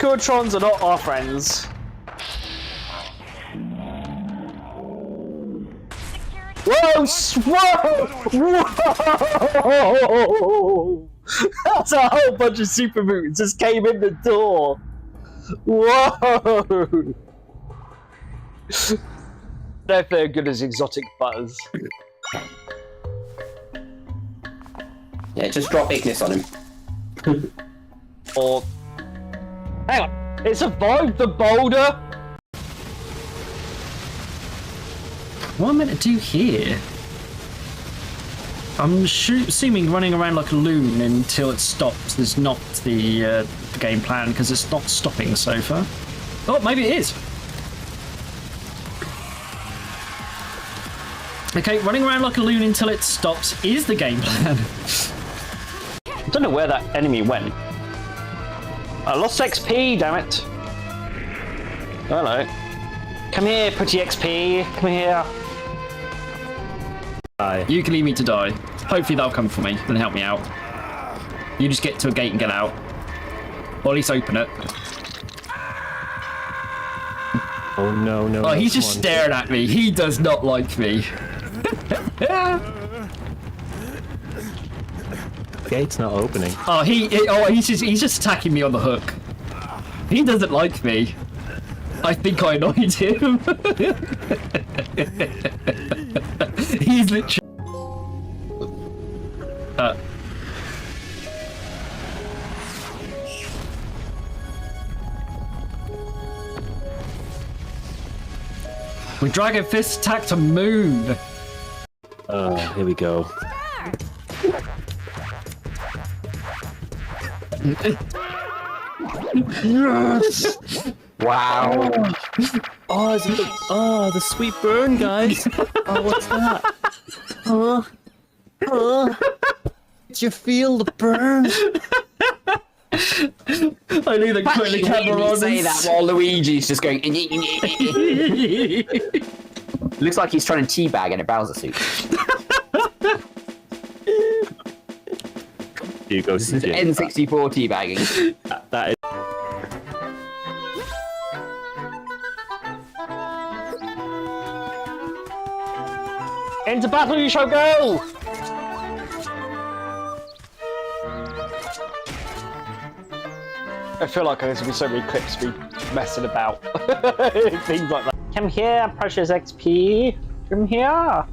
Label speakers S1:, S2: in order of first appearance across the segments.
S1: Kurtrons are not our friends. Whoa! Whoa! Whoa! That's a whole bunch of super mutants just came in the door. Whoa! They're very good as exotic butters.
S2: Yeah, just drop Ignis on him.
S1: Or... Hang on! It survived the boulder?
S3: What am I meant to do here? I'm assuming running around like a loon until it stops is not the game plan, because it's not stopping so far. Oh, maybe it is. Okay, running around like a loon until it stops is the game plan.
S1: I don't know where that enemy went. I lost XP, damn it. Hello. Come here, pretty XP. Come here.
S3: You can leave me to die. Hopefully they'll come for me and help me out. You just get to a gate and get out. Or at least open it.
S4: Oh no, no.
S3: Oh, he's just staring at me. He does not like me.
S4: Gate's not opening.
S3: Oh, he's just attacking me on the hook. He doesn't like me. I think I annoyed him. He's literally. With Dragon Fist attack to Moon.
S4: Oh, here we go.
S3: Yes!
S2: Wow.
S4: Oh, the sweet burn, guys. Oh, what's that? Did you feel the burn?
S3: I knew that putting the camera on.
S2: Say that while Luigi's just going. Looks like he's trying to teabag in a Bowser suit.
S4: You go, CJ.
S2: N64 teabagging.
S4: That is.
S1: Into battle you shall go! I feel like there's gonna be so many clips of me messing about. Things like that. Come here, precious XP. Come here.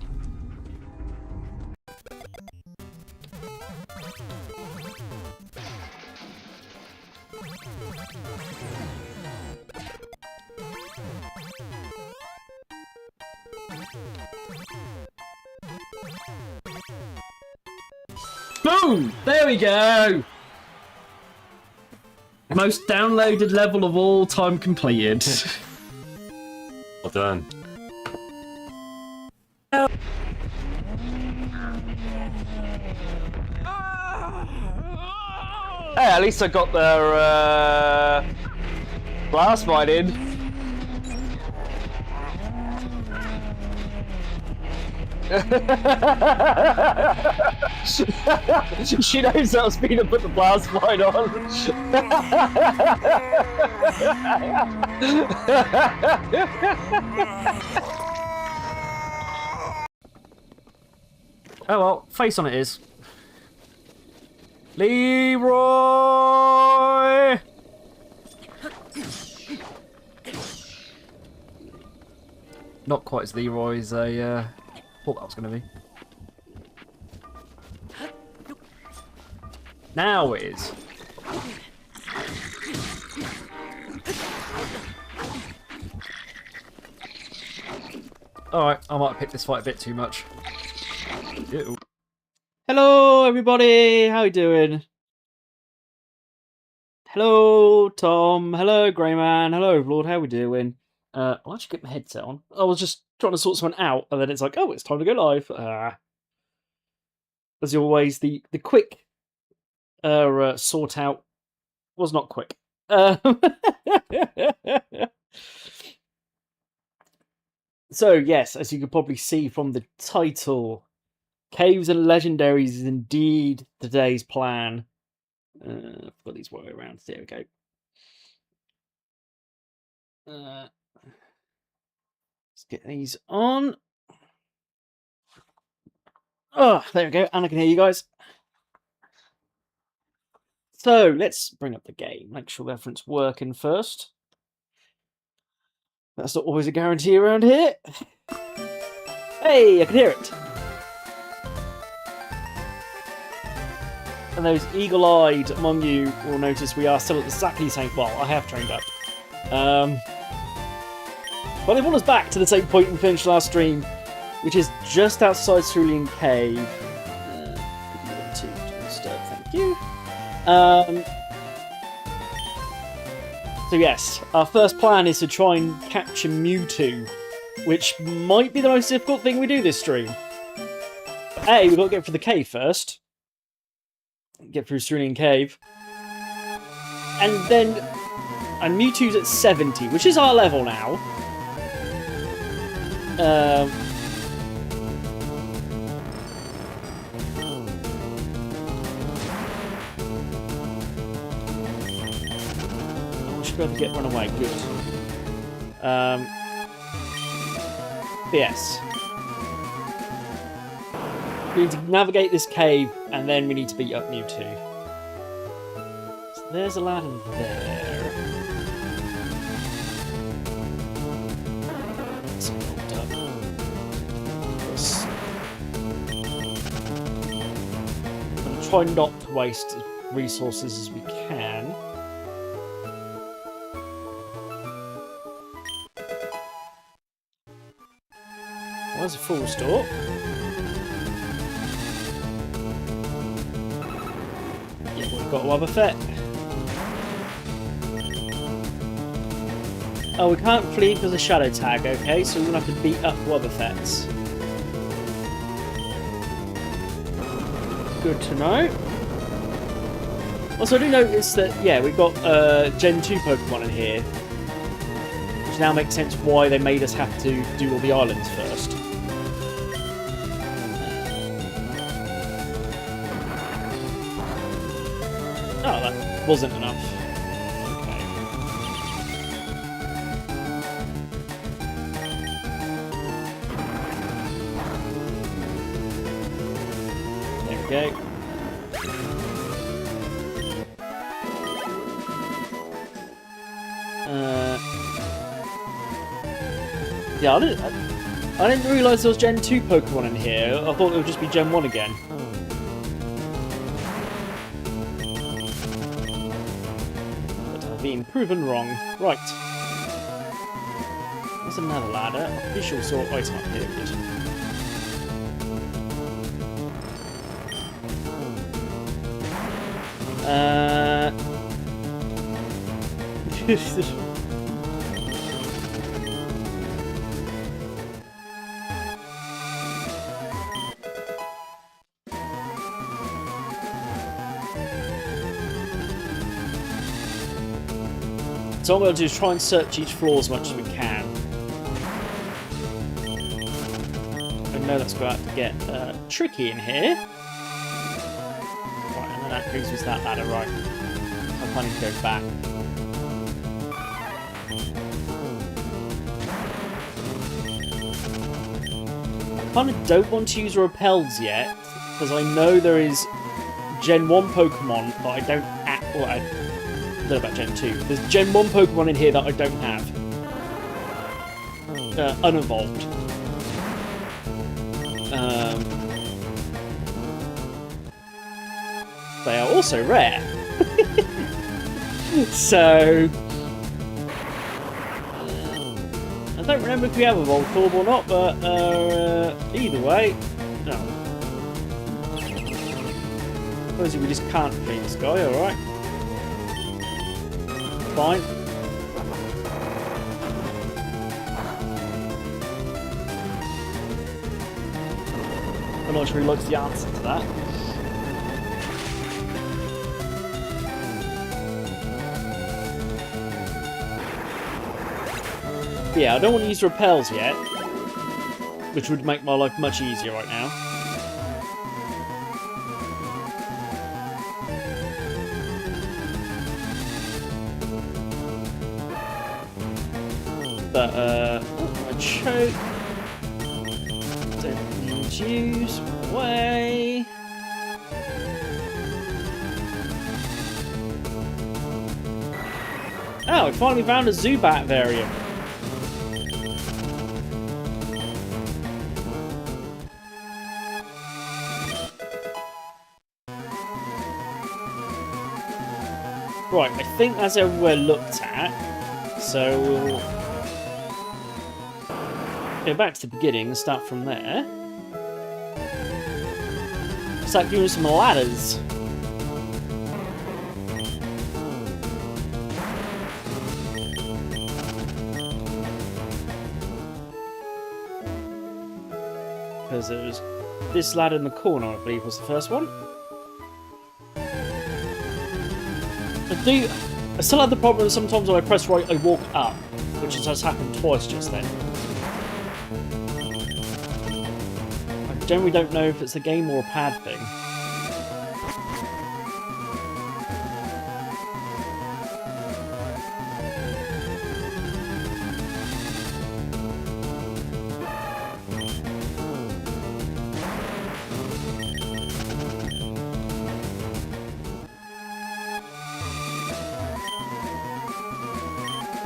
S3: Boom! There we go! Most downloaded level of all time completed.
S4: Well done.
S1: Hey, at least I got their blast mine in. She knows that was me to put the blast mine on.
S3: Oh well, face on it is. Leroy! Not quite as Leroy as I thought that was going to be. Now it is. Alright, I might have picked this fight a bit too much. Ew. Hello everybody, how you doing? Hello Tom, hello Greyman, hello Overlord, how we doing? I'll actually get my headset on. I was just trying to sort something out, and then it's like, oh, it's time to go live. As always, the quick sort out was not quick. So, yes, as you could probably see from the title, Caves and Legendaries is indeed today's plan. I've got these way around. There we go. Let's get these on. Oh, there we go. And I can hear you guys. So let's bring up the game. Make sure everything's working first. That's not always a guarantee around here. Hey, I can hear it. And those eagle-eyed among you will notice we are still at exactly the same... Well, I have trained up. But they brought us back to the same point we finished last stream, which is just outside Cerulean Cave. Thank you. So yes, our first plan is to try and capture Mewtwo, which might be the most difficult thing we do this stream. But we've got to get through the cave first. Get through Cerulean Cave. And then... And Mewtwo's at 70, which is our level now. I should be able to get run away. Good. Yes. We need to navigate this cave, and then we need to beat up Mewtwo. So there's a ladder there. It's locked up. I'm going to try not to waste as resources as we can. There's a full restore. Yeah, we've got Wobbuffet. Oh, we can't flee because of Shadow Tag, okay? So we're going to have to beat up Wobbuffets. Good to know. Also, I do notice that, yeah, we've got Gen 2 Pokemon in here. Which now makes sense why they made us have to do all the islands first. Oh, that wasn't enough. Okay. There we go. Yeah, I didn't realise there was Gen 2 Pokemon in here. I thought it would just be Gen 1 again. Been proven wrong. Right. There's another ladder. Official sort item period. So what we'll do is try and search each floor as much as we can. I know that's about to get tricky in here. Right, and then that brings us that ladder, right. I'm planning to go back. I kind of don't want to use repels yet, because I know there is Gen 1 Pokemon that I don't I don't know about Gen 2. There's Gen 1 Pokemon in here that I don't have. Unevolved. They are also rare. So... I don't remember if we have Evolved Orb or not, but either way... No. Suppose we just can't beat this guy, alright. Fine. I'm not sure he likes the answer to that. But yeah, I don't want to use repels yet, which would make my life much easier right now. But, oh, a choke. Don't need use. Away. Oh, we finally found a Zubat variant. Right, I think that's everywhere looked at. So we'll go back to the beginning and start from there. Start doing some ladders. Because it was this ladder in the corner, I believe, was the first one. I still have the problem sometimes when I press right, I walk up, which has happened twice just then. I generally don't know if it's a game or a pad thing.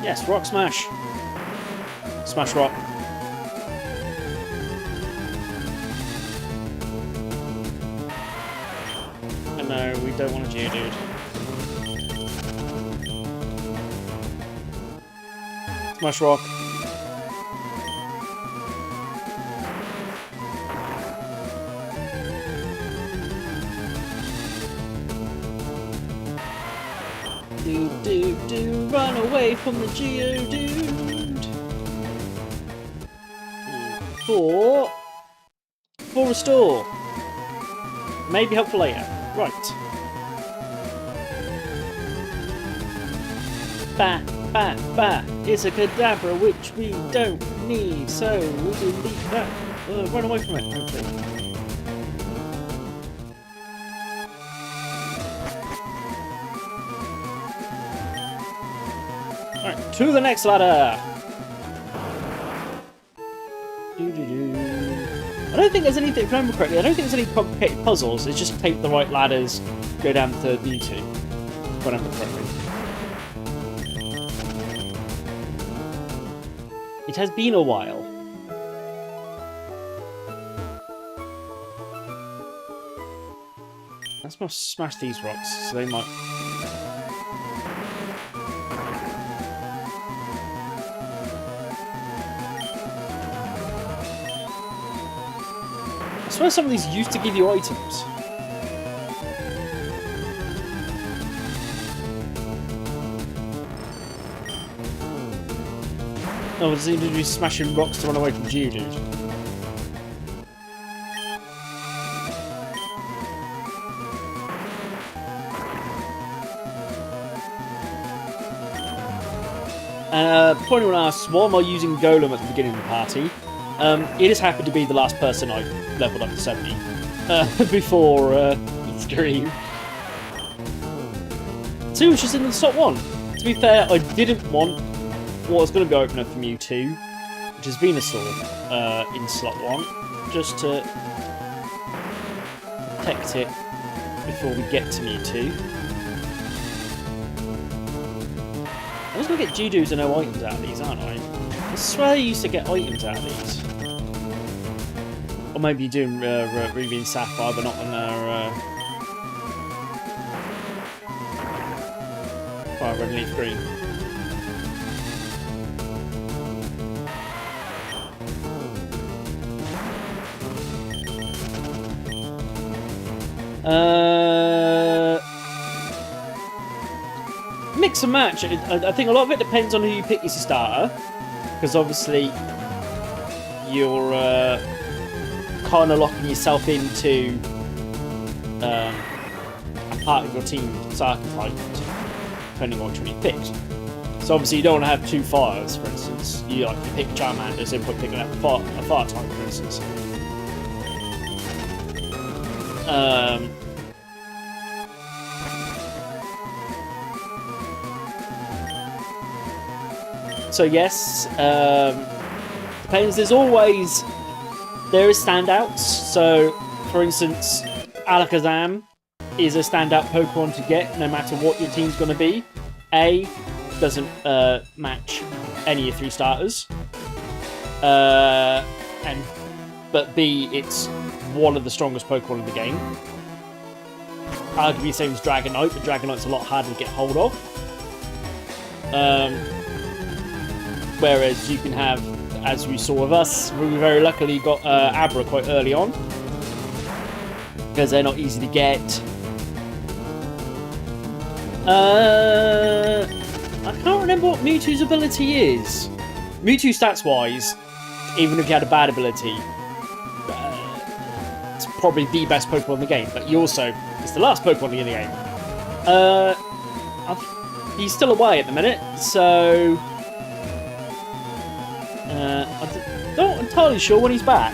S3: Yes, rock smash. Smash rock. Oh no, we don't want a Geodude. Smash rock. Do, run away from the Geodude. For restore. Maybe helpful later. Right. Ba, ba, ba. It's a Kadabra which we don't need, so we'll delete that. Run away from it, hopefully. Alright, to the next ladder! I don't think there's anything, if I remember correctly, I don't think there's any complicated puzzles. It's just take the right ladders, go down to Mewtwo. If I remember correctly. It has been a while. Let's smash these rocks, so they might... I swear some of these used to give you items. Oh, does he need to be smashing rocks to run away from Geodude? Point anyone asks, why am I using Golem at the beginning of the party? It has happened to be the last person I leveled up to 70 before stream. 2 was just in the slot 1. To be fair, I didn't want what was going to be opener for Mewtwo, which is Venusaur, in slot 1, just to protect it before we get to Mewtwo. I was going to get Geodudes and no items out of these, aren't I? I swear I used to get items out of these. Or maybe you're doing Ruby and Sapphire, but not on their Fire Red and Leaf Green. Mix and match. I think a lot of it depends on who you pick as your starter, because obviously you're kind of locking yourself into a part of your team's archetype, depending on which one you picked. So obviously you don't want to have 2 fires, for instance. You pick Charmander, so put picking up a fire type, for instance. So yes, depends. There is standouts. So, for instance, Alakazam is a standout Pokemon to get no matter what your team's going to be. A, doesn't match any of 3 starters. But B, it's one of the strongest Pokemon in the game. Arguably the same as Dragonite, but Dragonite's a lot harder to get hold of. Whereas you can have, as we saw with us, we very luckily got Abra quite early on. Because they're not easy to get. I can't remember what Mewtwo's ability is. Mewtwo stats-wise, even if you had a bad ability, it's probably the best Pokemon in the game. But it's the last Pokemon in the game. He's still away at the minute, so I'm not entirely sure when he's back.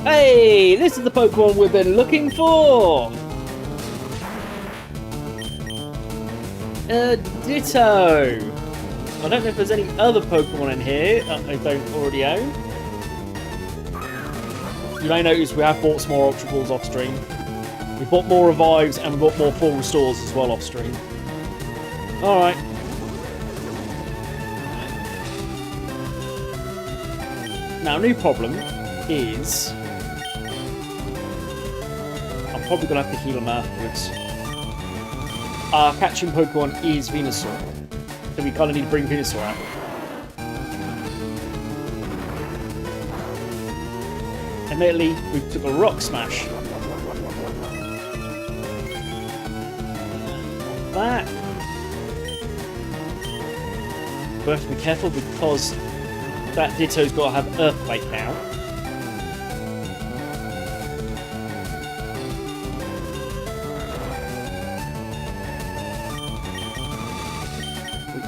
S3: Hey, this is the Pokemon we've been looking for! Ditto! I don't know if there's any other Pokemon in here I don't already own. You may notice we have bought some more Ultra Balls off stream. We bought more Revives and we bought more Full Restores as well off stream. Alright. Now, a new problem is I'm probably going to have to heal him afterwards. Our catching Pokemon is Venusaur, so we kind of need to bring Venusaur out. Admittedly, we took a Rock Smash. That. We have to be careful because that Ditto's got to have Earthquake now.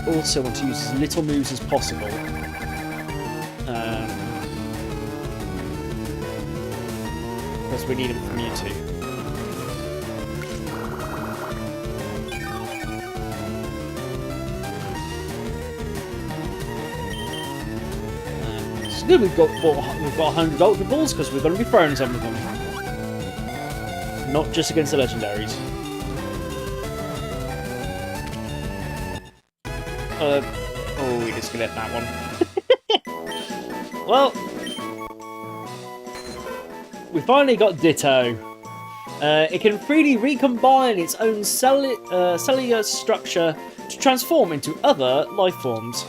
S3: We also want to use as little moves as possible. Because we need him for Mewtwo. It's good we've got 100 Ultra Balls because we're going to be throwing some of them. Not just against the Legendaries. Oh, we just get that one. Well, we finally got Ditto. It can freely recombine its own cellular structure to transform into other life forms.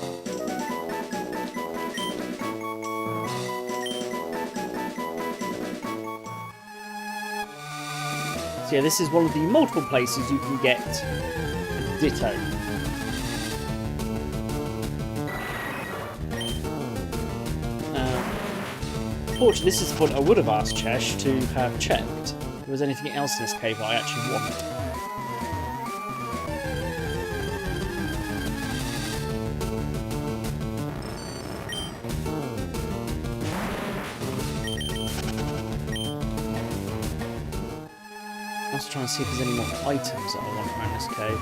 S3: So yeah, this is one of the multiple places you can get Ditto. Unfortunately, this is the point I would have asked Chesh to have checked if there was anything else in this cave that I actually wanted. Let's try and see if there's any more items that I want around this cave.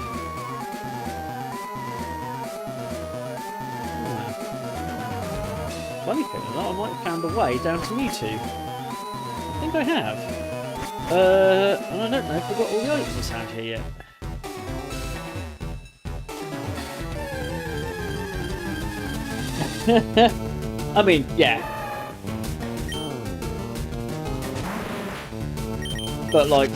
S3: Funny thing, I might have found a way down to Mewtwo. I think I have. And I don't know if we've got all the items out here yet. I mean, yeah. But like,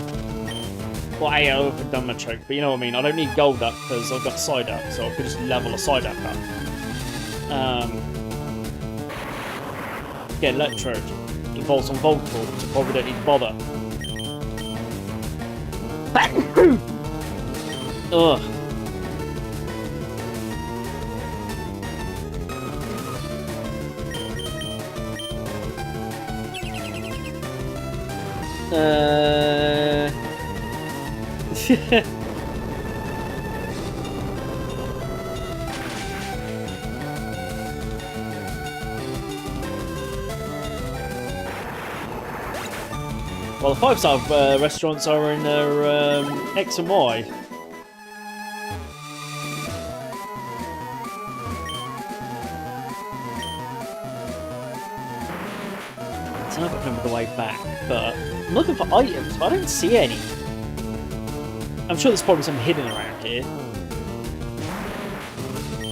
S3: well, A, I've done my choke, but you know what I mean. I don't need gold up because I've got Psyduck, so I could just level a Psyduck up. Get Electrode, evolves on Voltorb, so probably don't need to bother. Ugh. Well, the 5-star restaurants are in their X and Y. and I don't remember the way back, but I'm looking for items, but I don't see any. I'm sure there's probably some hidden around here.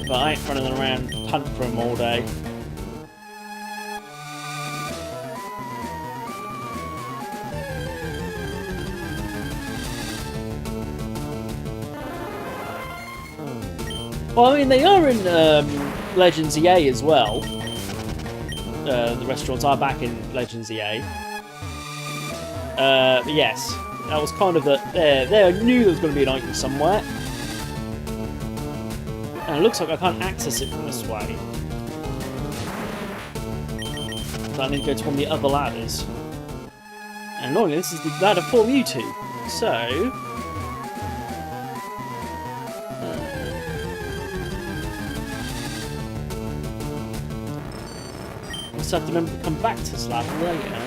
S3: But I ain't running around hunting for them all day. Well, I mean, they are in Legends EA as well. The restaurants are back in Legends EA. But yes, that was kind of the... There, I knew there was going to be an item somewhere. And it looks like I can't access it from this way. So I need to go to one of the other ladders. And normally this is the ladder for Mewtwo. So... I just have to remember to come back to this ladder later.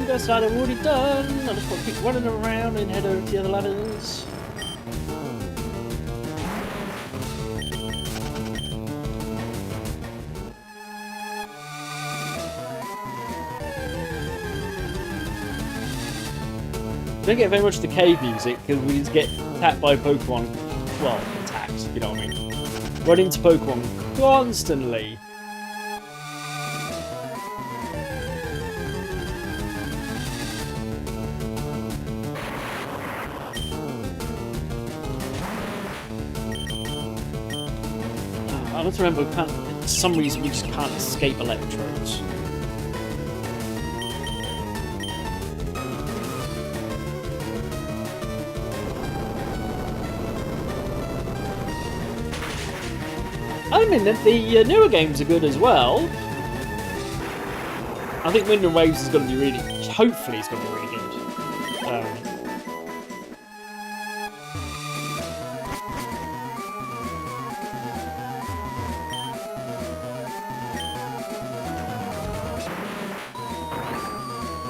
S3: That's that I've already done. I just got to keep running around and head over to the other ladders. Don't get very much of the cave music because we just get attacked by Pokemon. Well, attacked, you know what I mean. Run into Pokemon constantly. I must remember, for some reason, we just can't escape electrodes. I mean, the newer games are good as well. I think Wind and Waves is going to be really... Hopefully it's going to be really good.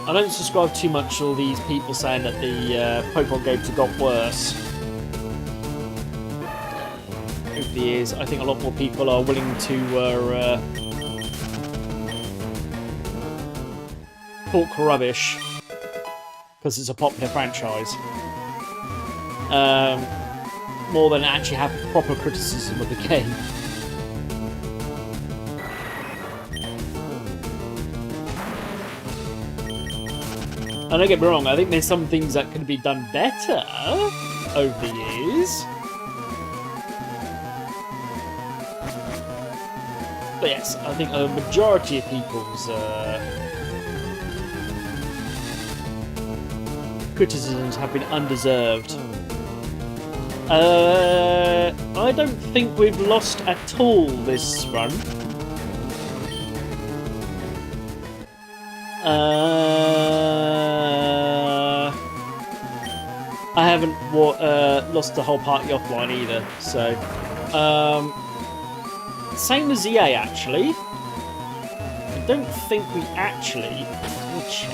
S3: I don't subscribe too much to all these people saying that the Pokemon games have got worse. Over the years, I think a lot more people are willing to talk rubbish because it's a popular franchise, more than actually have proper criticism of the game. And don't get me wrong, I think there's some things that could be done better over the years. But yes, I think a majority of people's criticisms have been undeserved. I don't think we've lost at all this run. I haven't lost the whole party offline either, so same as EA actually. I don't think we actually. Let me check.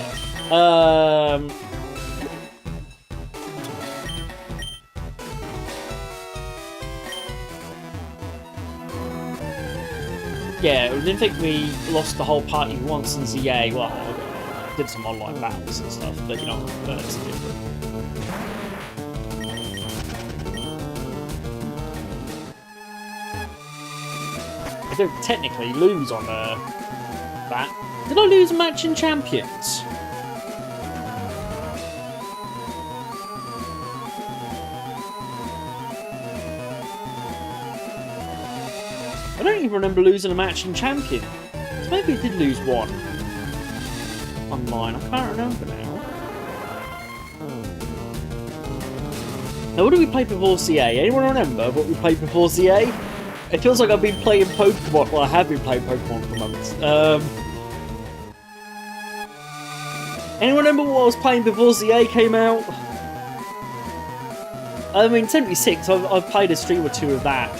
S3: Yeah, I didn't think we lost the whole party once in ZA. Well, I did some online battles and stuff, but you know, it's different. I don't technically lose on that. Did I lose a match in Champions? I don't even remember losing a match in Champion. So maybe I did lose one online. I can't remember now. Now, what did we play before CA? Anyone remember what we played before CA? It feels like I've been playing Pokemon. Well, I have been playing Pokemon for months. Anyone remember what I was playing before CA came out? I mean, 76. I've played a stream or two of that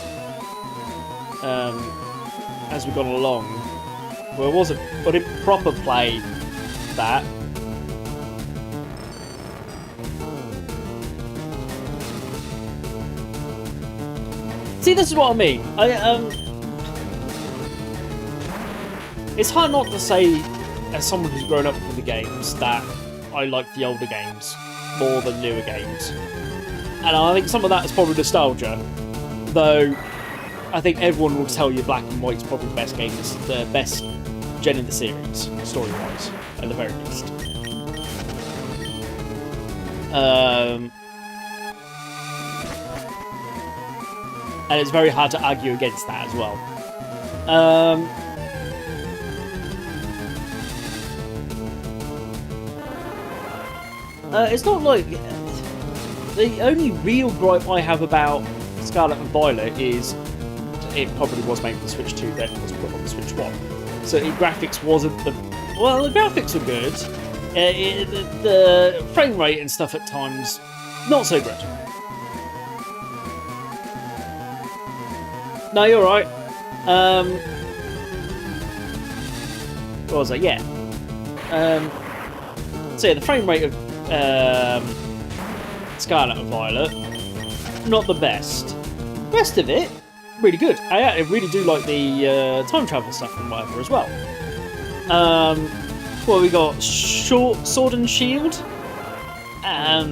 S3: as we've gone along. Well, I didn't proper play that. See, this is what I mean. It's hard not to say, as someone who's grown up with the games, that I like the older games more than newer games. And I think some of that is probably nostalgia. Though, I think everyone will tell you Black and White's probably the best game, the best gen in the series, story-wise, at the very least. And it's very hard to argue against that as well. It's not like... The only real gripe I have about Scarlet and Violet is it probably was made for the Switch 2, then it was put on the Switch 1. So the graphics wasn't the... Well, the graphics were good. The frame rate and stuff at times, not so good. No, you're right. What was that? Yeah. So yeah, the frame rate of Scarlet and Violet, not the best. The rest of it, really good. I really do like the time travel stuff and whatever as well. Well, we got Sword and Shield. I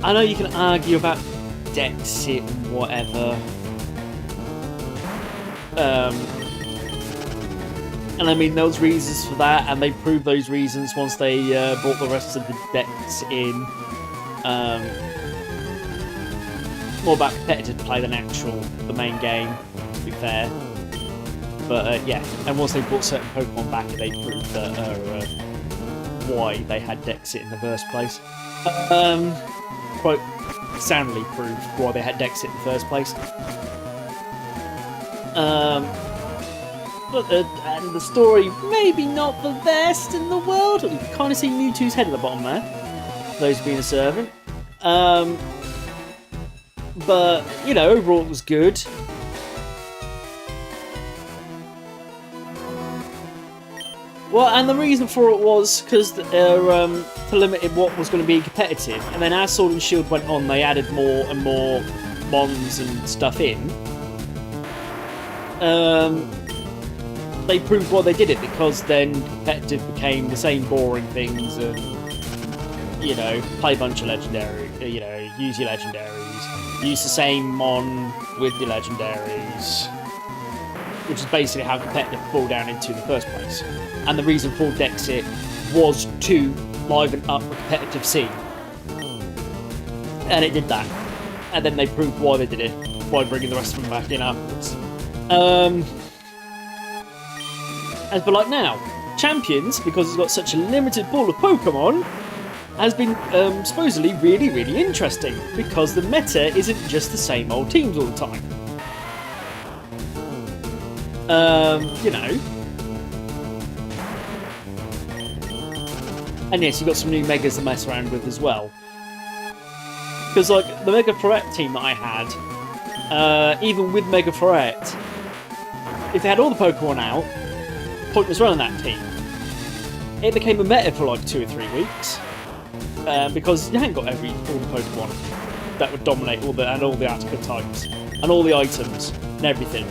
S3: know you can argue about Dexit and whatever. And I mean, there was reasons for that, and they proved those reasons once they brought the rest of the decks in. More about competitive play than the main game, to be fair. But yeah, and once they brought certain Pokemon back, they proved that why they had Dexit in the first place. Quite soundly proved why they had Dexit in the first place. And the story, maybe not the best in the world. You can kind of see Mewtwo's head at the bottom there. Those being a servant. But, you know, overall it was good. Well, and the reason for it was because to limit what was going to be competitive. And then as Sword and Shield went on, they added more and more mons and stuff in. They proved why they did it, because then competitive became the same boring things and, you know, play a bunch of legendary, you know, use your legendaries, use the same mon with your legendaries, which is basically how competitive boiled down into in the first place. And the reason for Dexit was to liven up the competitive scene. And it did that. And then they proved why they did it, by bringing the rest of them back in afterwards. But like now, Champions, because it's got such a limited pool of Pokemon, has been supposedly really, really interesting, because the meta isn't just the same old teams all the time. You know. And yes, you've got some new Megas to mess around with as well. Because, like, the Mega Ferret team that I had, even with Mega Ferret, if they had all the Pokemon out, pointless running that team. It became a meta for like 2 or 3 weeks, because you hadn't got all the Pokemon that would dominate all the Arctic types and all the items and everything.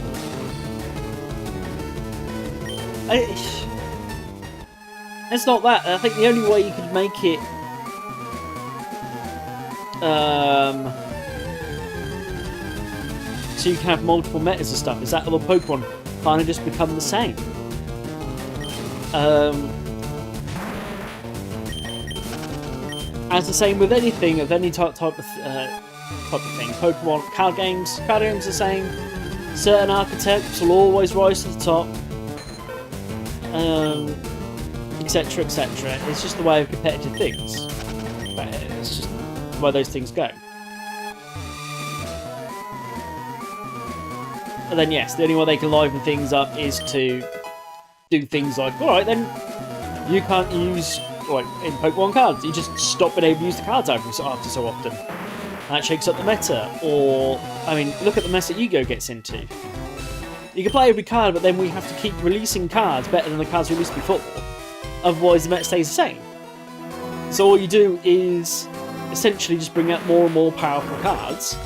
S3: It's not that. I think the only way you could make it so you can have multiple metas and stuff is that other Pokemon kind of just become the same. As the same with anything of any type of thing. Pokemon card games are the same. Certain archetypes will always rise to the top, etc., etc. It's just the way of competitive things. It's just the way those things go. And then yes, the only way they can liven things up is to do things like, alright then, you can't use, like in Pokemon cards, you just stop being able to use the cards after so often. That shakes up the meta. Or, I mean, look at the mess that Yu-Gi-Oh gets into. You can play every card, but then we have to keep releasing cards better than the cards released before. Otherwise, the meta stays the same. So all you do is essentially just bring out more and more powerful cards.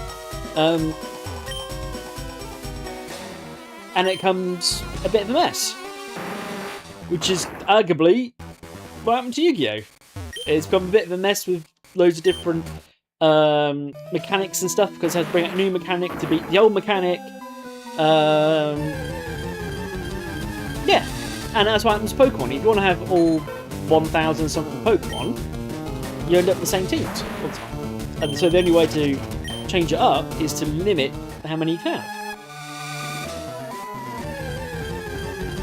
S3: And it becomes a bit of a mess. Which is arguably what happened to Yu-Gi-Oh! It's become a bit of a mess with loads of different mechanics and stuff, because it has to bring out a new mechanic to beat the old mechanic. Yeah, and that's what happens to Pokemon. If you want to have all 1,000 something Pokemon, you end up with the same teams all the time. And so the only way to change it up is to limit how many you can have.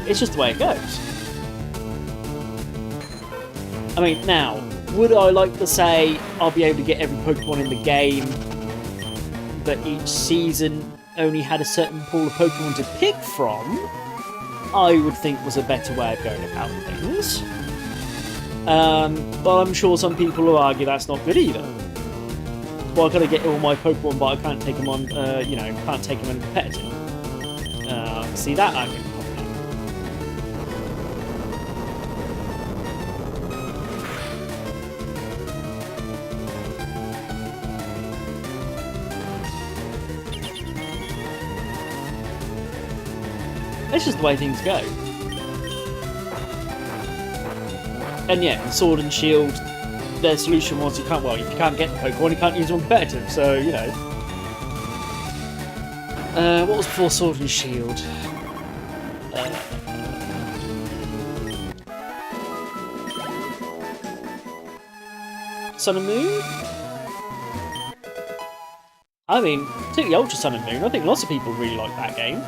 S3: It's just the way it goes. I mean, now, would I like to say I'll be able to get every Pokemon in the game, but each season only had a certain pool of Pokemon to pick from? I would think was a better way of going about things. But I'm sure some people will argue that's not good either. Well, I've got to get all my Pokemon, but I can't take them on, can't take them in competitive. See that argument? It's just the way things go. And yeah, Sword and Shield, their solution was if you can't get the Pokemon, you can't use them on competitive, so, you know. What was before Sword and Shield? Sun and Moon? I mean, particularly Ultra Sun and Moon, I think lots of people really like that game.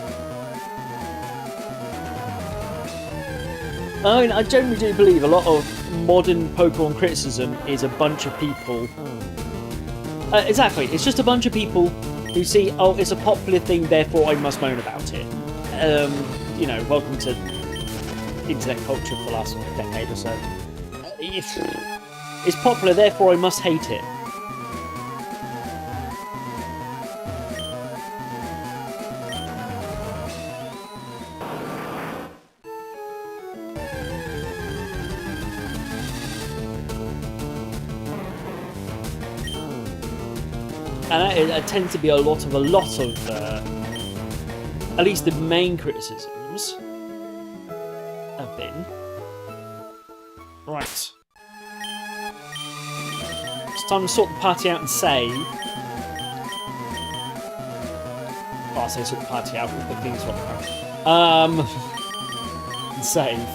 S3: I mean, I generally do believe a lot of modern Pokemon criticism is a bunch of people... exactly, it's just a bunch of people who see, oh, it's a popular thing, therefore I must moan about it. You know, welcome to internet culture for the last decade or so. It's popular, therefore I must hate it. And it tends to be a lot of at least the main criticisms have been. Right. It's time to sort the party out and save. Oh, I say sort the party out, we'll put things wrong. And save.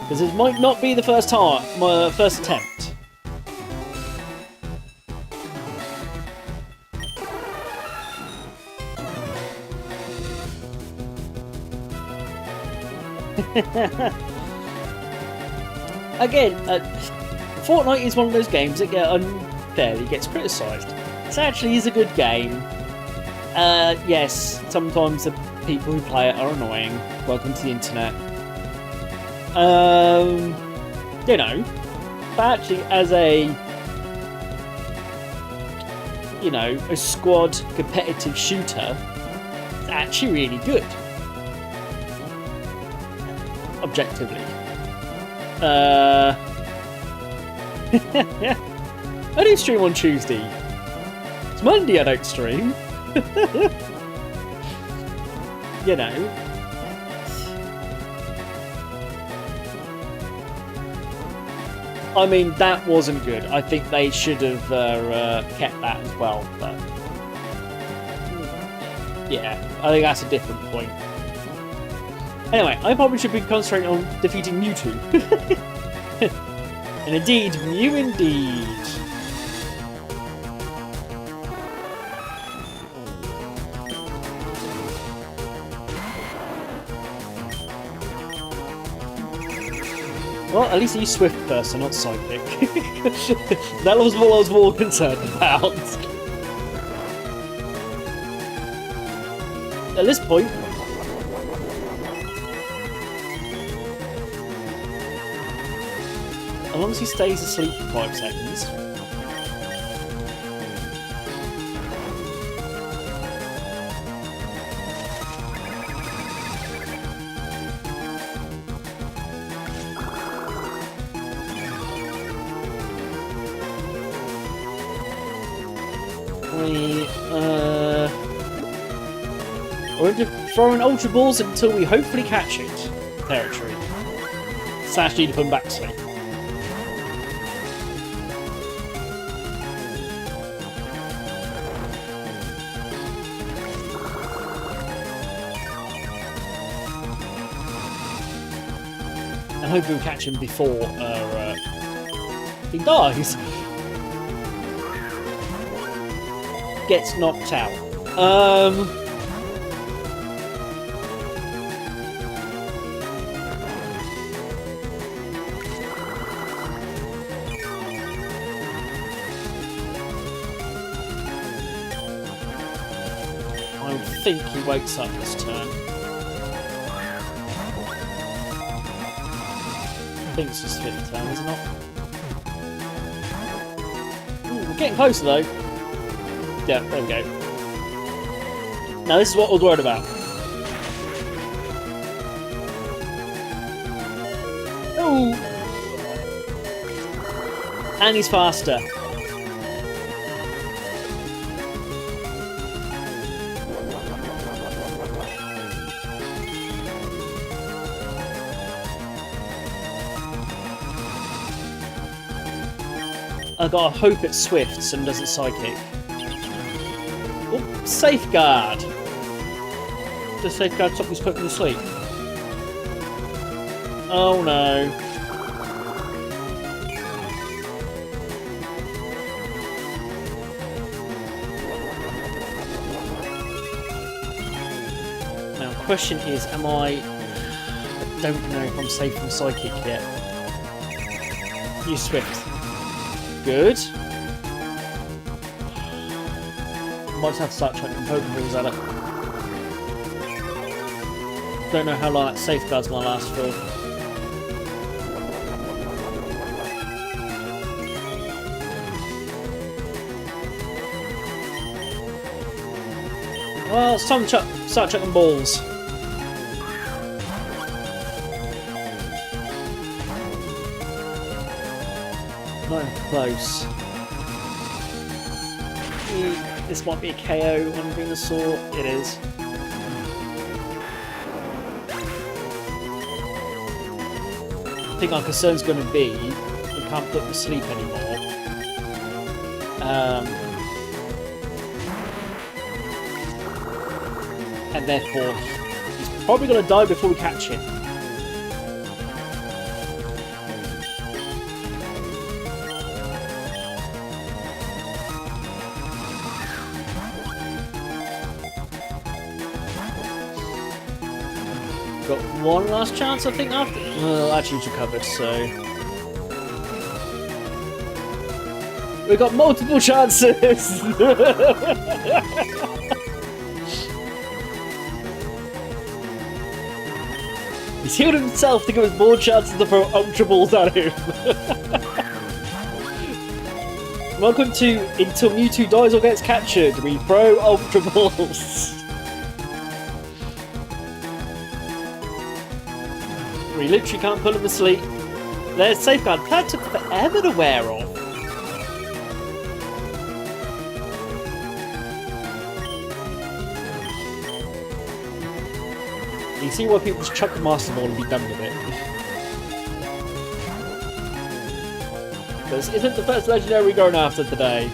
S3: Because it might not be the first time, my first attempt. Again, Fortnite is one of those games that unfairly gets criticised. It actually is a good game. Yes, sometimes the people who play it are annoying. Welcome to the internet. You know, but actually as a squad competitive shooter, it's actually really good. Objectively. I do stream on Tuesday. It's Monday I don't stream. You know. I mean, that wasn't good. I think they should have kept that as well. But yeah, I think that's a different point. Anyway, I probably should be concentrating on defeating Mewtwo. And indeed, Mew indeed. Well, at least he's Swift person, not Psychic. That was what I was more concerned about. At this point, as long as he stays asleep for 5 seconds. We're going to throw in Ultra Balls until we hopefully catch it. Territory. Slash need to put them back to sleep. And hopefully we'll catch him before he dies. Gets knocked out. I think he wakes up this turn. I think it's his 5th turn, is it not? Ooh, we're getting closer though. Yeah, there we go. Now this is what we're worried about. Ooh! And he's faster. I gotta hope it swifts and doesn't psychic. Oh, safeguard! Does safeguard stop me putting to sleep? Oh no. Now the question is, I don't know if I'm safe from psychic yet. You swift. Good. Might just have to start chucking Pokeballs at it. Don't know how long that safeguard's gonna last for. Well, it's time to start chucking balls. Not even close. This might be a KO on Venusaur. It is. I think our concern's going to be we can't put him to sleep anymore. And therefore, he's probably going to die before we catch him. Got one last chance, I think, after... Well, actually he's recovered, so... We got multiple chances! He's healed himself to give us more chances to throw Ultra Balls at him. Welcome to Until Mewtwo Dies or Gets Captured. We throw Ultra Balls. We literally can't pull him to sleep. There's safeguard. That took forever to wear off. You see why people just chuck the Master Ball and be done with it. This isn't the first legendary we're going after today.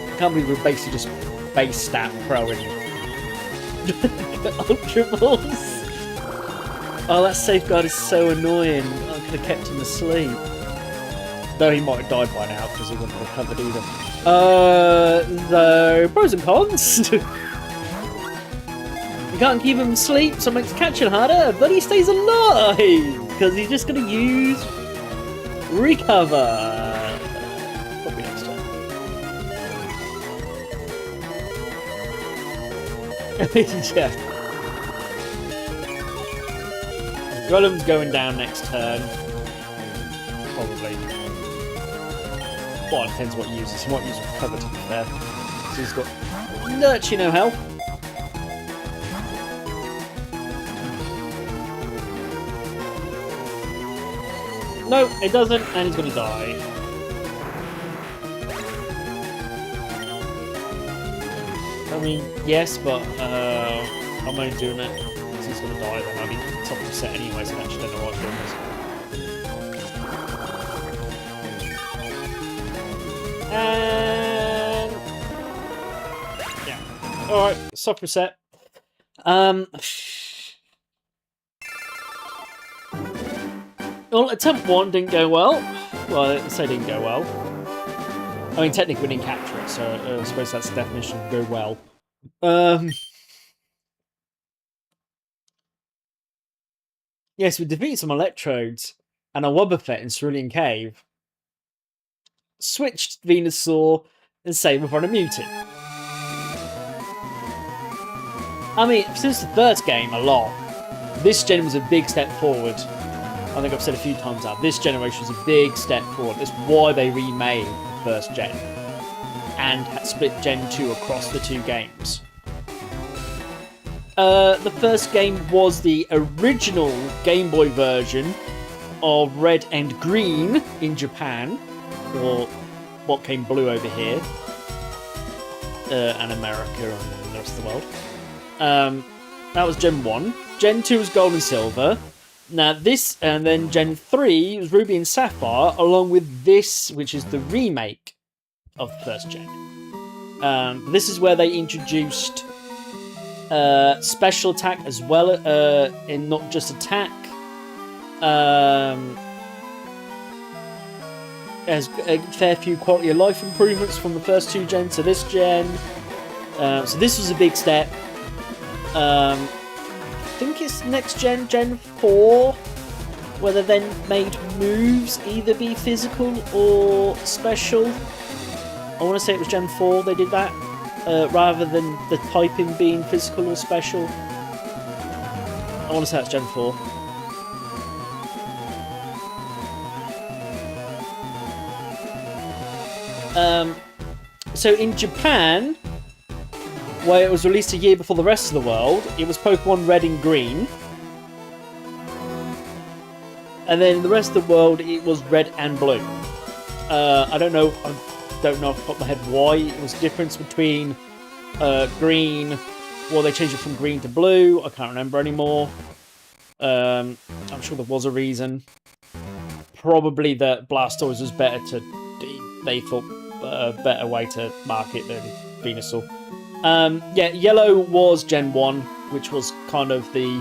S3: I can't believe we're basically just base stat throwing Ultra Balls. Oh, that safeguard is so annoying. I could have kept him asleep. Though he might have died by now because he wouldn't have recovered either. The pros and cons. You can't keep him asleep, so it makes catching harder, but he stays alive because he's just going to use recover. Probably next turn. Yeah. Golem's going down next turn. Probably. Well, it depends what he uses. He might use Recover, to be fair. So he's got virtually no health. No, it doesn't, and he's going to die. I mean, yes, but I'm only doing it because he's going to die then. I mean, top of the set anyway, so I actually don't know what I'm doing this. And yeah, all right, soft reset. Well, attempt 1 didn't go well. Well, I say didn't go well. I mean, technically we didn't capture it, so I suppose that's the definition of go well. Yes, we defeated some Electrodes and a Wobbuffet in Cerulean Cave. Switched Venusaur and saved in front of Mewtwo. I mean, since the first game, a lot. This gen was a big step forward. I think I've said a few times now, this generation was a big step forward. That's why they remade the first gen and split Gen 2 across the 2 games. The first game was the original Game Boy version of Red and Green in Japan, or what came blue over here, and America and the rest of the world. That was Gen 1. Gen 2 was Gold and Silver. Now this, and then Gen 3 was Ruby and Sapphire, along with this, which is the remake of the first gen. This is where they introduced special attack as well, in not just attack. There's a fair few quality of life improvements from the first 2 gens to this gen. So this was a big step. I think it's next gen, Gen 4, where they then made moves either be physical or special. I want to say it was Gen 4 they did that, rather than the typing being physical or special. I want to say it's Gen 4. So in Japan, where it was released a year before the rest of the world, it was Pokemon Red and Green. And then the rest of the world, it was Red and Blue. I don't know off the top of my head why it was difference between green. Well, they changed it from green to blue. I can't remember anymore. I'm sure there was a reason. Probably that Blastoise was better to... They thought a better way to market than Venusaur. Yeah, Yellow was Gen 1, which was kind of the...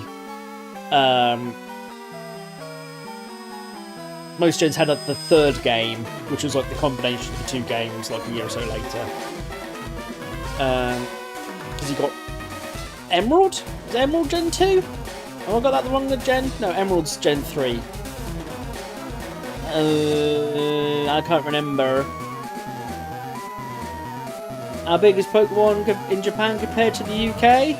S3: most gens had the 3rd game, which was like the combination of the 2 games, like a year or so later. Because you got Emerald? Is Emerald Gen 2? Have I got that the wrong gen? No, Emerald's Gen 3. I can't remember. How big is Pokemon in Japan compared to the UK?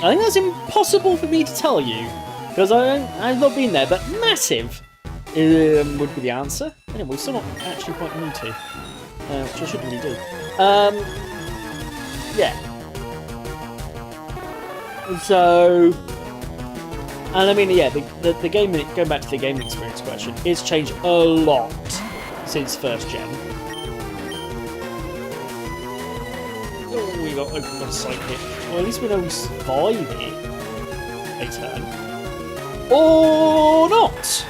S3: I think that's impossible for me to tell you, because I've not been there, but massive would be the answer. Anyway, we're still not actually quite Mewtwo, which I should really do. Yeah. So, and I mean, yeah, the game, going back to the gaming experience question, it's changed a lot since first gen. Oh, we got opened on Psychic. Well, at least we know we survive it a turn. Or not!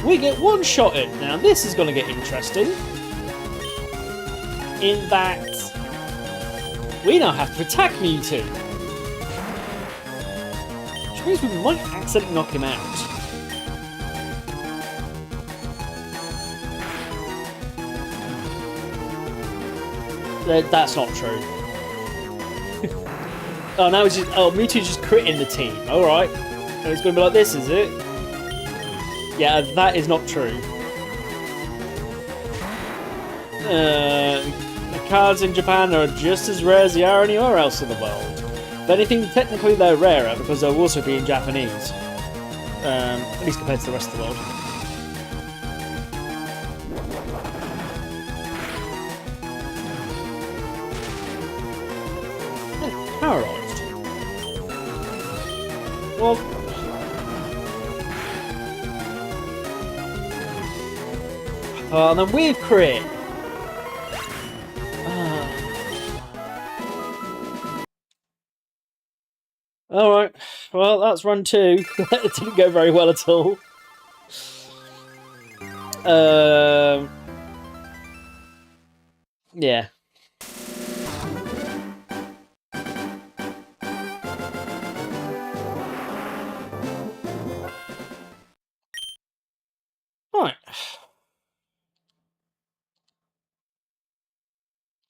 S3: We get one-shotted. Now, this is going to get interesting. In that we now have to attack Mewtwo. Which means we might accidentally knock him out. That's not true. Oh, now it's just... Oh, Mewtwo's just critting the team. Alright. And it's going to be like this, is it? Yeah, that is not true. The cards in Japan are just as rare as they are anywhere else in the world. If anything, technically they're rarer because they'll also be in Japanese. At least compared to the rest of the world. Oh, paralyzed. Well... Oh, and then we've crit! Alright, well, that's run 2. It didn't go very well at all. Yeah. Right.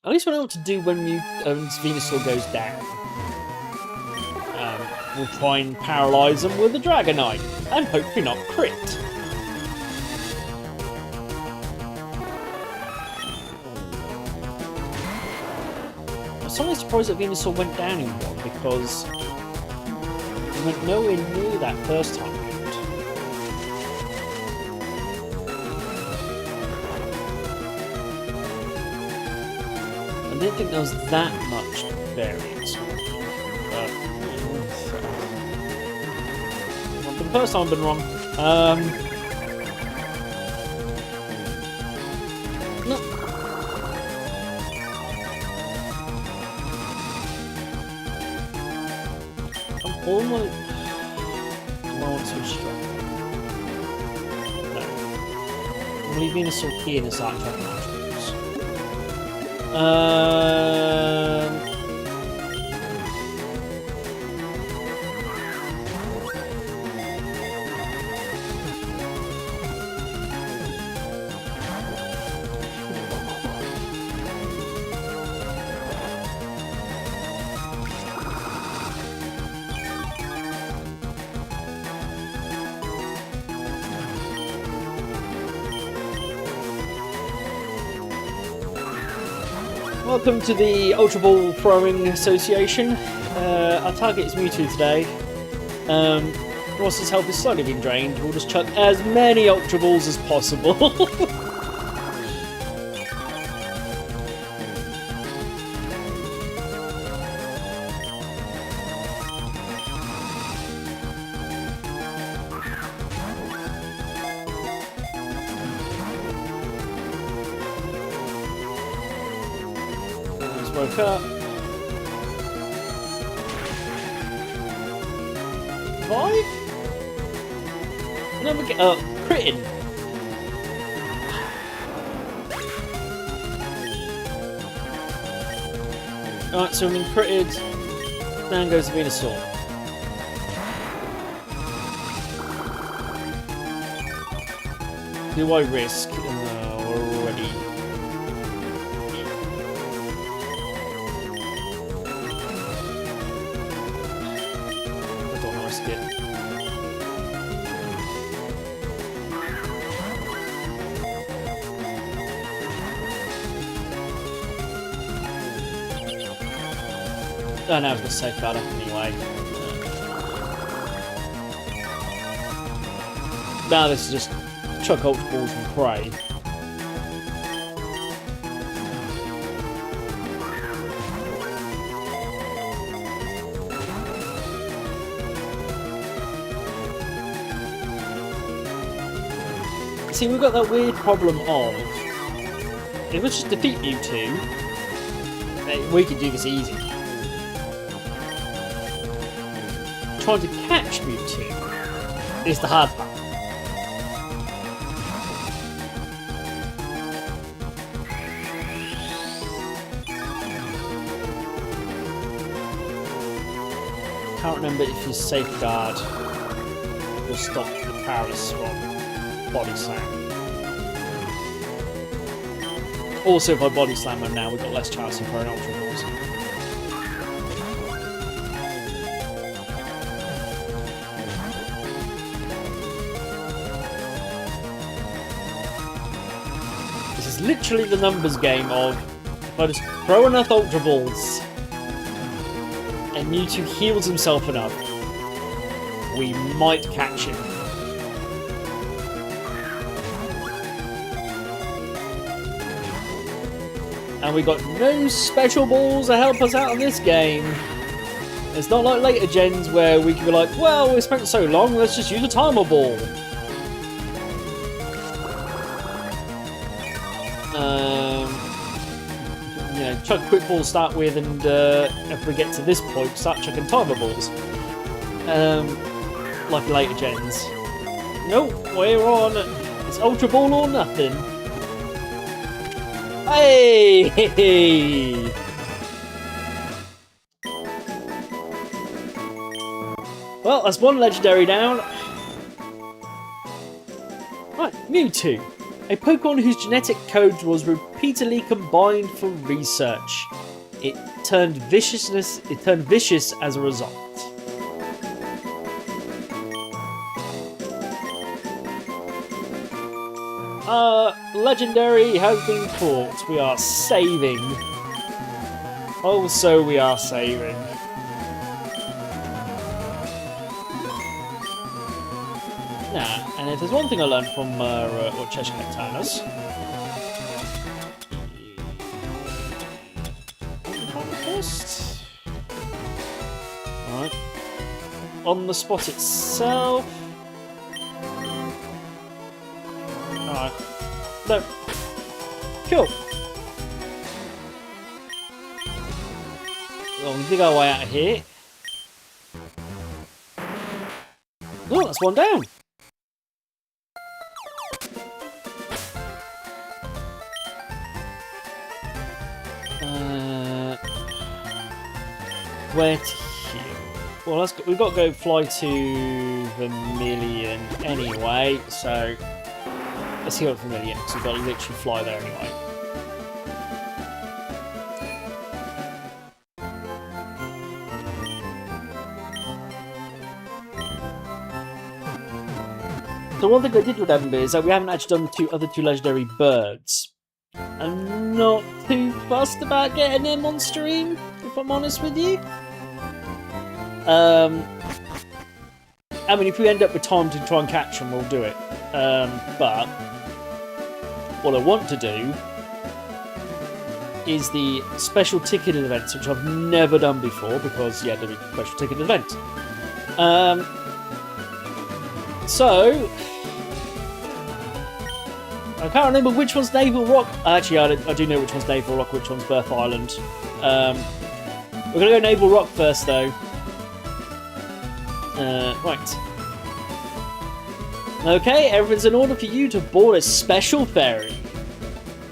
S3: At least we know what to do when Venusaur goes down. We'll try and paralyse them with a Dragonite, and hopefully not crit. I'm slightly surprised that Venusaur went down in one, because we went nowhere near that first time round. I didn't think there was that much variance. For the first time I've been wrong. No. I'm almost... Do I want to instruct? No. I'm leaving a sword here in the side track matches. Welcome to the Ultra Ball Throwing Association. Our target is Mewtwo today. Ross's health is slightly being drained. We'll just chuck as many Ultra Balls as possible. Woke up. 5? No, we get up. Critting. Alright, so we've been critted. Down goes the Venusaur. Do I risk? No, we're already. Oh no, I was going to safeguard up anyway. Now this is just chuck Ultra Balls and pray. See, we've got that weird problem of... If we just defeat Mewtwo, we could do this easy. Trying to catch Mewtwo is the hard part. Can't remember if you safeguard will stop the paralysis from body slam. Also, if I body slam them now, we've got less chance of throwing Ultra Balls. This is literally the numbers game of if I just throw enough Ultra Balls, and Mewtwo heals himself enough, we might catch him. And we got no special balls to help us out of this game. It's not like later gens where we can be like, well, we spent so long, let's just use a timer ball. You know, chuck quick balls to start with, and if we get to this point, start chucking timer balls. Like later gens. Nope, we're on. It's Ultra Ball or nothing. Hey! Well, that's one legendary down. Right, Mewtwo. A Pokemon whose genetic code was repeatedly combined for research. It turned vicious as a result. Legendary has been caught. We are saving. Oh, so we are saving. Nah, and if there's one thing I learned from what Cheshire Cat telling us. First. Alright. On the spot itself. Alright. No. Cool. Well, we dig our way out of here. Oh, that's one down. Where to heal? Well, we've got to go fly to Vermilion anyway, so let's heal at Vermilion, because we've got to literally fly there anyway. So one thing I did remember is that we haven't actually done the other two legendary birds. I'm not too fussed about getting them on stream, if I'm honest with you. I mean, if we end up with time to try and catch them, we'll do it. But what I want to do is the special ticketed events, which I've never done before, because, yeah, there's a special ticketed event. So I can't remember which one's Naval Rock. Actually, I do know which one's Naval Rock, which one's Birth Island. We're going to go Naval Rock first, though. Right. Okay, everything's in order for you to board a special ferry.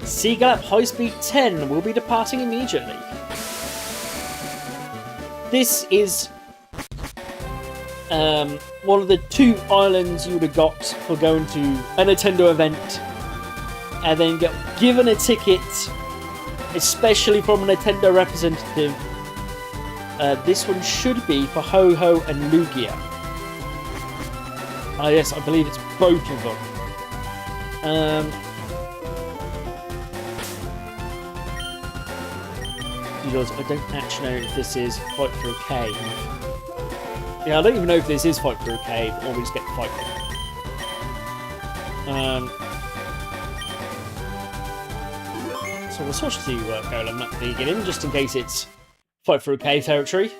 S3: Sea Gallop High Speed 10 will be departing immediately. This is one of the 2 islands you would have got for going to a Nintendo event and then get given a ticket, especially from a Nintendo representative. This one should be for Ho-Ho and Lugia. Yes, I believe it's both of them. Because I don't actually know if this is Fight for a Cave. Yeah, I don't even know if this is Fight for a Cave or we just get the fight for it. So we'll switch to Golem at the beginning, just in case it's Fight for a Cave territory.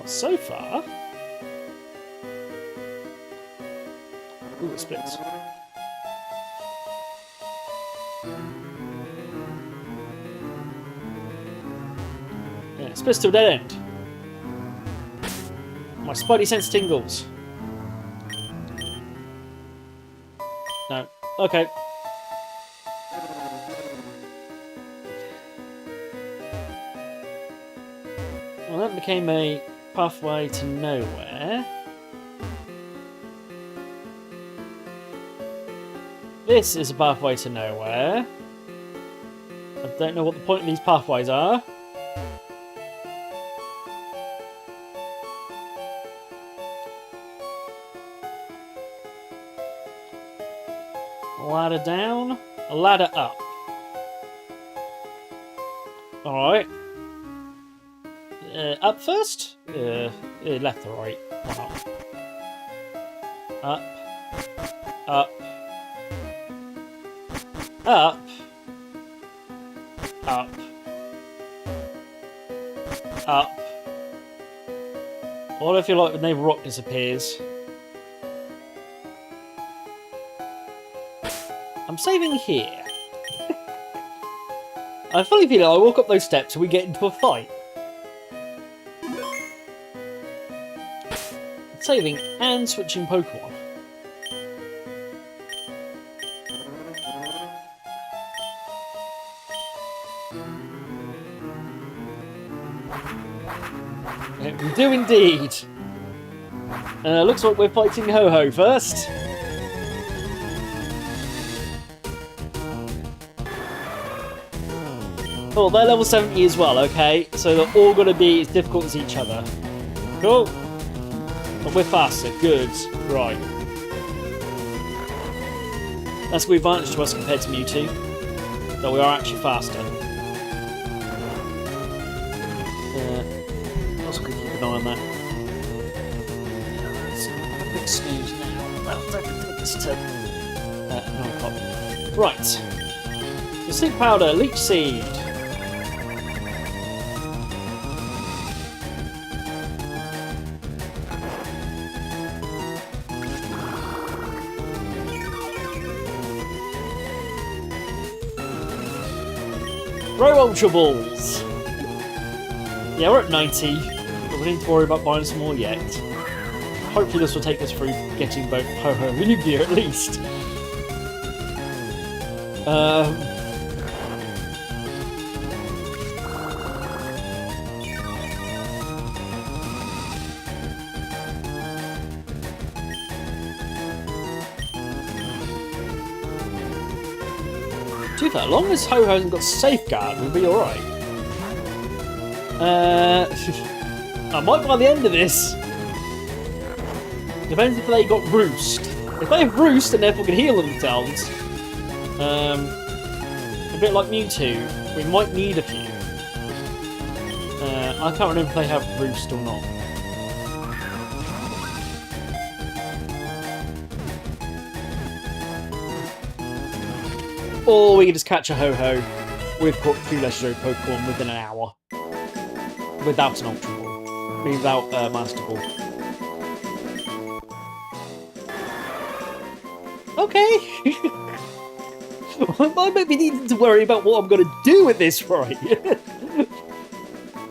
S3: So far, ooh, it splits. Yeah, it splits to a dead end. My spidey sense tingles. No. Okay. Well, that became a pathway to nowhere. This is a pathway to nowhere. I don't know what the point of these pathways are. A ladder down, a ladder up. Alright. Up first? Left or right? Why not? Up. Up. Up. Up. Up. What if you like when Naval Rock disappears? I'm saving here. I fully feel I walk up those steps and we get into a fight. Saving and switching Pokemon. We do indeed. Looks like we're fighting Ho-Ho first. Oh, they're level 70 as well, okay? So they're all going to be as difficult as each other. Cool. But we're faster. Good. Right. That's a good advantage to us compared to Mewtwo. That we are actually faster. Also could keep an eye on that. Let's have a quick snooze now. That'll definitely take us to 9 o'clock. Right. The Sleep Powder, Leech Seed. Grow Ultra Balls! Yeah, we're at 90, but we need to worry about buying some more yet. Hopefully this will take us through getting both Ho-Ho and Lugia at least. To be fair, as long as Ho-Ho hasn't got Safeguard, we'll be alright. I might by the end of this. Depends if they got Roost. If they have Roost and therefore can heal themselves, a bit like Mewtwo, we might need a few. I can't remember if they have Roost or not. Or we can just catch a Ho-Ho. We've caught 2 legendary Pokemon within an hour. Without an Ultra Ball. Without a Master Ball. Okay! I might be needing to worry about what I'm going to do with this, right?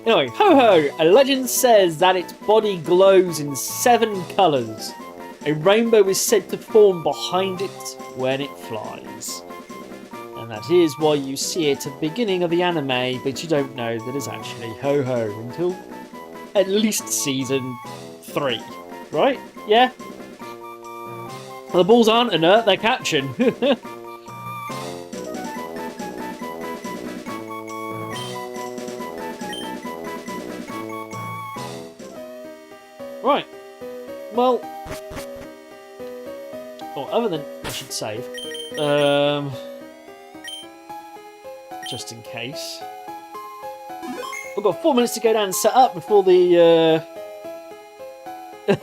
S3: Anyway, Ho-Ho! A legend says that its body glows in 7 colours. A rainbow is said to form behind it when it flies. And that is why you see it at the beginning of the anime, but you don't know that it's actually Ho-Ho until at least season 3. Right? Yeah? Well, the balls aren't inert, they're catching. Right. Well... Oh, other than... I should save. Just in case. We've got 4 minutes to go down and set up before the... And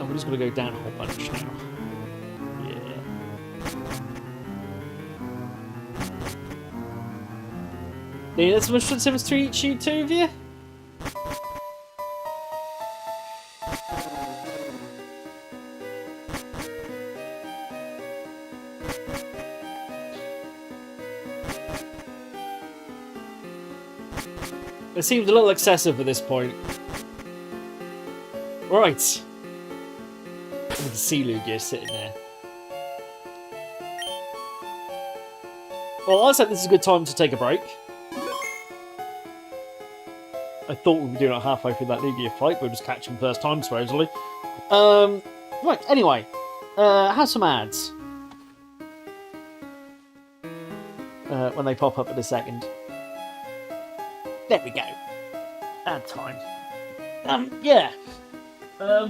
S3: we're just going to go down a whole bunch now. Yeah, that's much difference to each you two of you? It seems a little excessive at this point. Right. With the sea Lugia sitting there. Well, I said this is a good time to take a break. I thought we'd be doing it halfway through that Lugia fight. We'll just catch him first time, supposedly. Right, anyway. Have some ads. When they pop up in a second. There we go. Ad time. Yeah. Yeah,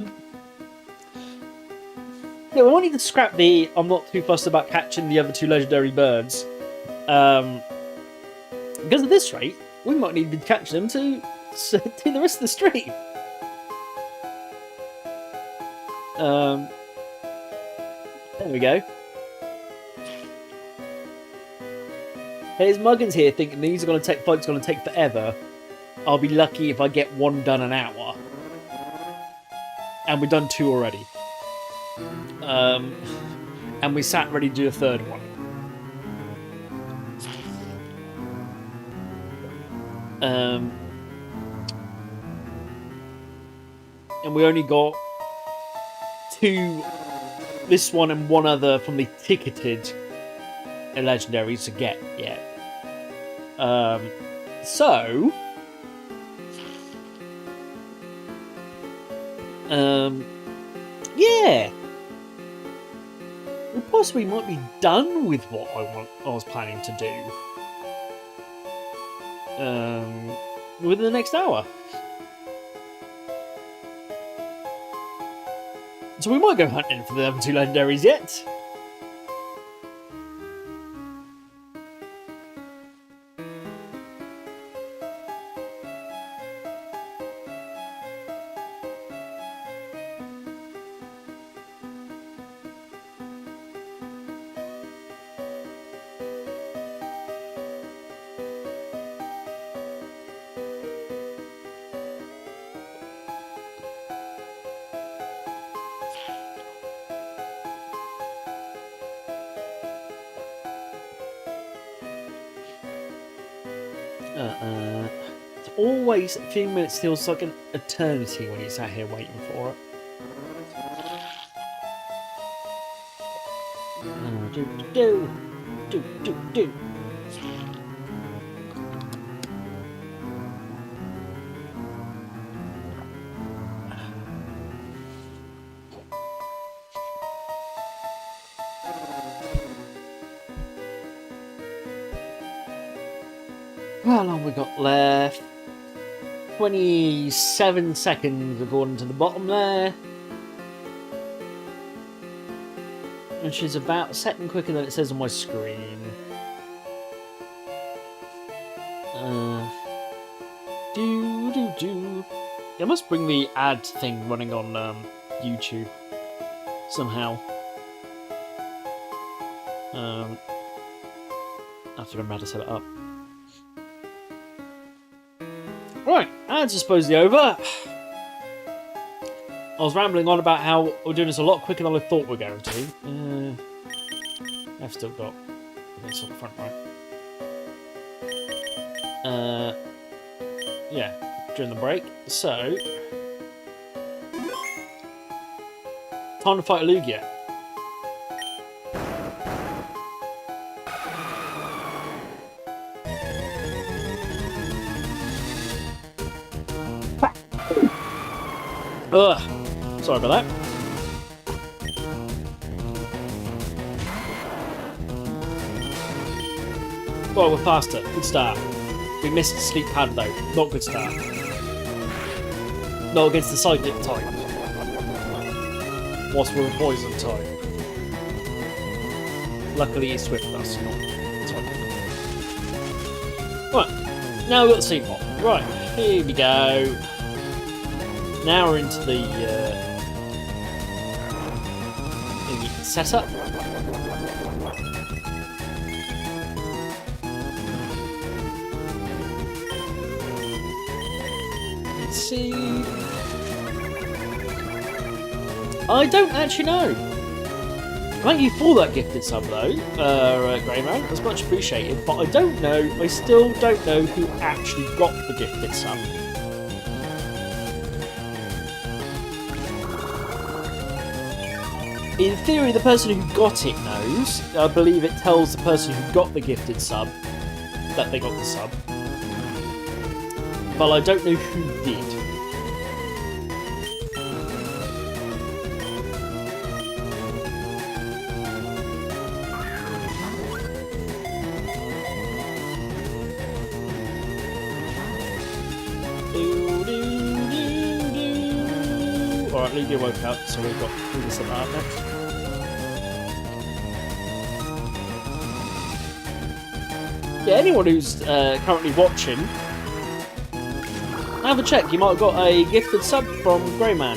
S3: we might need to scrap the I'm not too fussed about catching the other two legendary birds. Because at this rate, we might need to be catching them to the rest of the stream. There we go. Here's Muggins here thinking these are going to take fights going to take forever. I'll be lucky if I get one done an hour. And we've done 2 already. And we sat ready to do a 3rd one. And we only got 2, this one and 1 other from the ticketed Legendaries to get yet. Yeah. We possibly might be done with what I was planning to do. Within the next hour. So we might go hunting for the other 2 legendaries yet. It's always a few minutes feels like an eternity when you're sat here waiting for it. Do. How long we got left? 27 seconds according to the bottom there. Which is about a second quicker than it says on my screen. I must bring the ad thing running on YouTube somehow. I have to remember how to set it up. Right, ads are supposedly over. I was rambling on about how we're doing this a lot quicker than I thought we were going to. I've still got this on the front right. Yeah, during the break. So, time to fight a Lugia. Ugh, sorry about that. Well, we're faster. Good start. We missed sleep pad though. Not good start. Not against the psychic type. Whilst we're a poison type. Luckily he's swift us, not type. Right, now we've got the sleep pod. Right, here we go. Now we're into the setup. Let's see. I don't actually know. Thank you for that gifted sub though, Greyman. That's much appreciated. But I don't know. I still don't know who actually got the gifted sub. In theory, the person who got it knows. I believe it tells the person who got the gifted sub that they got the sub. but I don't know who did. Alright, Lugia woke up, so we've got to set that up next. Yeah, anyone who's currently watching, have a check. You might have got a gifted sub from Greyman.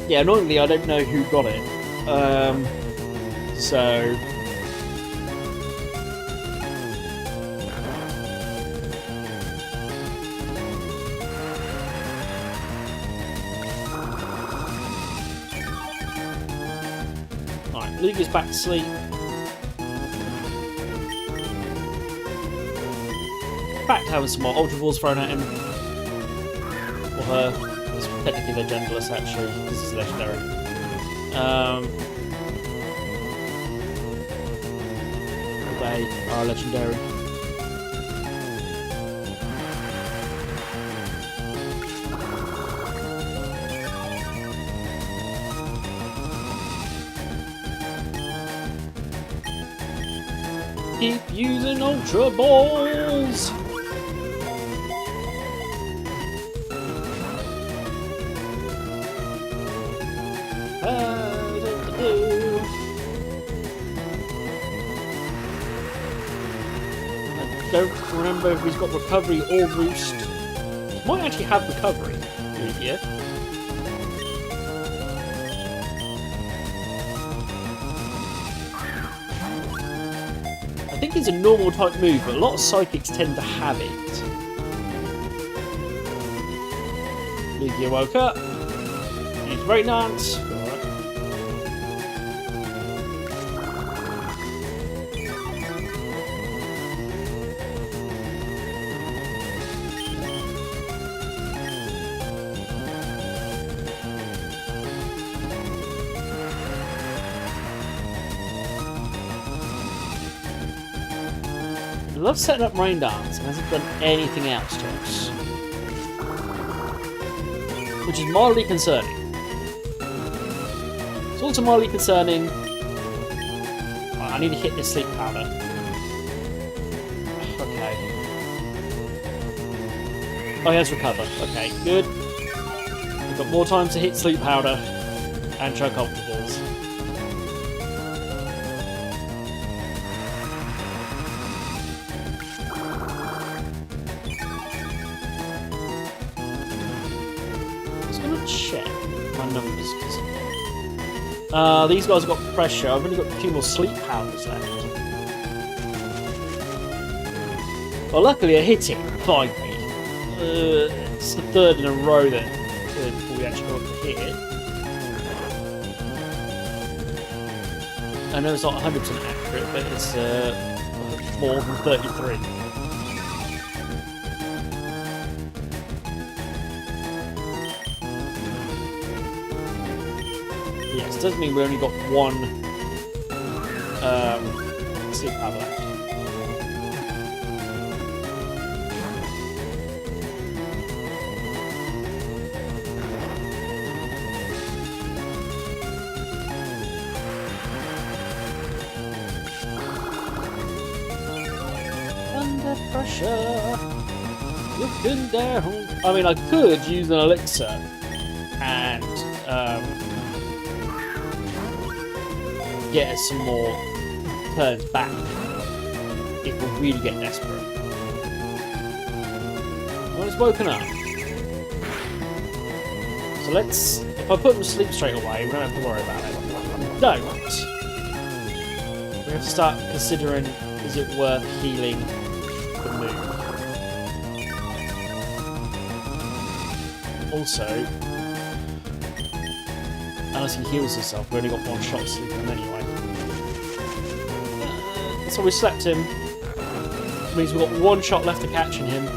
S3: Yeah, annoyingly, I don't know who got it. So... Alright, Lugia's back to sleep. Back to having some more Ultra Balls thrown at him. Or her. It's technically they're genderless, actually, because it's legendary. They are legendary. Keep using Ultra Balls! I don't remember if he's got recovery or roost. He might actually have recovery, Lugia. I think it's a normal type move, but a lot of psychics tend to have it. Lugia woke up. He's right dance. He loves setting up Rain Dance and hasn't done anything else to us. Which is mildly concerning. It's also mildly concerning. Oh, I need to hit this sleep powder. Okay. Oh, he has recovered. Okay, good. We've got more time to hit sleep powder and chuck Ultra Balls. Check my numbers. These guys have got pressure. I've only got 2 more sleep powders left. Well, luckily I hit it finally. It's the 3rd in a row that we actually got to hit it. I know it's not 100% accurate, but it's more than 33. Yes, doesn't mean we only got 1 sleep powder left. Under pressure, looking down. I mean, I could use an elixir and get us some more turns back if we really get desperate. Well, it's woken up. So let's... If I put them to sleep straight away, we don't have to worry about it. If we don't, we have to start considering, is it worth healing the move? Also, unless he heals himself, we only got 1 shot to sleep him anyway. So we slept him. Which means we've got 1 shot left to catching him.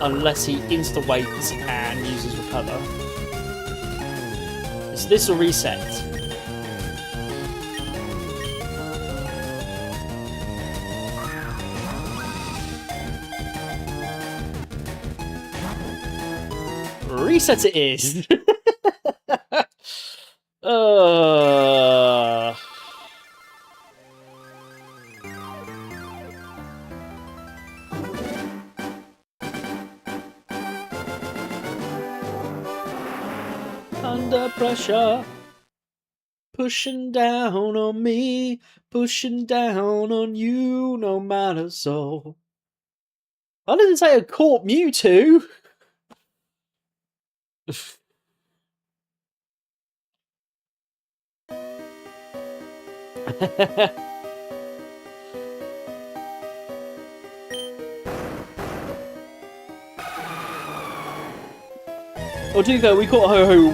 S3: unless he insta-waits and uses recover. So this will reset. Reset it is! Under pressure, pushing down on me, pushing down on you, no matter so. I didn't say I caught Mewtwo. Or to be fair, we caught Ho-Ho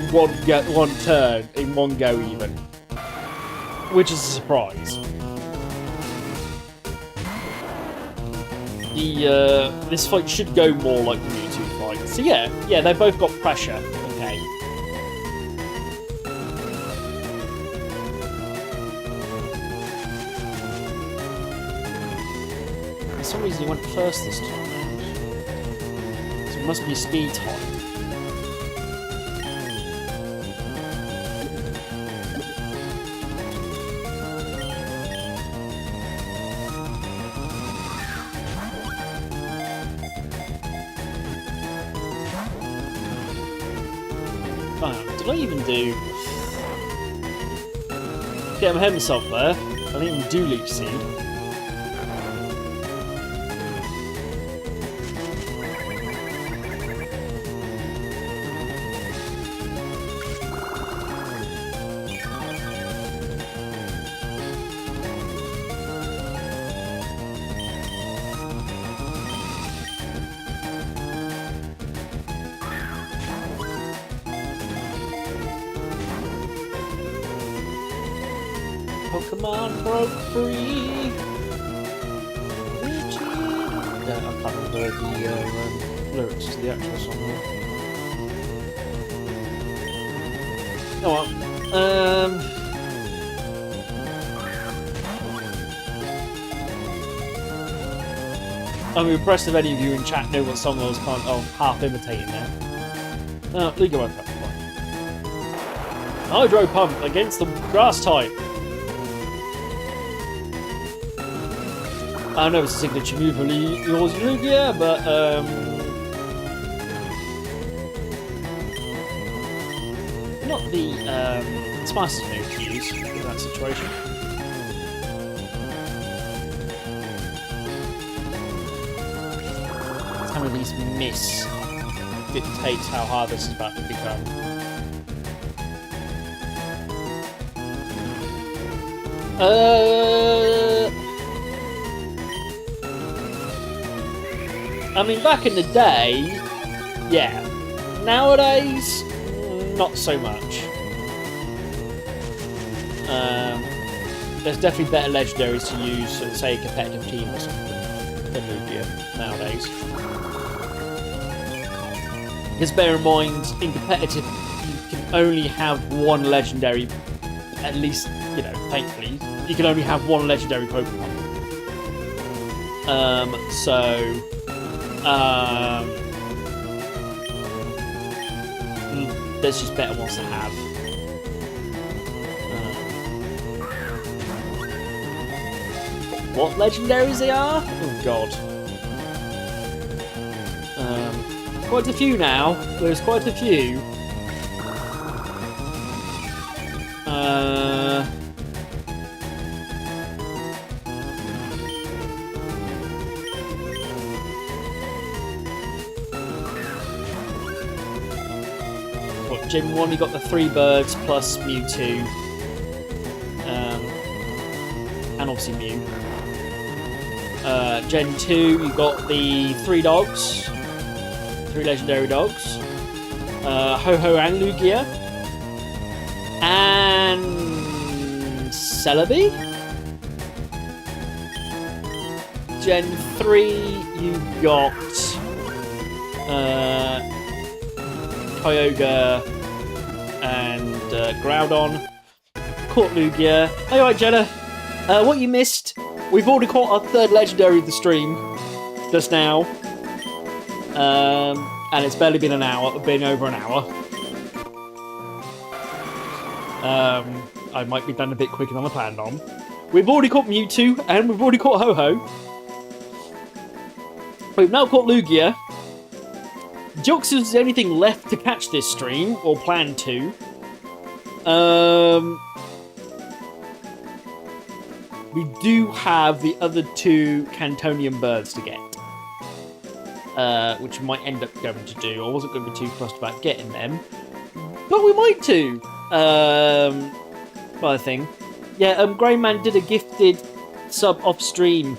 S3: one turn in one go even, which is a surprise. This fight should go more like the Mewtwo fight. So yeah, they both got pressure. Okay. For some reason he went first this time round. So it must be a speed type. Did I even do... Get ahead of myself there. I didn't even do Leech Seed. Pokemon broke free. I can't remember the lyrics to the actual song. Oh well. I'm impressed if any of you in chat know what song I was kind of half imitating there. League of Cup. Hydro Pump against the Grass type. I know it's a signature move for yours, Lugia, but not the smartest move to use in that situation. Some of these miss dictates how hard this is about to become. I mean, back in the day, yeah. Nowadays, not so much. There's definitely better legendaries to use, say, a competitive team or something than Lugia nowadays. Because bear in mind, in competitive, you can only have one legendary, at least, you know, thankfully, you can only have one legendary Pokemon. There's just better ones to have. What legendaries they are? Oh god. Quite a few now. There's quite a few. Gen 1, you got the 3 birds plus Mewtwo. And obviously Mew. Gen 2, you got the 3 dogs. 3 legendary dogs. Ho-Ho and Lugia. And Celebi. Gen 3, you got Kyogre, and Groudon. Caught Lugia. Hey, alright, Jenna. What you missed? We've already caught our third legendary of the stream just now. And it's barely been over an hour. I might be done a bit quicker than I planned on. We've already caught Mewtwo, and we've already caught Ho-Ho. We've now caught Lugia. Deoxys is the only thing left to catch this stream, or plan to. We do have the other 2 Cantonian birds to get. Which we might end up going to do. I wasn't going to be too fussed about getting them. But we might do. By the thing. Yeah, Greyman did a gifted sub off stream.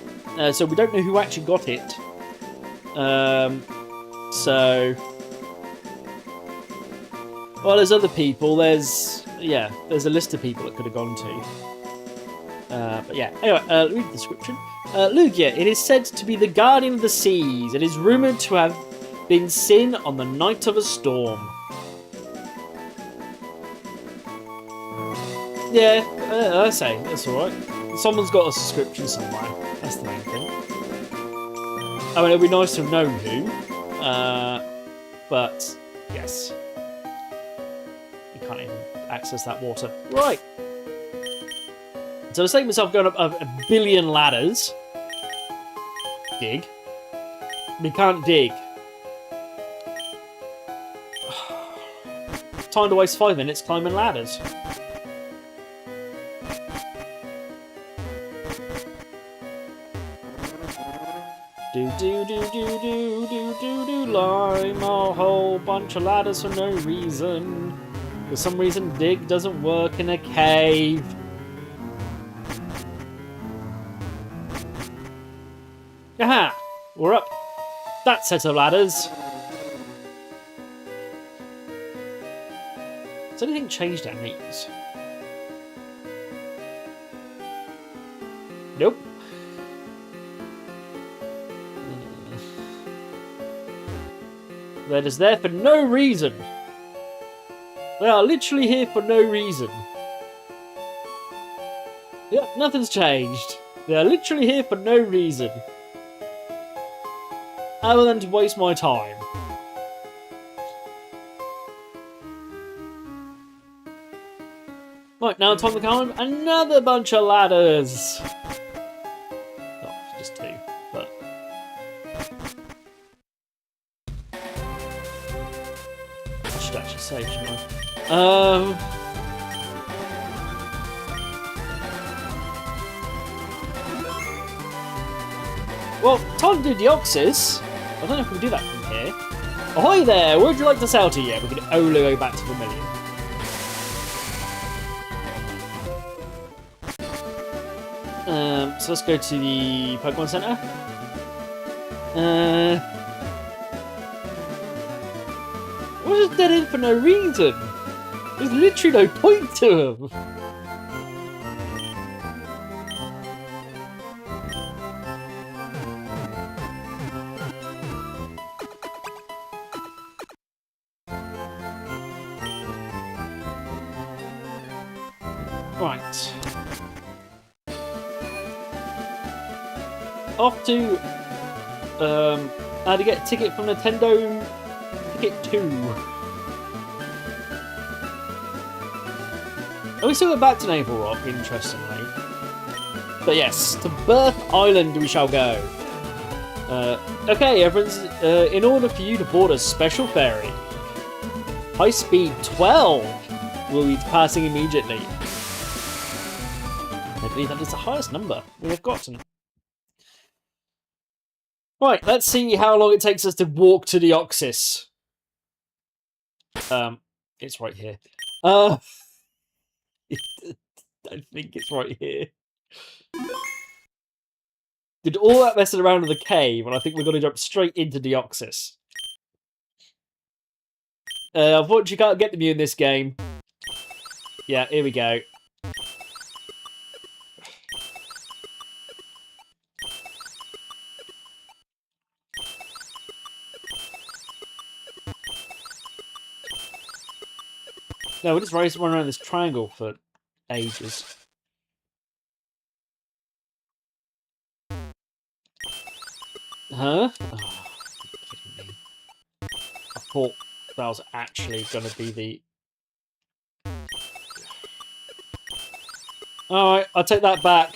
S3: So we don't know who actually got it. Well, there's other people. There's a list of people it could have gone to. But yeah, anyway, read the description. Lugia, it is said to be the guardian of the seas. It is rumoured to have been seen on the night of a storm. Yeah, I say, that's alright. Someone's got a subscription somewhere. That's the main thing. I mean, it'd be nice to have known who. But, yes. You can't even access that water. Right. So I saved myself going up a billion ladders. Dig. We can't dig. Time to waste 5 minutes climbing ladders. Do climb a whole bunch of ladders for no reason. For some reason, dig doesn't work in a cave. Aha! We're up that set of ladders. Has anything changed at these? Nope. They're just there for no reason. They are literally here for no reason. Yep, nothing's changed. They are literally here for no reason. Other than to waste my time. Right, now time to climb another bunch of ladders. Oh, just 2, but... I should actually save, shouldn't I? Well, time to do Deoxys. I don't know if we can do that from here. Ahoy there! Where would you like to sail to? Yeah, we can only go back to Vermilion. So let's go to the Pokemon Center. We're just dead end for no reason. There's literally no point to them. Right. Off to how to get a ticket from Nintendo Ticket 2. And we still go back to Naval Rock, interestingly. But yes, to Birth Island we shall go. Okay, everyone's in order for you to board a special ferry, high speed 12 will be passing immediately. I believe that is the highest number we have gotten. Right, let's see how long it takes us to walk to Deoxys. It's right here. I think it's right here. Did all that messing around in the cave, and I think we're going to jump straight into Deoxys. Unfortunately, you can't get the Mew in this game. Yeah, here we go. No, we just run around this triangle for ages. Huh? Oh, you're kidding me. I thought that was actually going to be the... Alright, I'll take that back.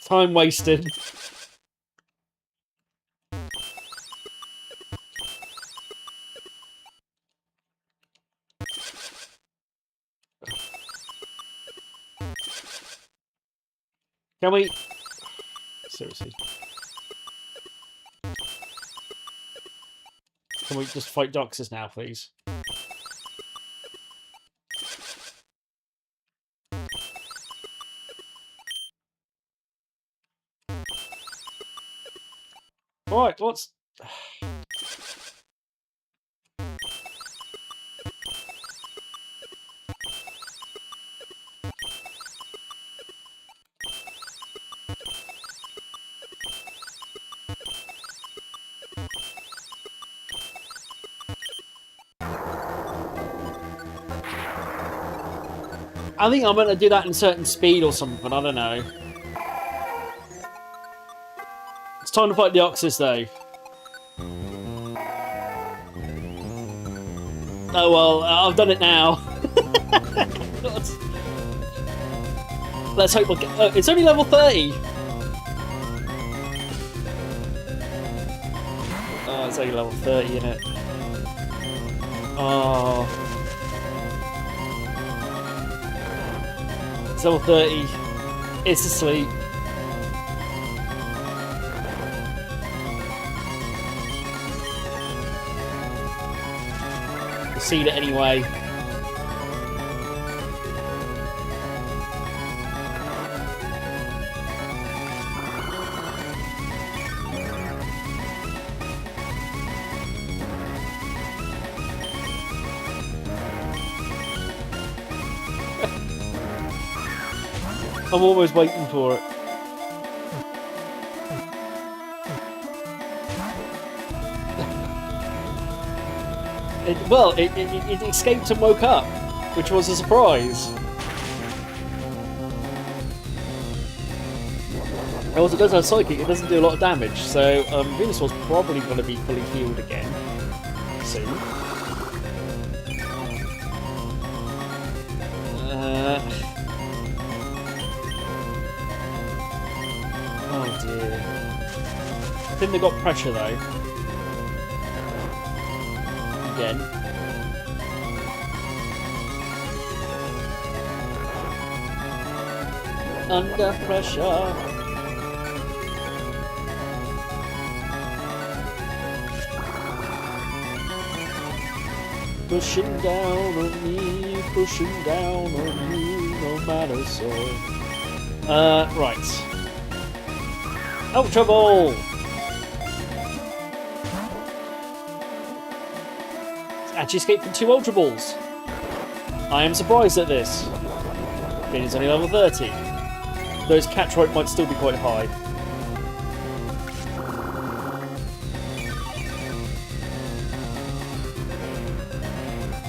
S3: Time wasted. Can we... Seriously. Can we just fight Doxers now, please? Alright, what's... I think I'm going to do that in certain speed or something, I don't know. It's time to fight the Oxys, though. Oh well, I've done it now. God. Let's hope we'll get... Oh, it's only level 30! Oh, it's only level 30, isn't it? Oh... It's level 30. It's asleep. We'll see it anyway. I'm almost waiting for it. It escaped and woke up, which was a surprise. It also does have Psychic, it doesn't do a lot of damage, so Venusaur's probably going to be fully healed again soon. Oh dear. I think they got pressure though. Again. Under pressure. Pushing down on me, pushing down on you, no matter so. Right. Ultra Ball! It's actually escaped from 2 Ultra Balls. I am surprised at this. Being it's only level 30. Though his catch rate might still be quite high.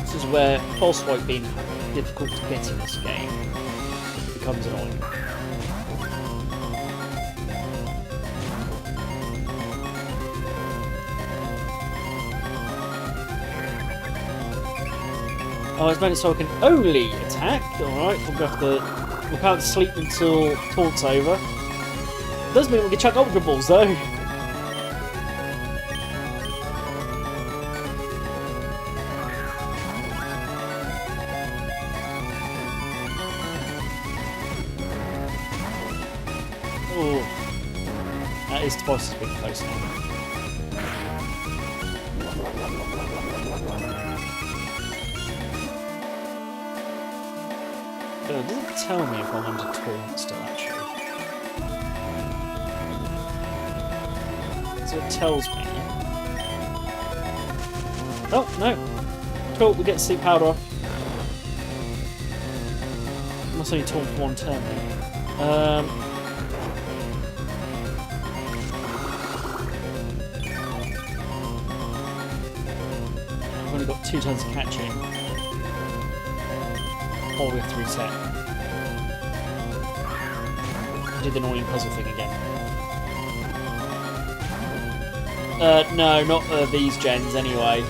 S3: This is where Pulse Swipe being difficult to get in this game becomes annoying. Oh, it's meant so I can only attack? Alright, we'll have to... We can't sleep until Taunt's over. Does mean we can chuck Ultra Balls, though. Oh. That is twice as big close now. It doesn't tell me if I'm under taunt still, actually. So it tells me. Oh, no. Cool, we get sleep powder off. Must only taunt for 1 turn then. I've only got 2 turns of catching. Or we have to reset. Do the annoying puzzle thing again. No, not these gens anyway.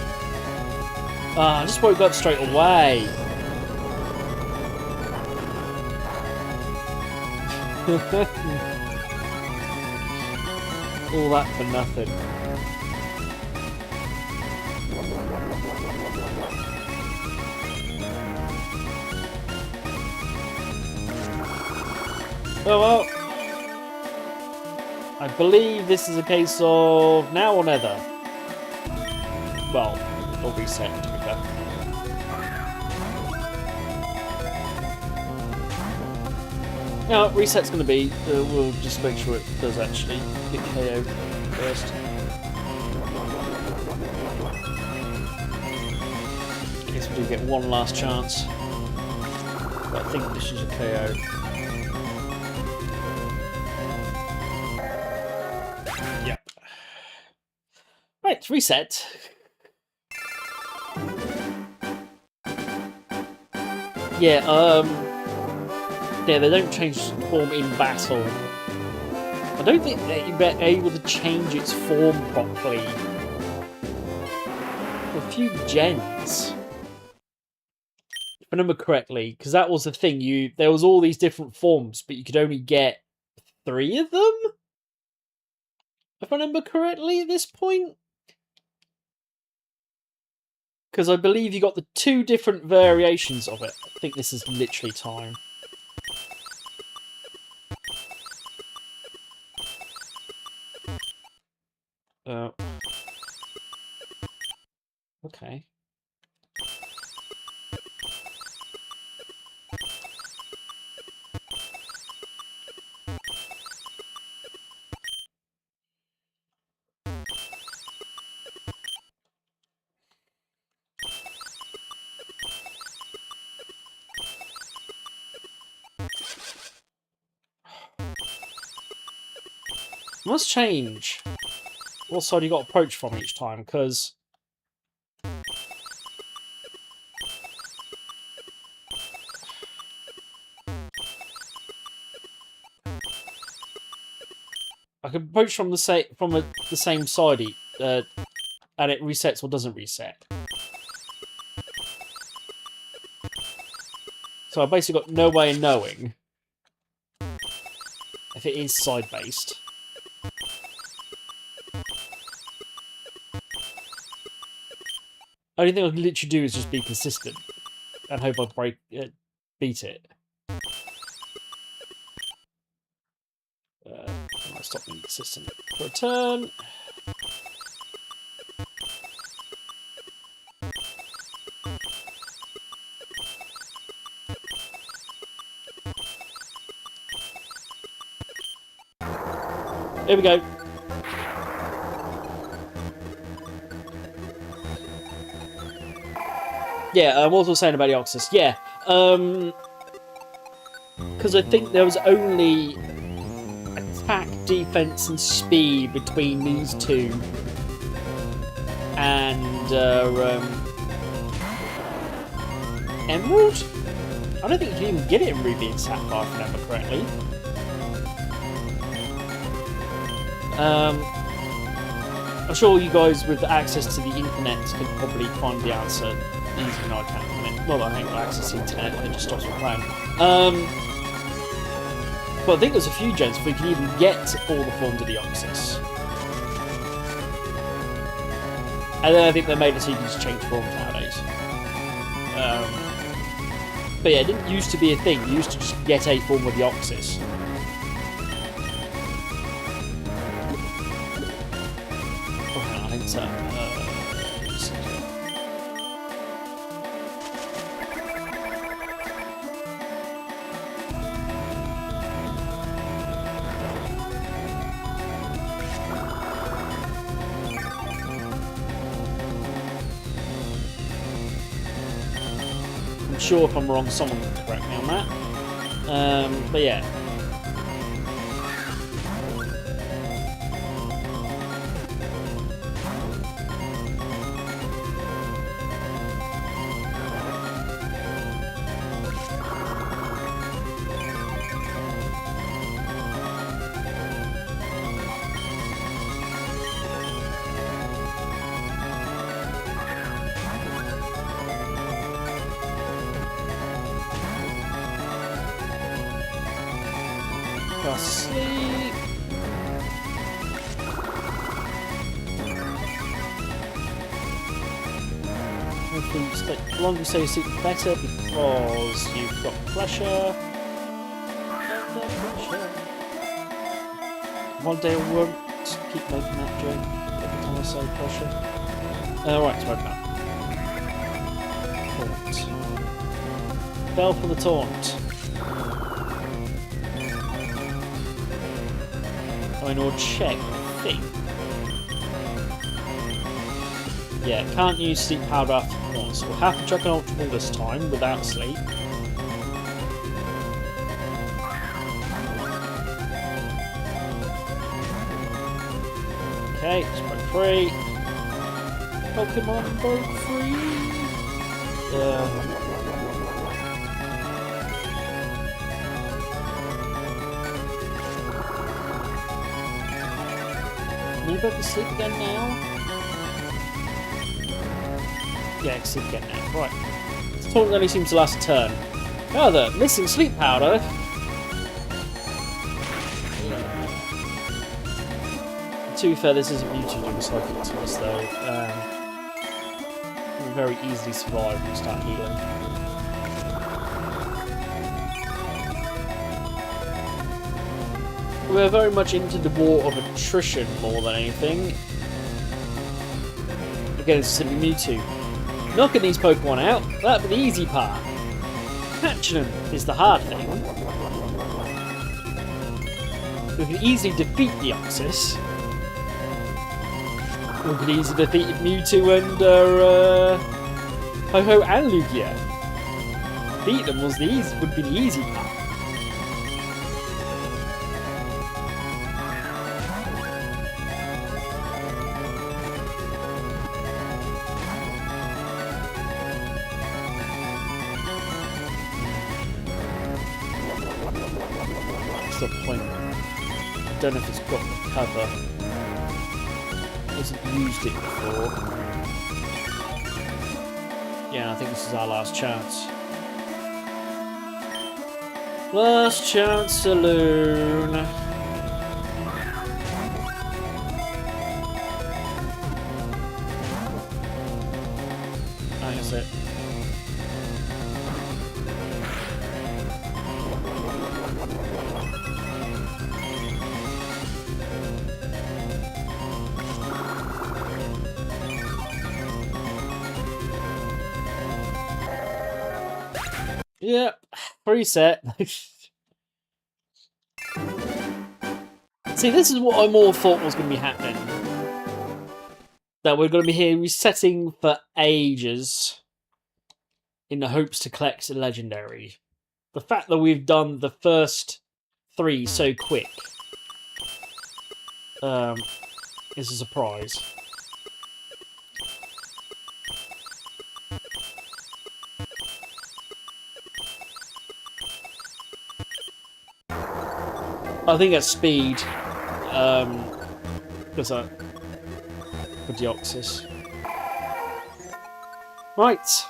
S3: I just woke up straight away. All that for nothing. Oh well. I believe this is a case of now or never. Well, or reset to be fair. Now, reset's going to be, we'll just make sure it does actually get KO first. I guess we do get one last chance. But I think this is a KO. Yep. Right, reset. Yeah, they don't change form in battle. I don't think that you're able to change its form properly for a few gens. If I remember correctly, because that was the thing, there was all these different forms, but you could only get 3 of them? If I remember correctly at this point? Because I believe you got the 2 different variations of it. I think this is literally time. Okay. Must change what side you got approached from each time, because I can approach from the same side, and it resets or doesn't reset. So I basically got no way of knowing if it is side based. Only thing I can literally do is just be consistent and hope I beat it. I might stop being consistent for a turn. Here we go. Yeah, what was I saying about the Oxus? Yeah, because I think there was only attack, defense, and speed between these 2, and Emerald. I don't think you can even get it in Ruby and Sapphire, if I remember correctly. I'm sure you guys with access to the internet can probably find the answer. Easy, no, I can't at the minute. Not that I ain't got access to the internet, it just stops me playing. But I think there's a few gens where you can even get all the forms of the Oxus. And then I think they made it so you can just change forms nowadays. But yeah, it didn't used to be a thing. You used to just get a form of the Oxus. Oh, hang on, I think so. I'm sure if I'm wrong, someone can correct me on that. But yeah. fast asleep. Hopefully, the longer you stay asleep, the better because you've got pressure. Under pressure. One day I won't keep making that joke every time I say pressure. Right, it's broken up. Taunt. Fell for the taunt. I will check, I think. Yeah, can't use sleep powder after taunt, so we'll have to chuck an Ultra Ball this time without sleep. Okay, it's broke free. Pokemon broke free. Can you both sleep again now? Yeah, sleep again now. Right. This taunt only seems to last a turn. Oh, the missing sleep powder. To be fair, this isn't Mewtwo doing psychic to us though. We very easily survive when we start healing. We're very much into the war of attrition more than anything. Again, it's simply Mewtwo. Knocking these Pokemon out, that'd be the easy part. Catching them is the hard thing. We can easily defeat the Deoxys. We could easily defeat Mewtwo and Ho-Ho and Lugia. Beat them would be the easy part. What's the point? I don't know if it's got the cover. Hasn't used it before. Yeah, I think this is our last chance. Last chance saloon. That's it. Yep, preset. See, this is what I more thought was going to be happening. That we're going to be here resetting for ages in the hopes to collect a legendary. The fact that we've done the first 3 so quick is a surprise. I think at speed, because for Deoxys. Right,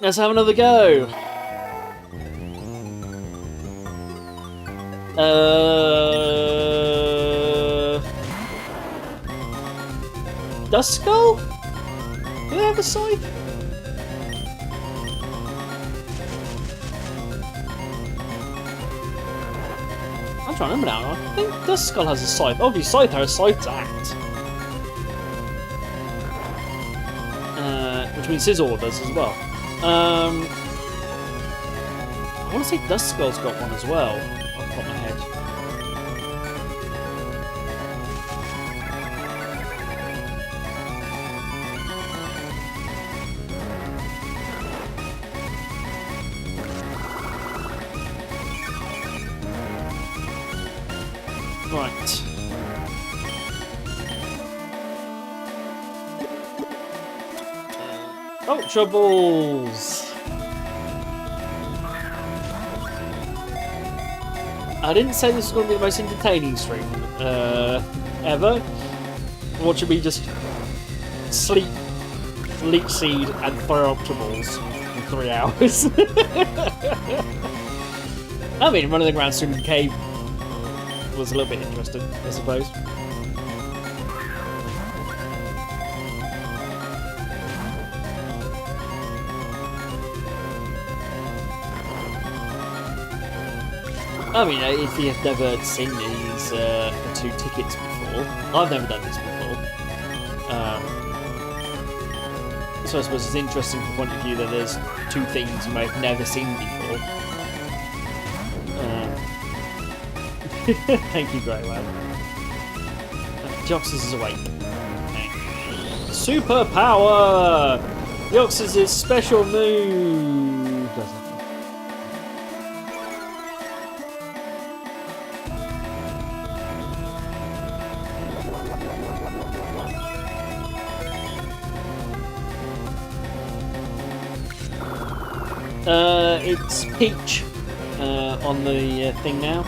S3: let's have another go. Duskull? Do they have a scythe? I'm trying to remember now. I think Duskull has a scythe. Obviously, Scyther has Scythe's act. Which means Scizor does as well. I want to say Duskull's got one as well, off the top of my head. Right. Ultra Balls! I didn't say this was going to be the most entertaining stream ever. Watching me just sleep, leech seed, and throw Ultra Balls in 3 hours. I mean, running around through the cave was a little bit interesting, I suppose. I mean, if you've never seen these 2 tickets before, I've never done this before. So I suppose it's interesting from the point of view that there's 2 things you might have never seen before. Thank you, Grey Lad. Deoxys is awake. Okay. Superpower! Deoxys' special move! Doesn't it's Peach on the thing now.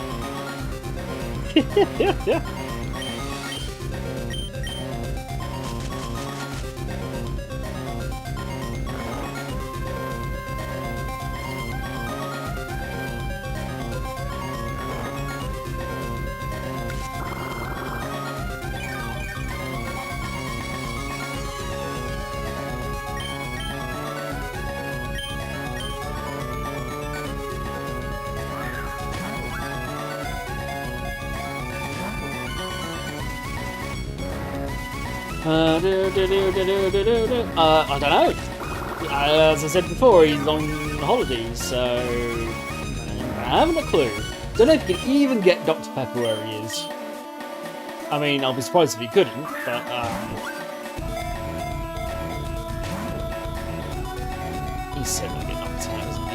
S3: I don't know. As I said before, he's on holidays, so I haven't a clue. Don't know if you can even get Dr. Pepper where he is. I mean, I'll be surprised if he couldn't, but he's certainly getting knocked out, isn't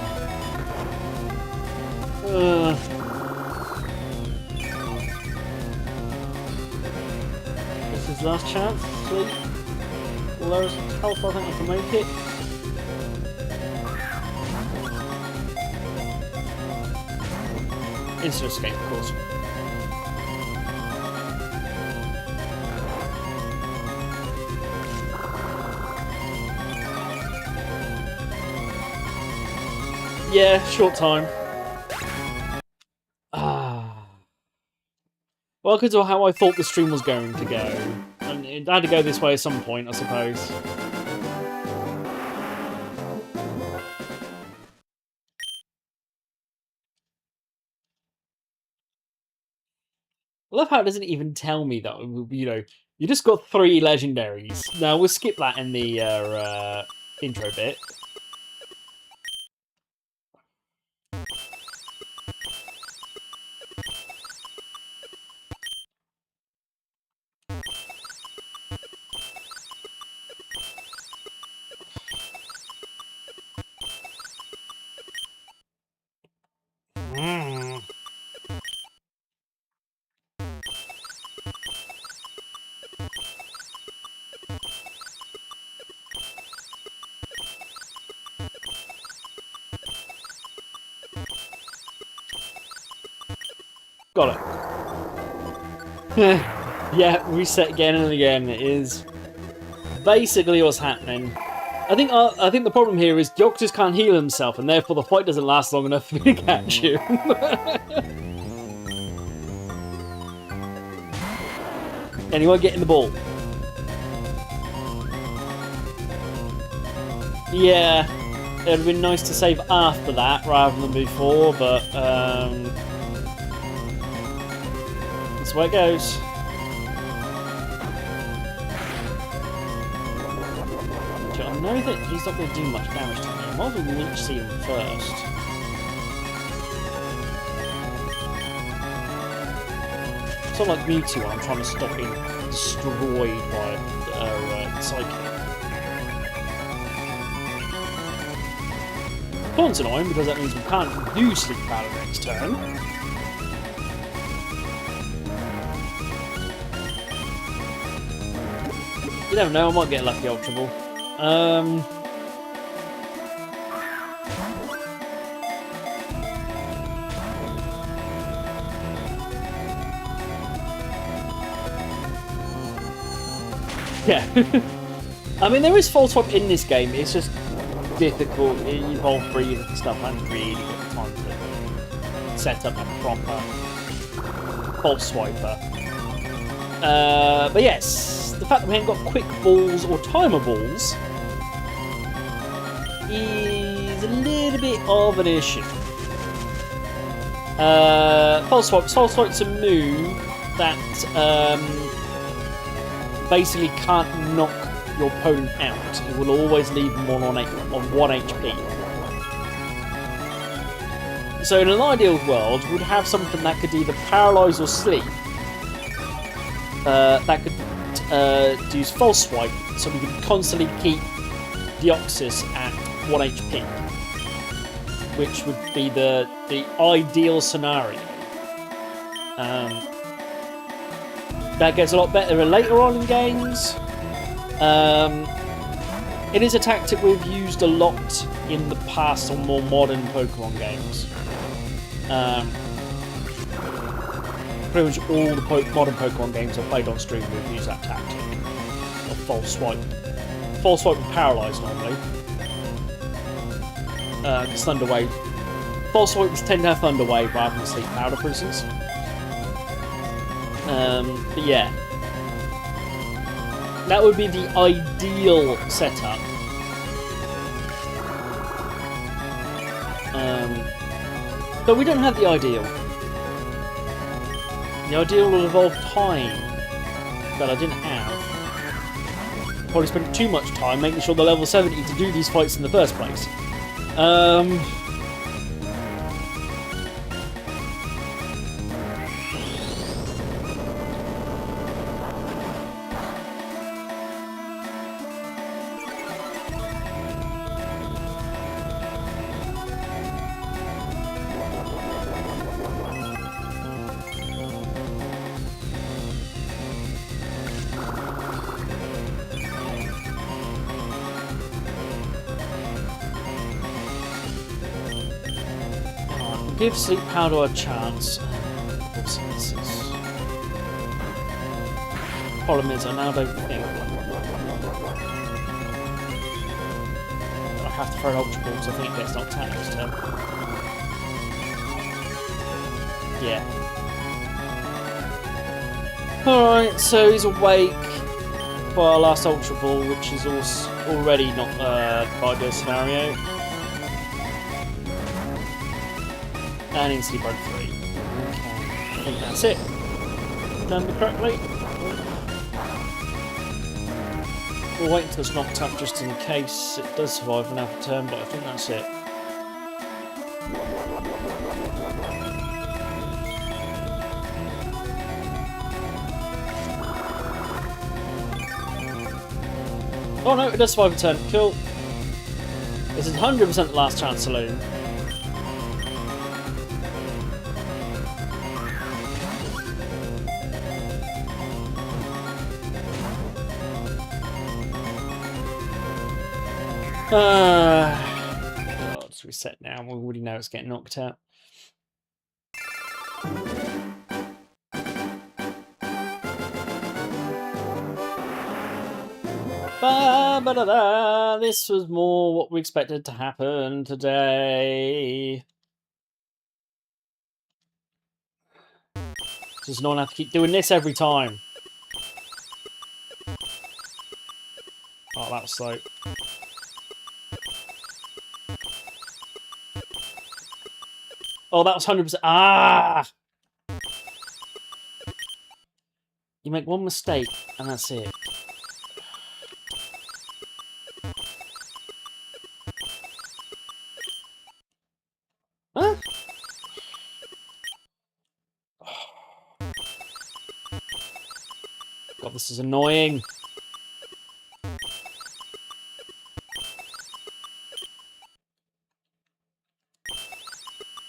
S3: he? His last chance, sleep. Lowest health, I think I can make it. Instant escape, of course. Yeah, short time. Well, because of how I thought the stream was going to go. And it had to go this way at some point, I suppose. I love how it doesn't even tell me that, you know, you just got 3 legendaries. Now, we'll skip that in the intro bit. Got it. Yeah, reset again and again. It is basically what's happening. I think the problem here is Deoxys can't heal himself, and therefore the fight doesn't last long enough for me to catch you. Anyone getting the ball? Yeah, it would have been nice to save after that rather than before, but that's the way it goes. I know that he's not going to do much damage to me. I might as well leech seed him first. It's not like Mewtwo, I'm trying to stop being destroyed by Psychic. Taunt's annoying because that means we can't do Sleep Powder next turn. You never know, I might get a lucky Ultra Ball. Yeah. I mean, there is full swap in this game, it's just difficult. You evolve breathe and stuff, I haven't really got the time set up a proper Pulse Swiper. But yes, the fact that we haven't got quick balls or timer balls is a little bit of an issue. Pulse Swipe's a move that basically can't knock your opponent out. It will always leave them on 1 HP. So in an ideal world, we'd have something that could either paralyze or sleep. That could use False Swipe, so we can constantly keep Deoxys at 1 HP, which would be the ideal scenario. That gets a lot better later on in games. It is a tactic we've used a lot in the past on more modern Pokemon games. Pretty much all the modern Pokemon games I've played on stream, we've used that tactic of False Swipe. False Swipe would paralyse normally. Because Thunder Wave. False Swipes tend to have Thunder Wave rather than Sleep Powder, for instance. But yeah. That would be the ideal setup. But we don't have the ideal. The ideal will involve time that I didn't have. Probably spent too much time making sure they're level 70 to do these fights in the first place. Give Sleep Powder a chance. Problem is, I now don't think I have to throw an Ultra Ball because I think it gets knocked out next turn. Yeah. Alright, so he's awake for our last Ultra Ball, which is also already not the ideal scenario. And instantly broke 3. Okay, I think that's it. Remember correctly? We'll wait until it's knocked up just in case it does survive another turn, but I think that's it. Oh no, it does survive a turn. Cool. This is 100% the last chance saloon. Let's reset now. We already know it's getting knocked out. Ba-ba-da-da. This was more what we expected to happen today. Just not have to keep doing this every time. Oh, that was slow. Oh, that was 100%. Ah! You make one mistake, and that's it. Huh? God, this is annoying.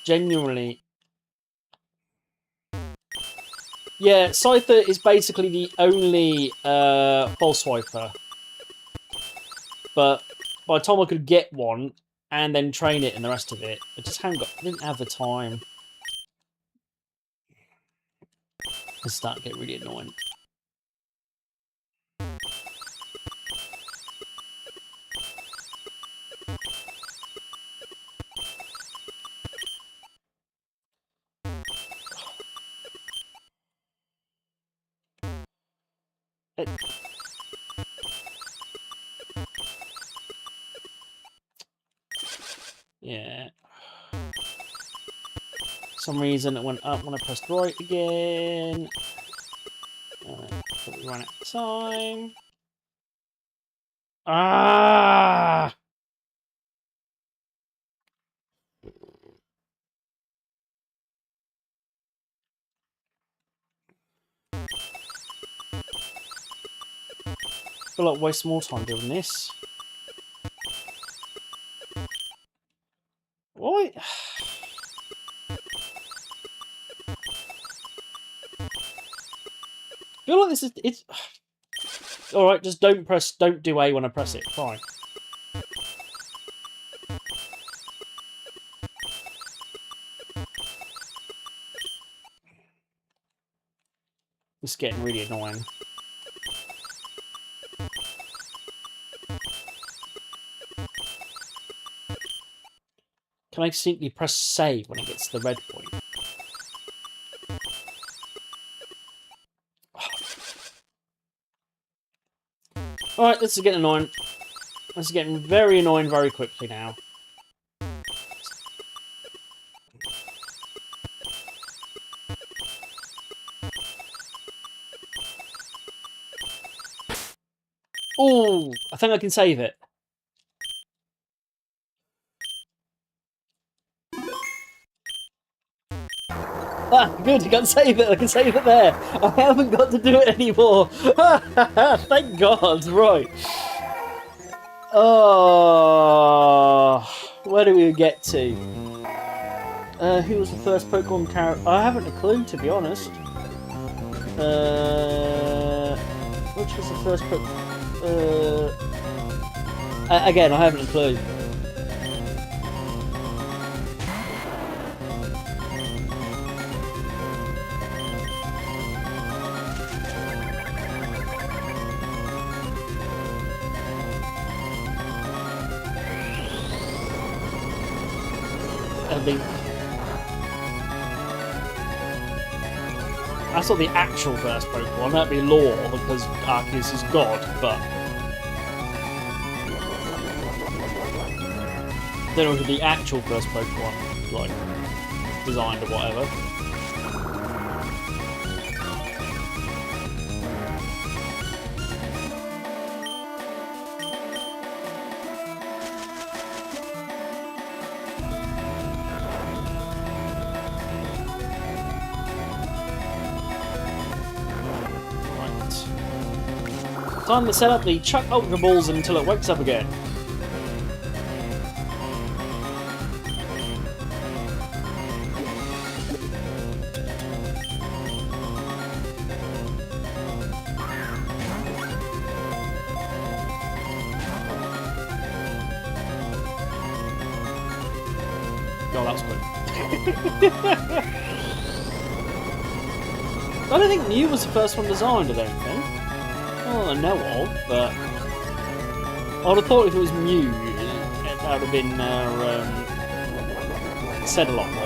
S3: Genuinely. Yeah, Scyther is basically the only False Swiper. But by the time I could get one and then train it and the rest of it, I just didn't have the time. It's starting to get really annoying. Yeah. For some reason it went up when I pressed right again. Probably run out of time. Ah! I feel like waste more time doing this. What? I feel like this is... It's... Alright, just don't do A when I press it. Fine. This is getting really annoying. Can I simply press save when it gets to the red point? Alright, this is getting annoying. This is getting very annoying very quickly now. Oh, I think I can save it. Ah, good, I can save it. I can save it there. I haven't got to do it anymore. Thank God. Right. Oh, where do we get to? Who was the first Pokemon character? I haven't a clue, to be honest. Which was the first Pokemon? Again, I haven't a clue. That's not the actual first Pokemon, that'd be lore, because Arceus is God, but... I don't know if the actual first Pokemon, like, designed or whatever. Time to set up the chuck Ultra Balls until it wakes up again. Oh, that was quick. I don't think Mew was the first one designed, I don't think. Well, I know of, but I would have thought if it was Mew, that would have been said a lot more.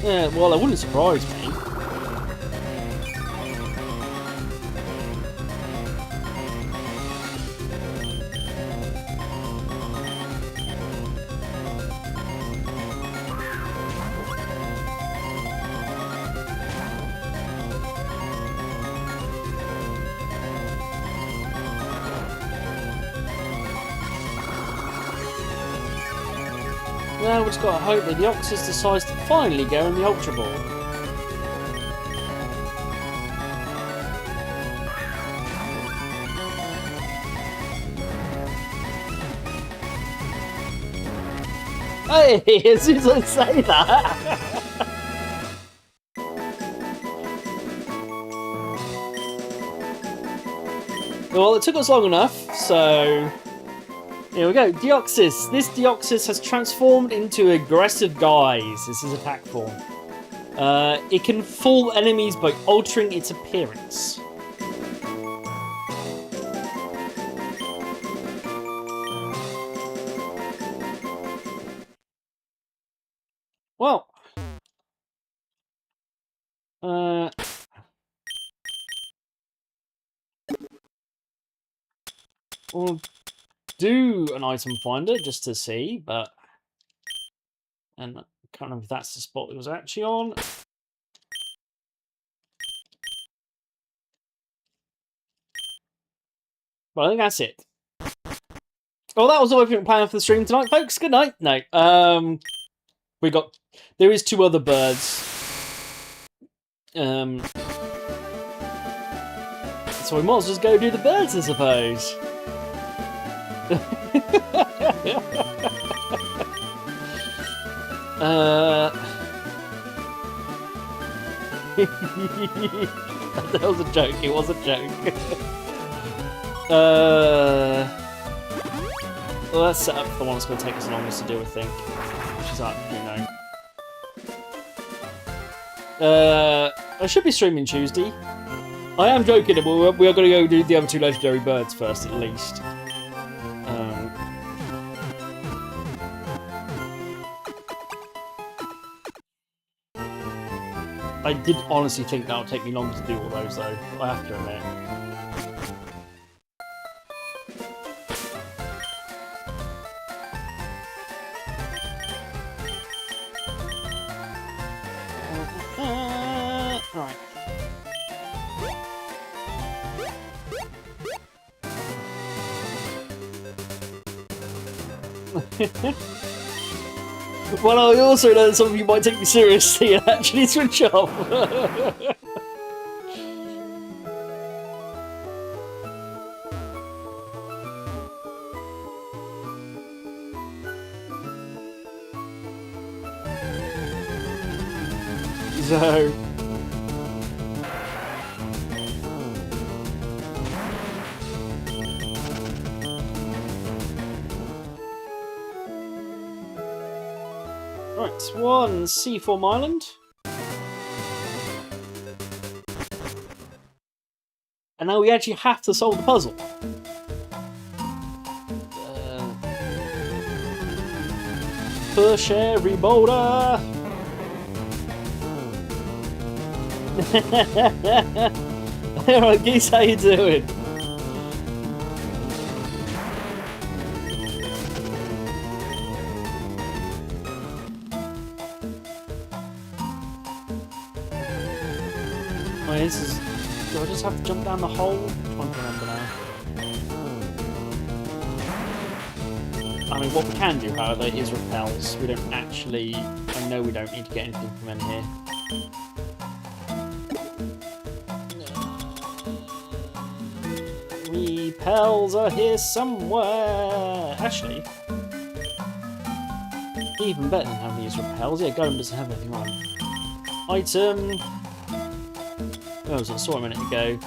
S3: Yeah, well, it wouldn't surprise me. Now we've just got to hope that the Oxus decides to finally go in the Ultra Ball. Hey, as soon as I say that! Well, it took us long enough, so... Here we go. Deoxys. This Deoxys has transformed into aggressive guise. This is attack form. It can fool enemies by altering its appearance. Well, we'll do an item finder just to see, but and I can't remember if that's the spot it was actually on. But I think that's it. Well, that was all we've been planning for the stream tonight, folks. Good night. No, there is 2 other birds. So we might as well just go do the birds, I suppose. That was a joke. It was a joke. Well, let's set up the one that's going to take us the longest to do, I think. Which is up, I should be streaming Tuesday. I am joking, but we are going to go do the other 2 legendary birds first, at least. I did honestly think that would take me longer to do all those, though. I have to admit. Right. Well, I also know that some of you might take me seriously and actually switch off. So... Right, 1 Seaform Island. And now we actually have to solve the puzzle. Push every boulder! Alright, Geese, how you doing? This is... Do I just have to jump down the hole? I'm trying to remember now. I mean, what we can do, however, is repels. We don't actually... I know we don't need to get anything from in here. Repels are here somewhere! Actually... Even better than having these repels. Yeah, Golem doesn't have anything on. Item... Oh, I saw a minute ago.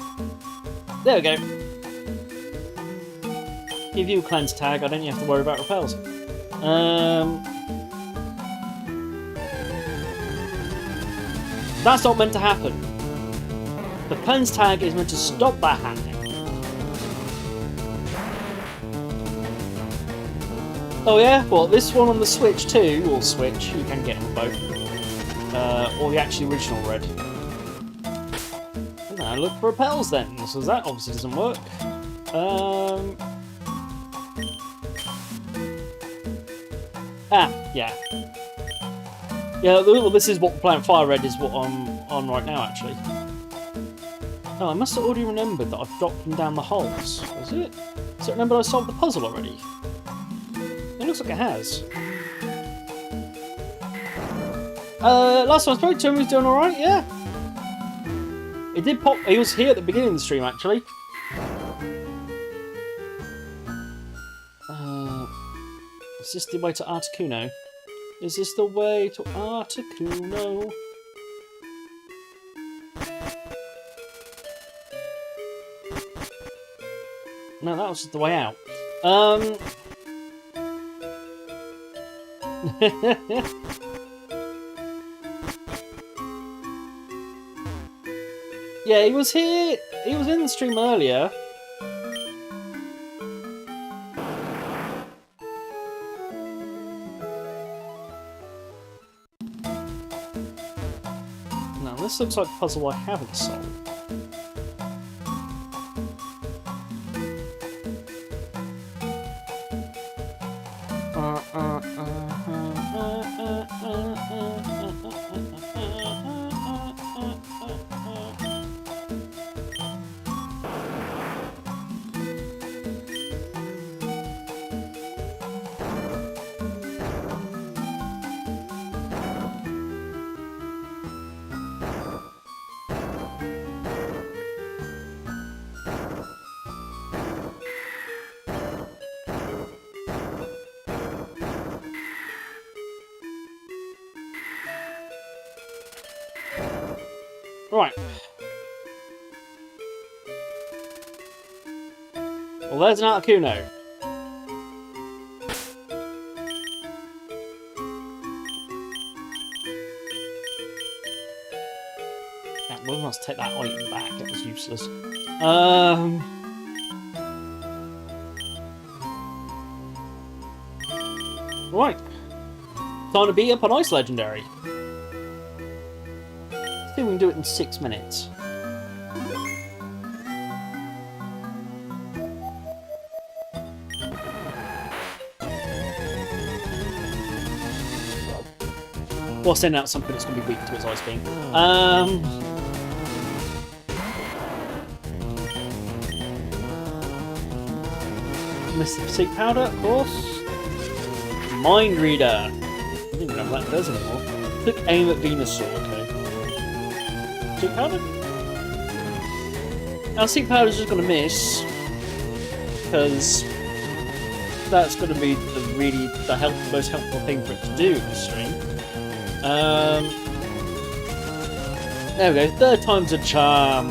S3: There we go. Give you a cleanse tag, I don't have to worry about repels. That's not meant to happen. The cleanse tag is meant to stop that happening. Oh yeah? Well, this one on the Switch too, or Switch, you can get them both. Or the actually original Red. I look for repels then, so that obviously doesn't work. Yeah. Yeah, well, this is what Pokémon Fire Red is what I'm on right now, actually. Oh, I must have already remembered that I've dropped them down the holes. Was it? So remember I solved the puzzle already? It looks like it has. Last time I spoke to him, he was doing alright, yeah. It did pop. He was here at the beginning of the stream, actually. Is this the way to Articuno? Is this the way to Articuno? No, that was just the way out. Yeah, he was here. He was in the stream earlier. Now, this looks like a puzzle I haven't solved. Right. Well, there's an Articuno. Yeah, we must take that item back. It was useless. Right. Time to beat up an ice legendary. I think we can do it in 6 minutes. Or send out something that's going to be weak to its ice beam. Mr. Seek Powder, of course. Mind Reader. I don't even know what that does anymore. Click aim at Venusaur, okay. Seek Powder? Now, Seek Powder's just going to miss. Because that's going to be the most helpful thing for it to do in this stream. There we go, 3rd time's a charm.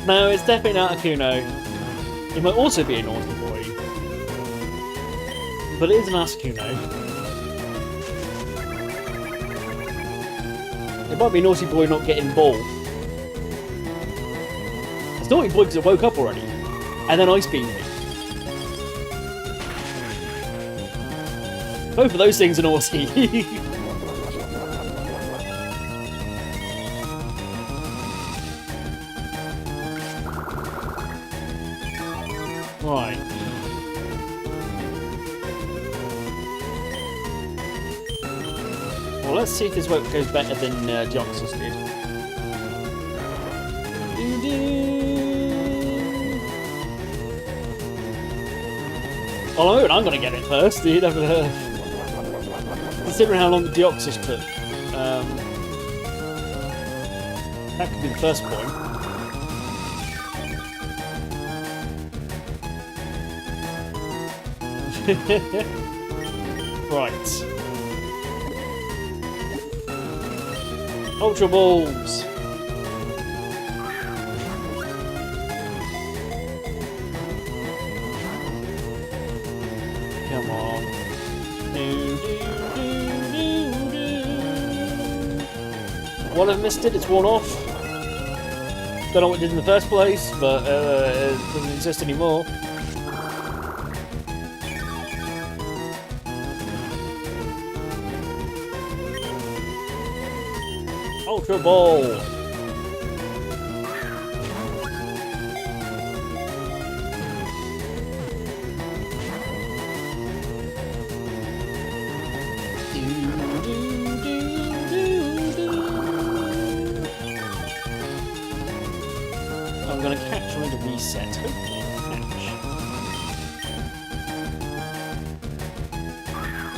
S3: No, it's definitely not Articuno. It might also be a naughty boy. But it is an Articuno. It might be naughty boy not getting ball. It's naughty boy because it woke up already. And then ice beamed me. Both of those things are naughty. Right. Well, let's see if this work goes better than Deoxys did. Oh, I'm going to get it first, dude. Considering how long the Deoxys took, that could be the first point. Right. Ultra Balls. Come on. One I've missed it, it's worn off. Don't know what it did in the first place, but it doesn't exist anymore. Ultra Ball! I'm gonna catch her into reset. Hopefully catch.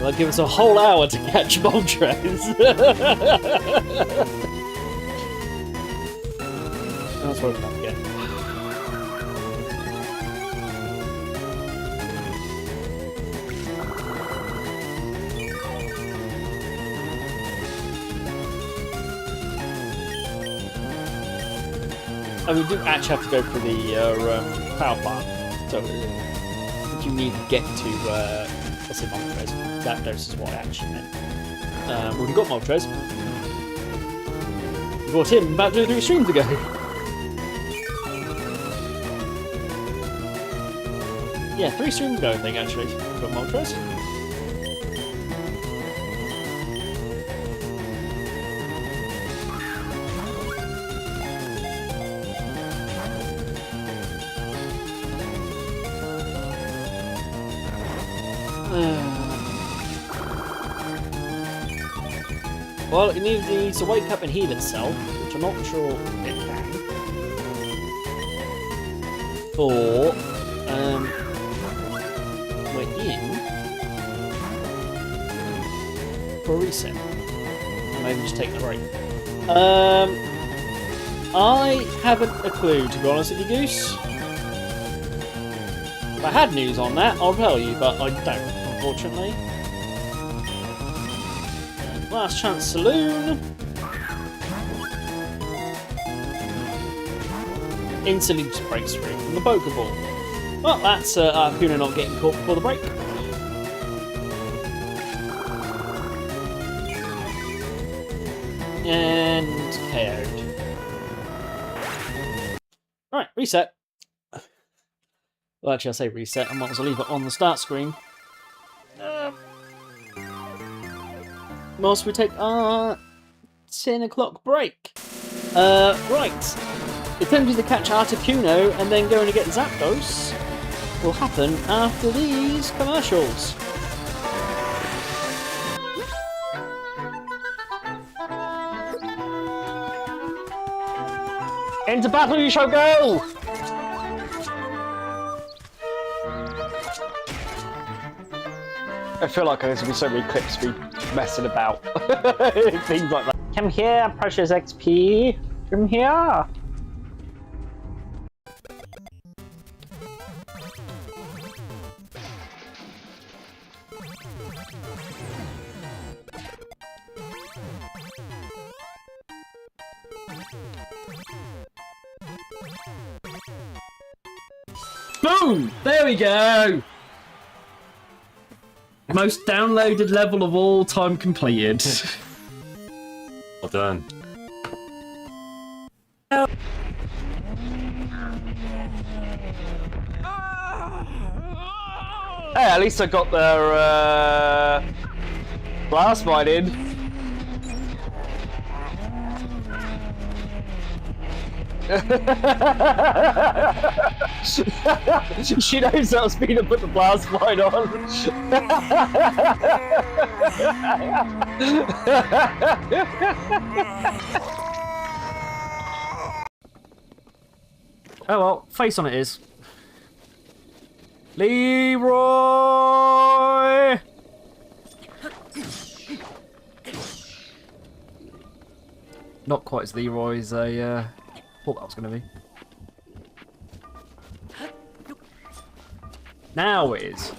S3: Will give us a whole hour to catch Moltres. Let's work it up again. And we do actually have to go for the power plant, so think you need to get to, let's say Moltres. Zapdos is what I actually meant. Well, we got Moltres. We got him about 2 or 3 streams ago. Yeah, 3 streams ago, I think, actually. We got Moltres. Well, it needs to wake up and heal itself, which I'm not sure it can. Or, we're in for a reset. Maybe just take the break. I haven't a clue, to be honest with you, Goose. If I had news on that, I'll tell you, but I don't, unfortunately. Last Chance Saloon. Instantly just breaks free from the Pokeball. Well, that's Arcuna not getting caught before the break. And KO'd. Right, reset. Well, actually, I say reset. I might as well leave it on the start screen. Whilst we take our 10 o'clock break. Right. Attempting to catch Articuno and then going to get Zapdos will happen after these commercials.
S1: Into battle you shall go! I feel like there's going to be so many clips of me messing about. Things like that. Come here, precious XP. Come here.
S4: Boom! There we go! Most downloaded level of all time completed. Well done.
S1: Hey, at least I got their blast mine in. She knows that was me to put the blast mine on.
S3: Oh well, face on it is. Leroy! Not quite as Leroy as I thought that was going to be. Now it is.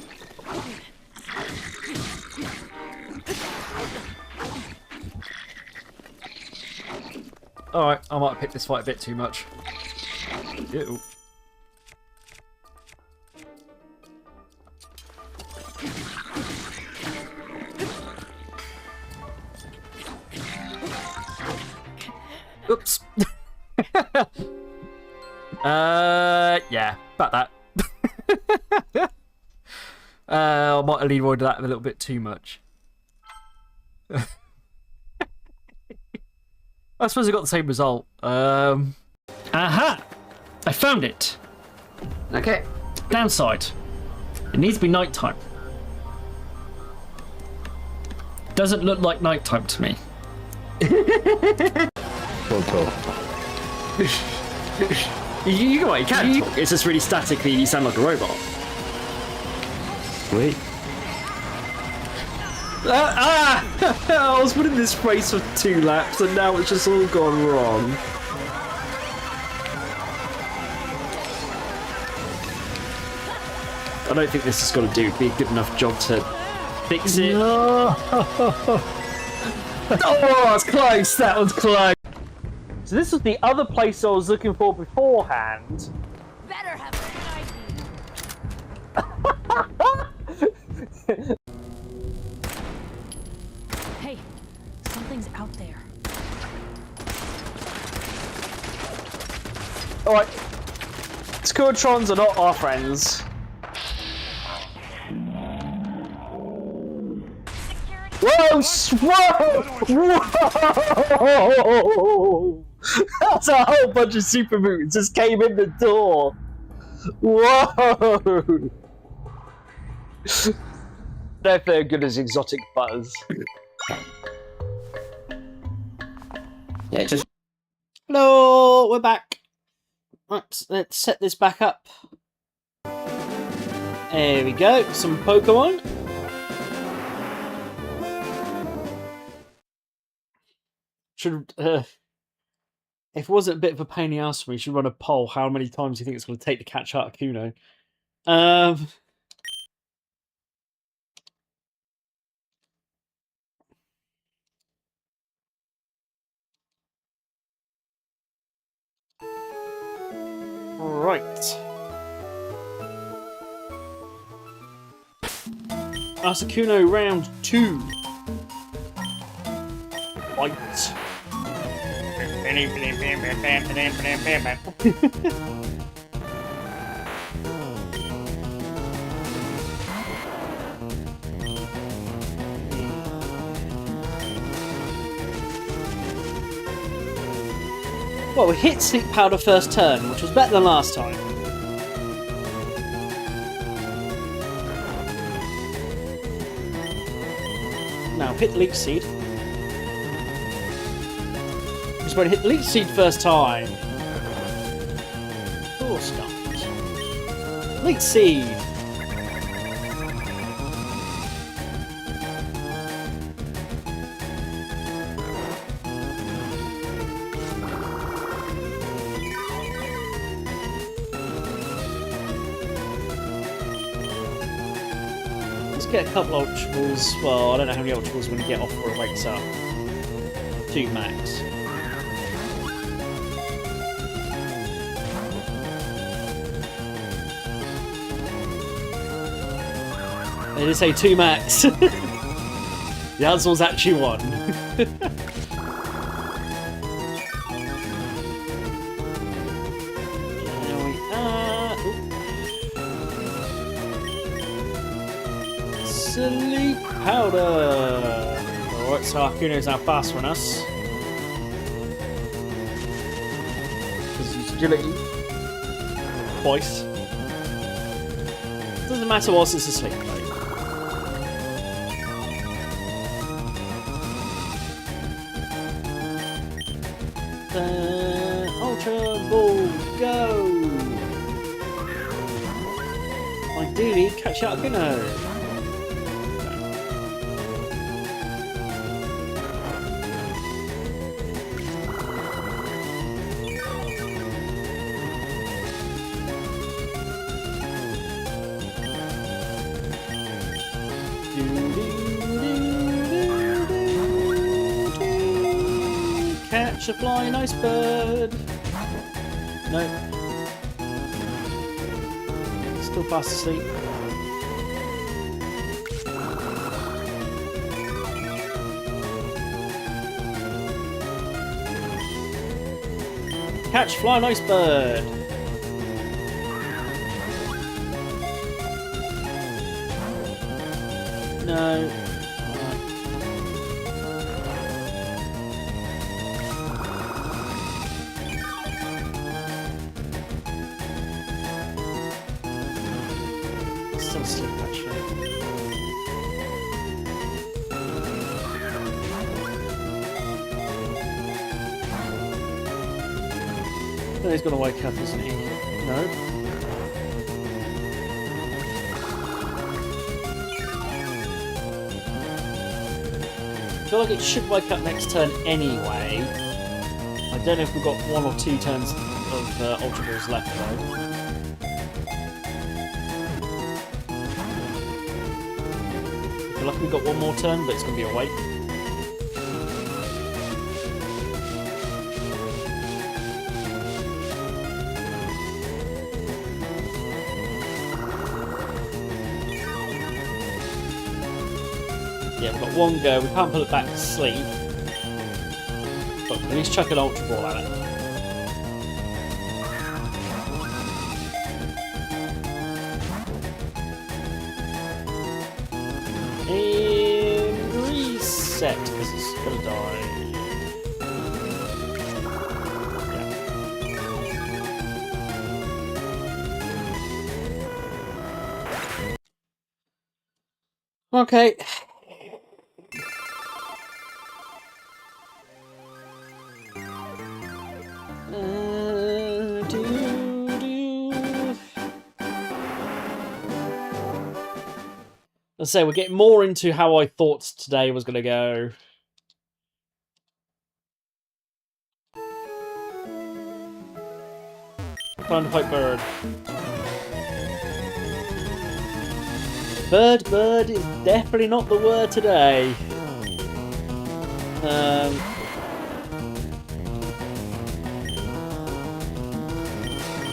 S3: Alright, I might have picked this fight a bit too much. Ew. Oops. Yeah, about that. I might have Leroyed that a little bit too much. I suppose I got the same result.
S4: Aha! I found it.
S2: Okay.
S4: Downside. It needs to be nighttime. Doesn't look like nighttime to me.
S3: You can talk. It's just really statically, you sound like a robot.
S4: Wait.
S3: I was putting this phrase for 2 laps and now it's just all gone wrong. I don't think this is going to be a good enough job to fix it.
S4: No. Oh, that's close. That was close.
S1: So this was the other place I was looking for beforehand.
S5: Better have an Hey, something's out there.
S1: Alright. Scourtrons are not our friends. Whoa! Whoa! That's a whole bunch of super mutants just came in the door. Whoa! They're good as exotic butters.
S2: Yeah, just
S3: Hello, we're back. Right, let's set this back up. There we go, some Pokemon. Should, if it wasn't a bit of a pain in the ass for me, should run a poll how many times you think it's going to take to catch Articuno. Right. Articuno round 2. Fight. Well, we hit Sleep Powder first turn, which was better than last time. Now hit Leech Seed. Just want to hit Leech Seed first time. Of course not. Leech Seed. Get a couple Ultra Balls. Well, I don't know how many Ultra Balls we're going to get off before it wakes up. 2 max. They did say 2 max. The answer was actually 1. There we are. Sleep Powder! Alright, so Articuno's now faster than us. Because he's agility. Twice. Doesn't matter whilst it's asleep, though. Ultra Ball, go! Ideally, catch Articuno. Catch a flying ice bird. No. Still fast asleep. Catch flying ice bird. No. Still asleep, actually. Oh, he's gonna wake up, isn't he? No. I feel like it should wake up next turn anyway. I don't know if we've got 1 or 2 turns of Ultra Balls left though. I feel like we've got 1 more turn, but it's going to be awake. Yeah, we've got one go. We can't put it back to sleep. But at least chuck an Ultra Ball at it. And reset, because it's going to die. Yeah. Okay. Let's say we're getting more into how I thought today was going to go. Time to fight Bird. Bird is definitely not the word today.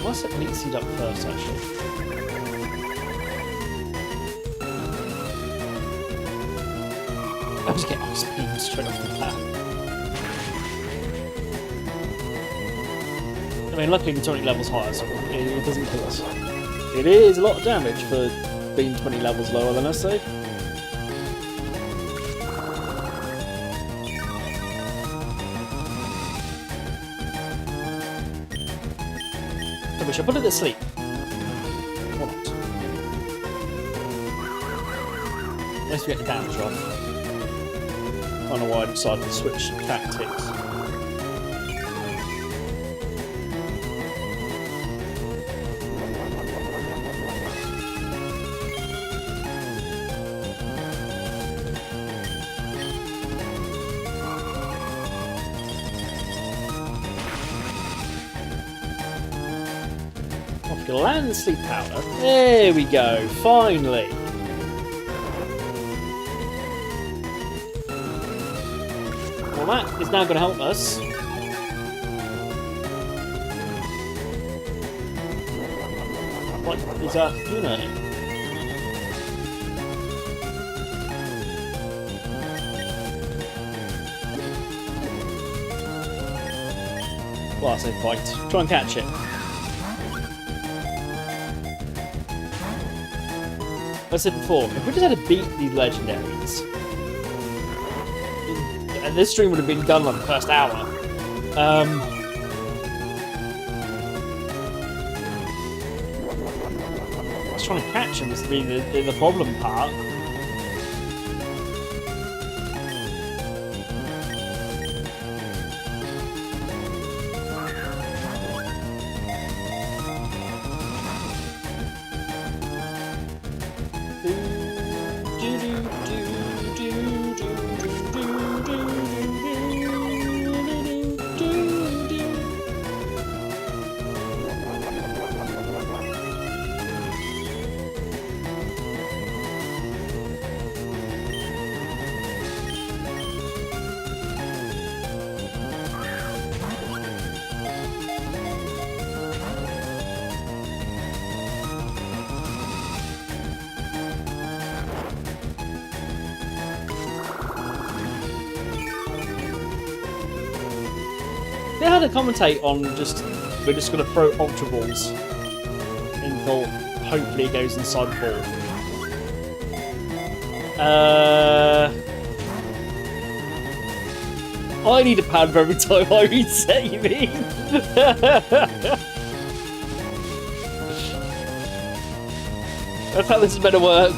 S3: Let's set Meat Seed up first, actually. I'll just get Ice Beam straight off the bat. I mean, luckily we're 20 levels higher, so it doesn't kill us. It is a lot of damage for being 20 levels lower than us, though. So we should put it to sleep. Or not. Unless we get the damage off. I don't know why I decided to switch tactics. Off your land sleep powder. There we go, finally. Well, that is now going to help us. What is our unit? Well, I say fight. Try and catch it. Like I said before, if we just had to beat these legendaries, and this stream would have been done like the first hour. I was trying to catch him has been the problem part. They had to commentate on just, we're just going to throw Ultra Balls until hopefully it goes inside the ball. I need a pound for every time I reset, you mean? That's how this is meant to work.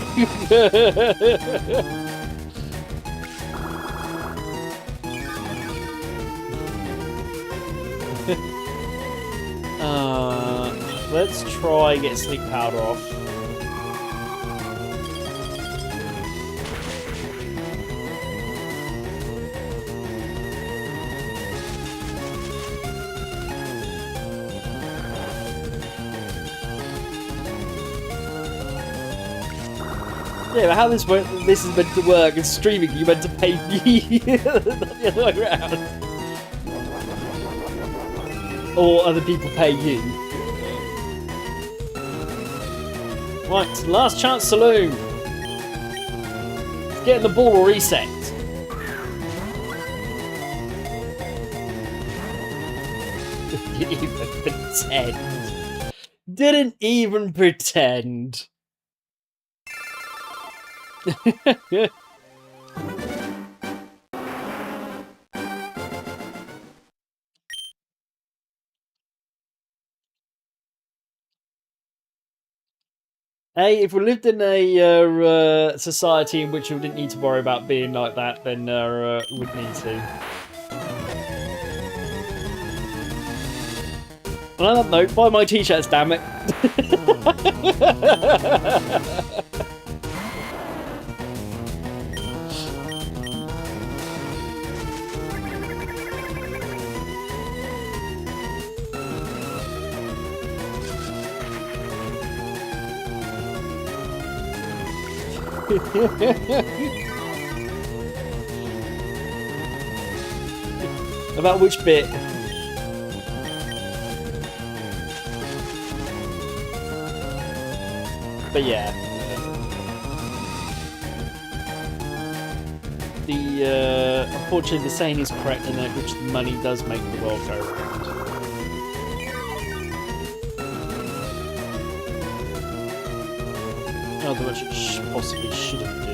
S3: Let's try and get sleep powder off. Yeah, but how this is meant to work is streaming. You meant to pay me, not the other way around. Or other people pay you. Right, last chance saloon. Getting the ball or reset. Didn't even pretend. Didn't even pretend. Hey, if we lived in a society in which we didn't need to worry about being like that, then we'd need to. On that note, buy my t-shirts, damn it. About which bit? But yeah, unfortunately the saying is correct in that which money does make the world go round. Although which it possibly shouldn't do.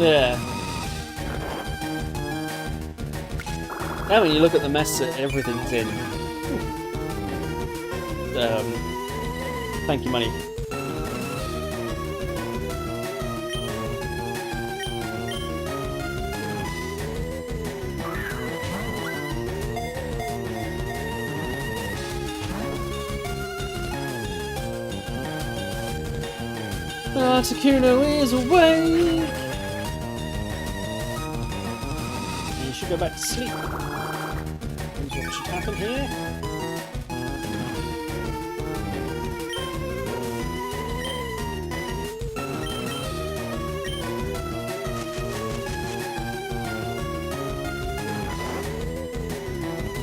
S3: Yeah. Now when you look at the mess that everything's in. Thank you, money. Takuna is awake! You should go back to sleep. Here's what should happen here.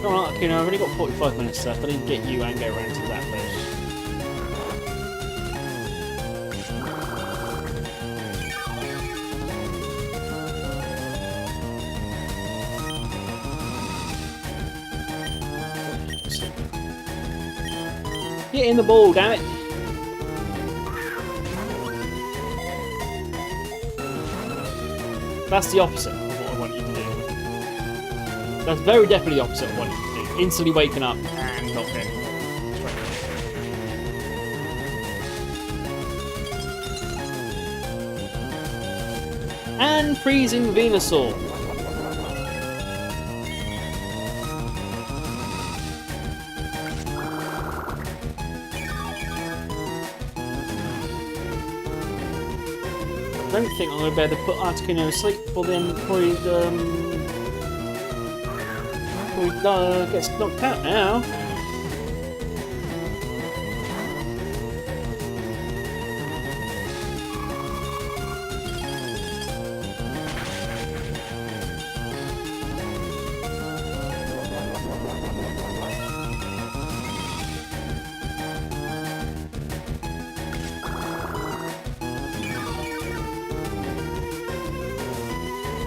S3: Alright, Takuna, I've only got 45 minutes left. I need to get you and go around to that place. Get in the ball, damn it! That's the opposite of what I want you to do. That's very definitely the opposite of what I want you to do. Instantly waking up and not getting straight. And freezing Venusaur. I don't think I'm going to be able to put Articuno to sleep before he gets knocked out now.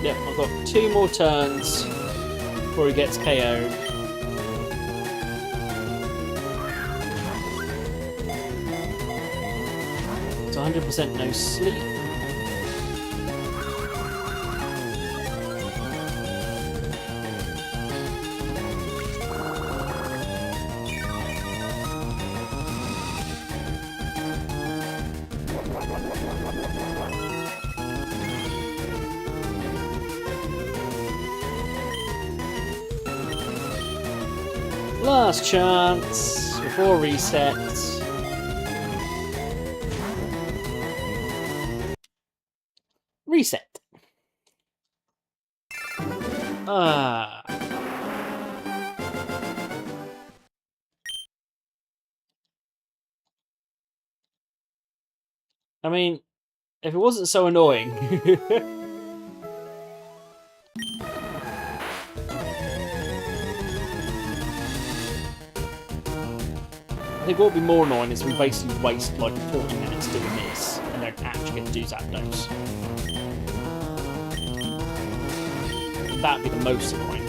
S3: Yep, I've got 2 more turns before he gets KO'd. It's 100% no sleep. Last chance before reset. Reset. Ah. I mean, if it wasn't so annoying. I think what would be more annoying is we basically waste like 40 minutes doing this and don't actually get to do Zapdos. That'd be the most annoying.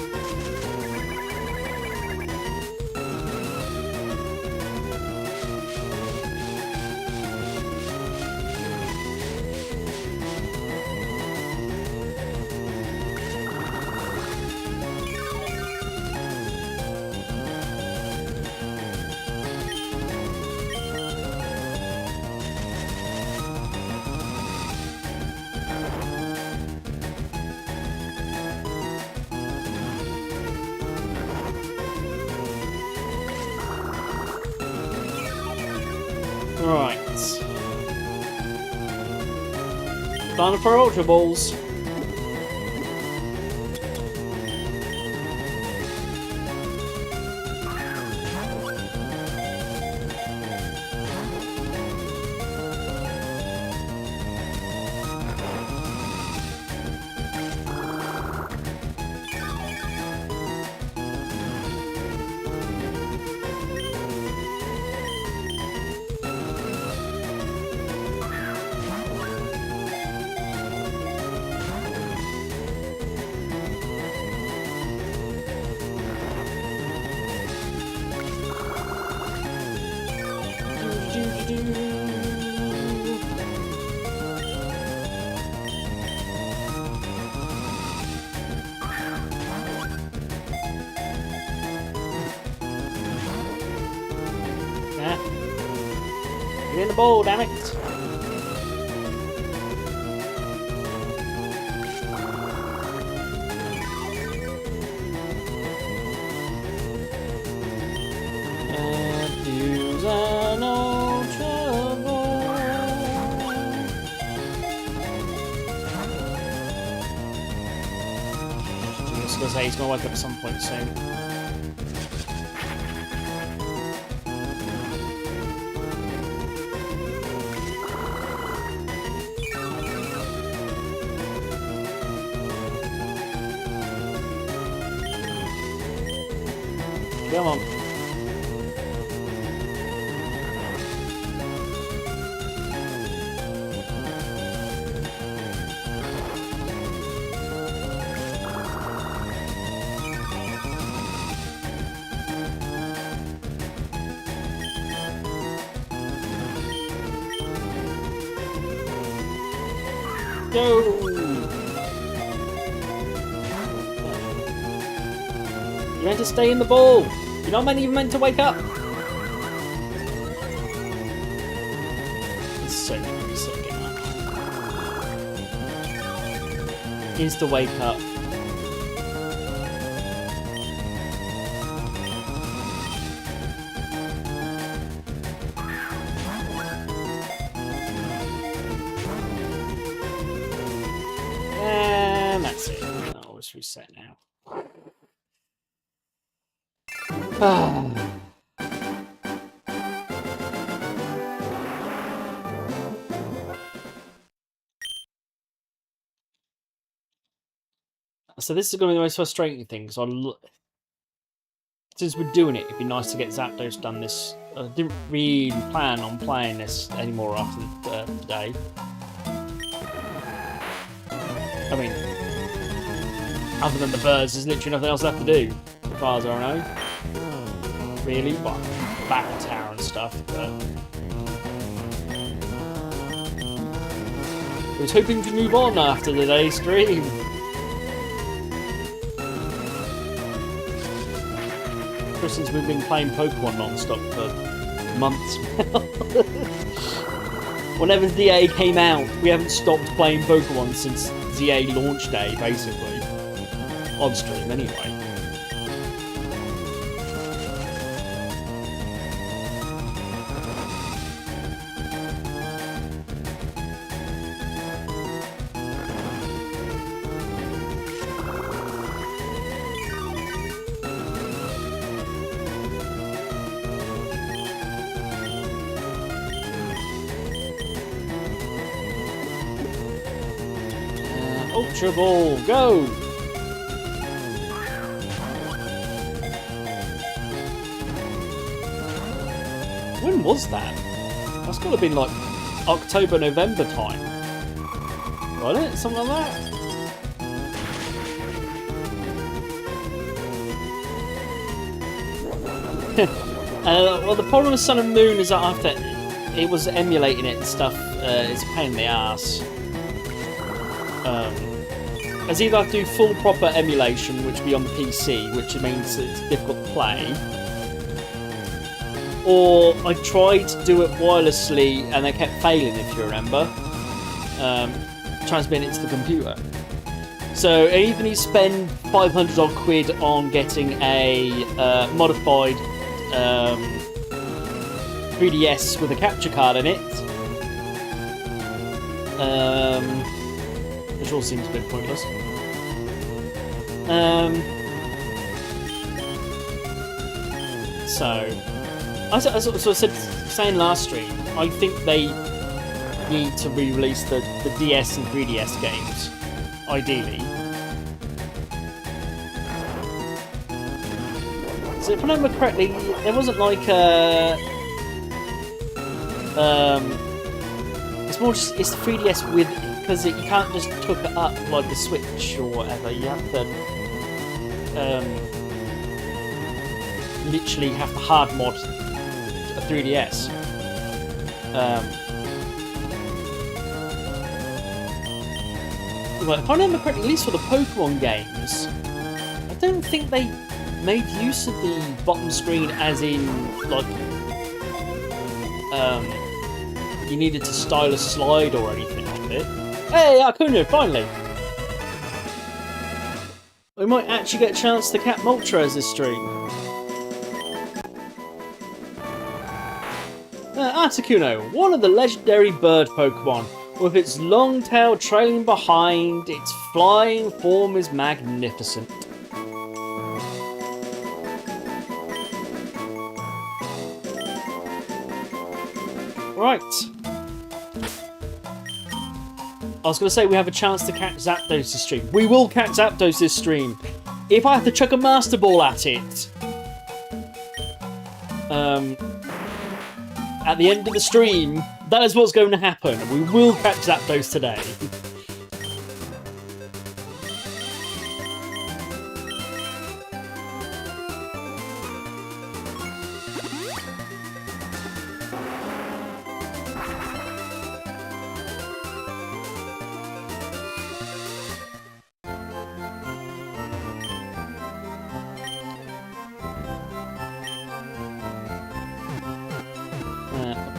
S3: Right. Time for Ultra Balls. Get in the bowl, damn it! Use an Ultra Ball. Just gonna say he's gonna wake up at some point soon. Come on. Go! You're meant to stay in the ball! You're not even meant to wake up! It's so good to so get up. Needs to wake up. And that's it. I'll just reset now. So this is going to be the most frustrating thing, because since we're doing it, it'd be nice to get Zapdos done this. I didn't really plan on playing this anymore after the day. I mean, other than the birds, there's literally nothing else left to do, as far as I know. Really, but battle tower and stuff. But I was hoping to move on after the day's stream. Since we've been playing Pokemon non-stop for months now. Whenever ZA came out, we haven't stopped playing Pokemon since ZA launch day, basically. On stream, anyway. Ultra Ball, go! When was that? That's got to have been like October, November time. Wasn't it? Something like that? Well, the problem with Sun and Moon is that after it was emulating it and stuff, it's a pain in the ass. As either I have to do full proper emulation, which would be on the PC, which means it's difficult to play, or I tried to do it wirelessly and they kept failing, if you remember, transmitting it to the computer. So I either need to spend 500 odd quid on getting a modified 3DS with a capture card in it, which all seems a bit pointless. So, as I said, saying last stream, I think they need to re-release the DS and 3DS games, ideally. So if I remember correctly, there wasn't like a... it's more just, it's the 3DS with... Because you can't just hook it up like the Switch or whatever. You have to... literally have to hard mod a 3DS. Well, if I remember correctly, at least for the Pokemon games, I don't think they made use of the bottom screen as in, like, you needed to style a slide or anything of it. Hey, Arcuna, finally! We might actually get a chance to catch Moltres this stream. Articuno, one of the legendary bird Pokemon. With its long tail trailing behind, its flying form is magnificent. Right. I was going to say we have a chance to catch Zapdos this stream. We will catch Zapdos this stream. If I have to chuck a Master Ball at it. At the end of the stream, that is what's going to happen. We will catch Zapdos today.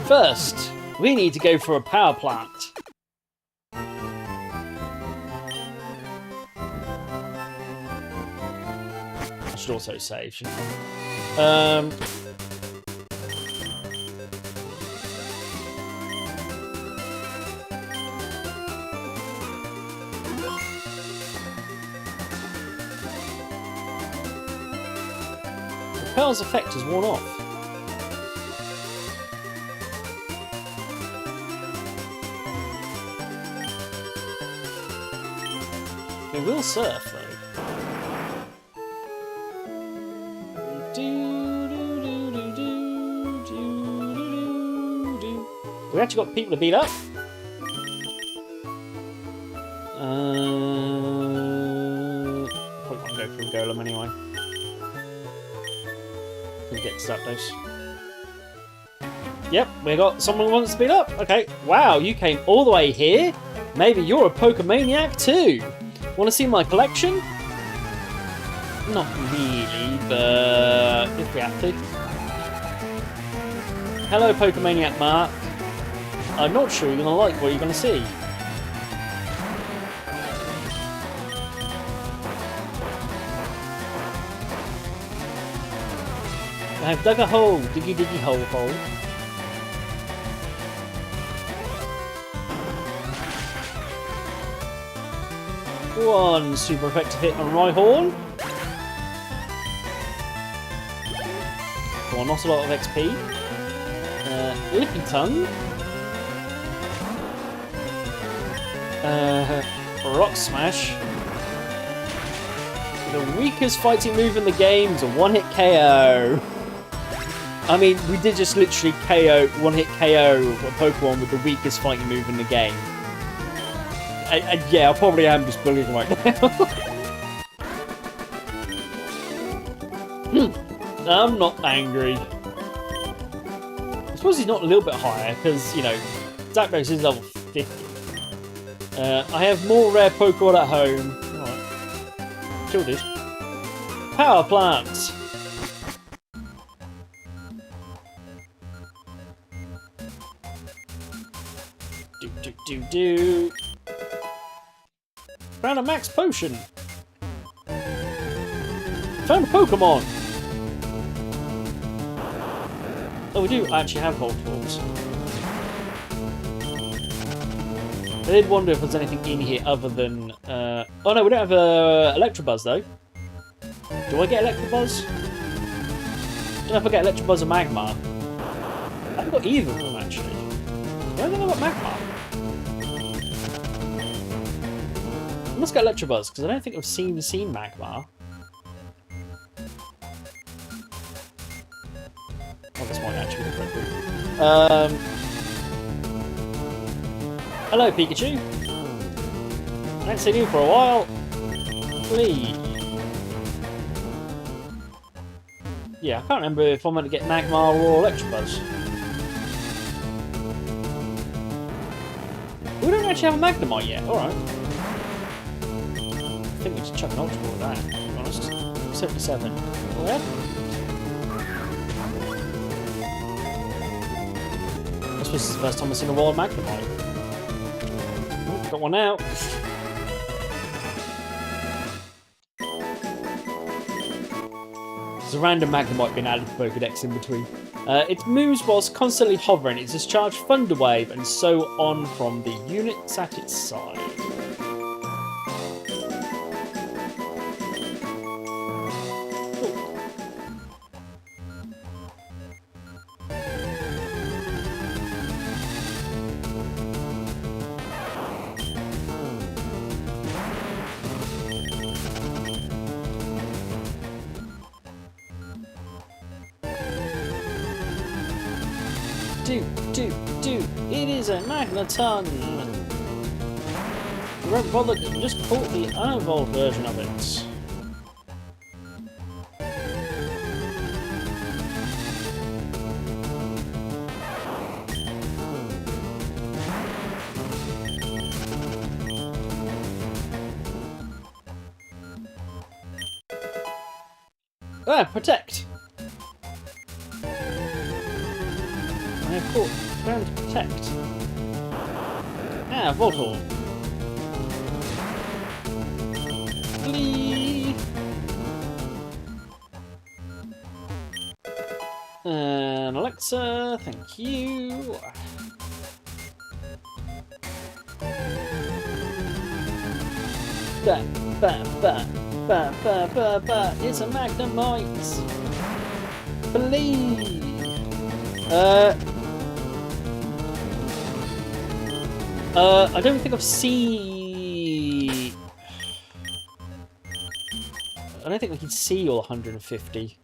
S3: First, we need to go for a power plant. I should also save, shouldn't I? The Pearl's effect has worn off. It will surf, though. We actually got people to beat up. Probably want to go for a Golem anyway. We'll get to Zapdos. Yep, we got someone who wants to beat up. Okay, wow, you came all the way here. Maybe you're a Pokemaniac too. Want to see my collection? Not really, but if we have to. Hello, Pokemaniac Mark. I'm not sure you're going to like what you're going to see. I've dug a hole. Diggy diggy hole hole. One super effective hit on Rhyhorn. Well, not a lot of XP. Lippy Tongue. Rock Smash. The weakest fighting move in the game is a one-hit KO. I mean, we did just literally KO, one-hit KO a Pokemon with the weakest fighting move in the game. And yeah, I probably am just bullying right now. I'm not angry. I suppose he's not a little bit higher, because, you know, Zapdos is level 50. I have more rare Pokemon at home. Alright. Killed it. Power plants! Do. Found a max potion. Found a Pokemon. Oh, we do actually have Voltorbs. I did wonder if there's anything in here other than... Oh no, we don't have Electabuzz though. Do I get Electabuzz? Don't know if I get Electabuzz or Magmar. I haven't got either of them actually. I don't think I got Magmar. I must get Electabuzz because I don't think I've seen Magmar. Oh, this might actually be the correct route. Hello, Pikachu. I haven't seen you for a while. Please. Yeah, I can't remember if I'm going to get Magmar or Electabuzz. We don't actually have a Magnemite yet. Alright. I think we just chuck an Ultra Ball at that, to be honest. 77. Oh, yeah. I suppose this is the first time I've seen a wild Magnemite. Oh, got one out. There's a random Magnemite being added to Pokedex in between. Its moves whilst constantly hovering, it discharges Thunder Wave and so on from the units at its side. Do. It is a Magneton! You won't bother, just caught the unevolved version of it. Ah, protect! I have caught ground to protect. Ah, Voltorb. Flee! And Alexa, thank you. Ba. It's a Magnemite. Flee! I don't think I've seen... I don't think we can see all 150.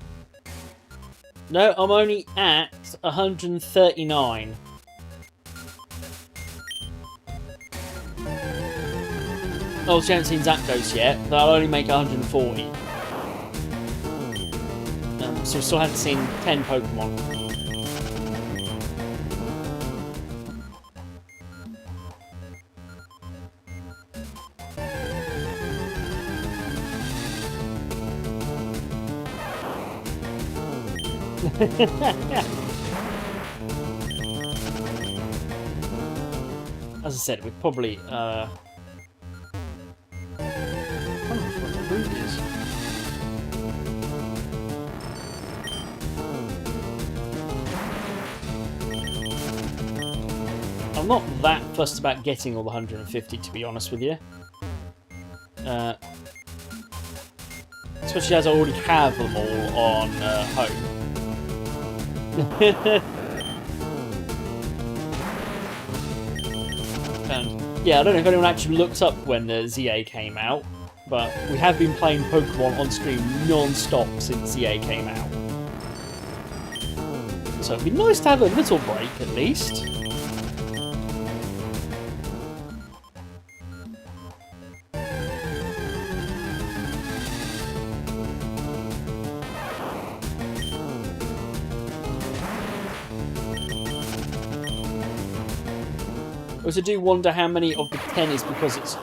S3: No, I'm only at 139. Oh, so you haven't seen Zapdos yet. That'll only make 140. So we still haven't seen 10 Pokemon. As I said, we'd probably I don't know what the route is. I'm not that fussed about getting all the 150, to be honest with you. Especially as I already have them all on home. And yeah, I don't know if anyone actually looked up when the ZA came out, but we have been playing Pokemon on stream non-stop since ZA came out. So it'd be nice to have a little break at least. I also do wonder how many of the 10 is because it's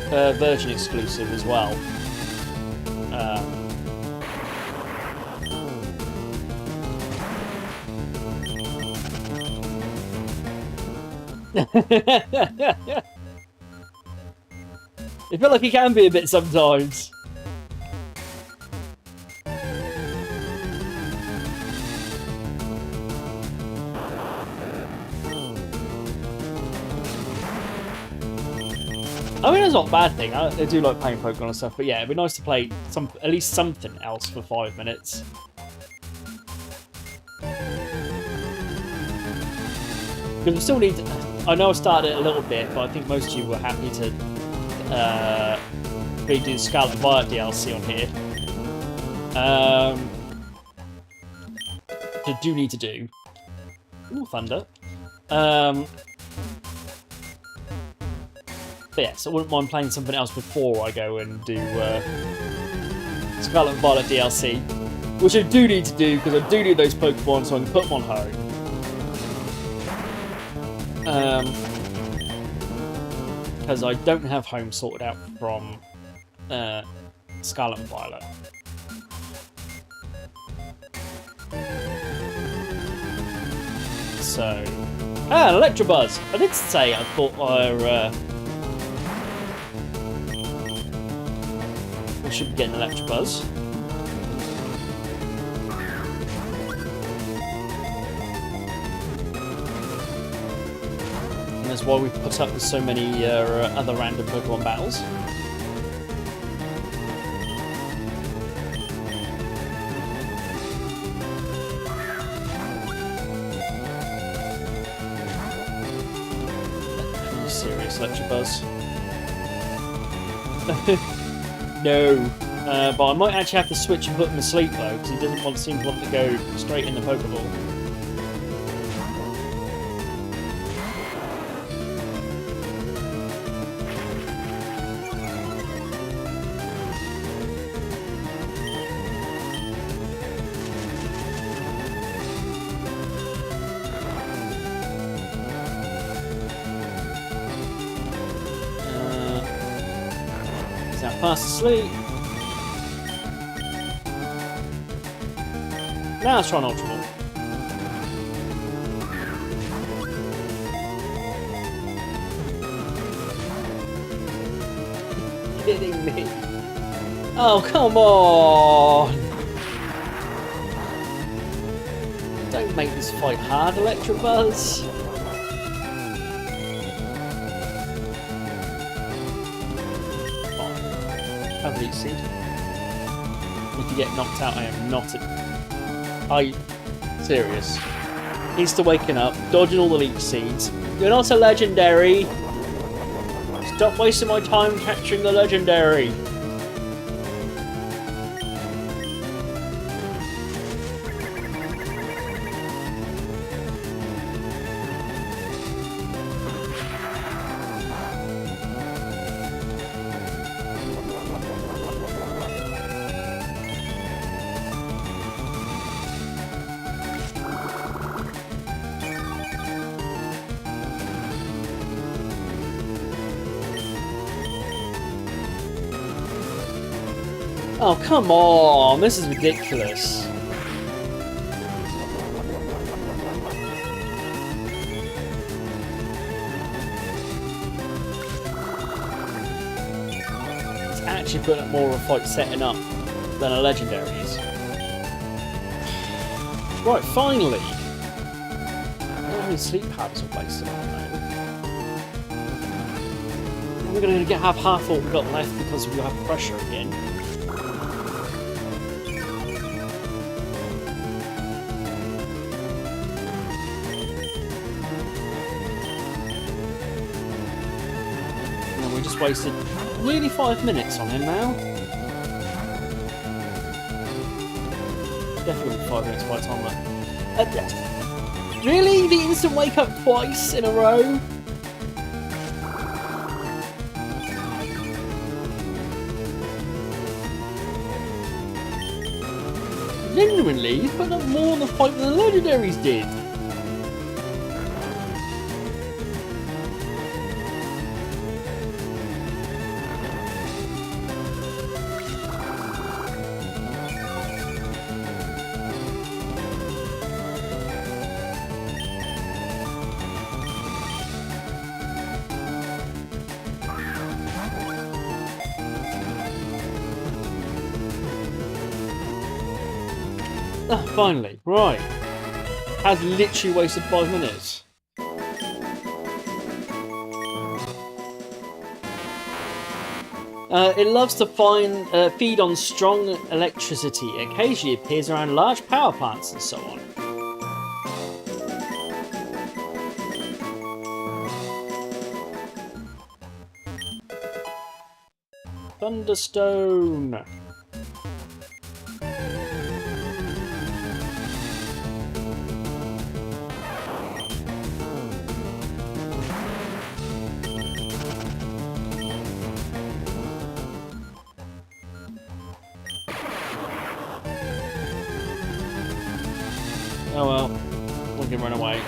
S3: Virgin exclusive as well. I feel like he can be a bit sometimes. I mean, it's not a bad thing. I do like playing Pokemon and stuff, but yeah, it'd be nice to play at least something else for 5 minutes. Because we still need... I know I started it a little bit, but I think most of you were happy to redo the Scarlet and Violet DLC on here. I do need to do. Ooh, thunder. But yes, I wouldn't mind playing something else before I go and do Scarlet and Violet DLC. Which I do need to do, because I do need those Pokemon so I can put them on home. Because I don't have home sorted out from Scarlet and Violet. So... an Electabuzz! I did say I thought we should be getting an Electabuzz. And that's why we put up with so many other random Pokemon battles. Are you serious, Electabuzz? No. But I might actually have to switch and put him asleep though, because he doesn't seem to want to go straight in the Pokeball. Fast asleep. Now let's try an Ultra Ball. Kidding me? Oh, come on! Don't make this fight hard, Electabuzz. Leech Seed. If you get knocked out, I am not... Are you serious? He's still waking up, dodging all the Leech Seeds. You're not a Legendary! Stop wasting my time capturing the Legendary! Oh, come on! This is ridiculous. It's actually putting up more of a fight setting up than a Legendary is. Right, finally! How many sleep powders are wasted on now? We're going to have half what we've got left because we have pressure again. Wasted nearly 5 minutes on him now. Definitely 5 minutes by the time that. Yes. Really? The instant wake up twice in a row? Genuinely, he's put up more on the fight than the Legendaries did. Ah, finally. Right. Has literally wasted 5 minutes. It loves to feed on strong electricity. It occasionally appears around large power plants and so on. Thunderstone. Oh well, we can run away.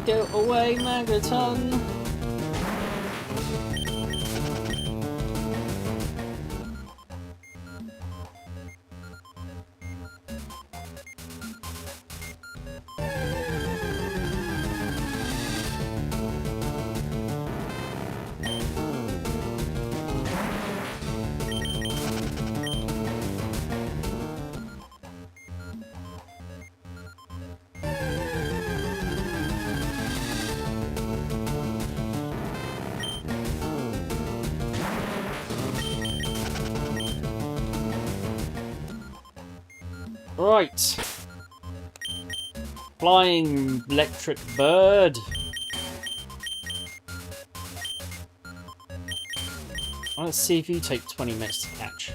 S3: Go away, Magneton! Right. Flying electric bird. Let's see if you take 20 minutes to catch.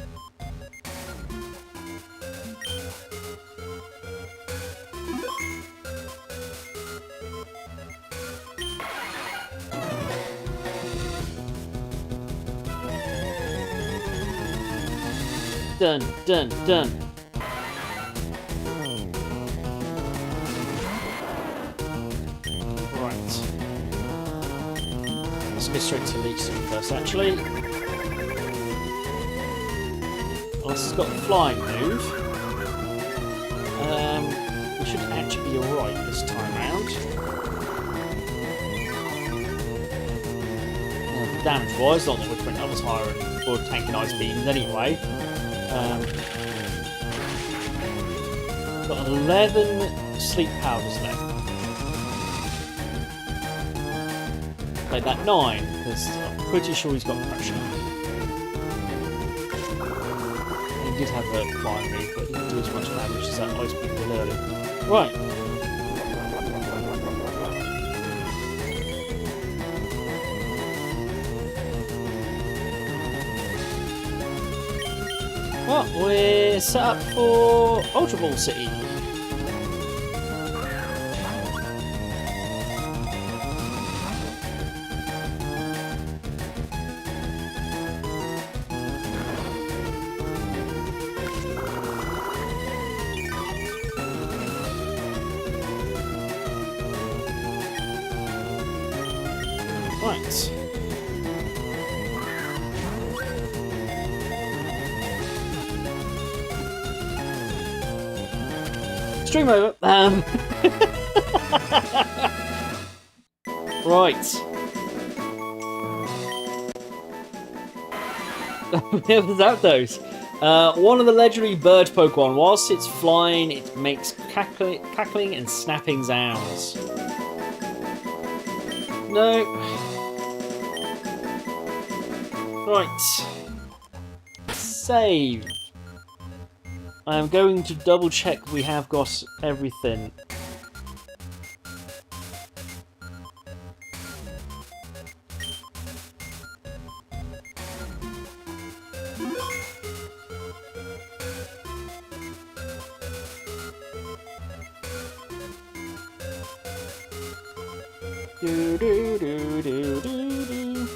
S3: Done, done, done. Let's go straight to Legion first, actually. Unless it's got a flying move. We should actually be alright this time round. Damage-wise, not that we're putting up as higher or tanking ice beams anyway. Got 11 sleep powders left. Play that 9, because I'm pretty sure he's got pressure. He did have a flying move, but he didn't do as much damage as that ice beam did earlier. Right. Well, we're set up for Ultra Ball City. Right. Stream over. Right. Without those. One of the legendary bird Pokemon, whilst it's flying, it makes cackling and snapping sounds. No. Right. Save. I am going to double check we have got everything. Do, do, do, do, do, do.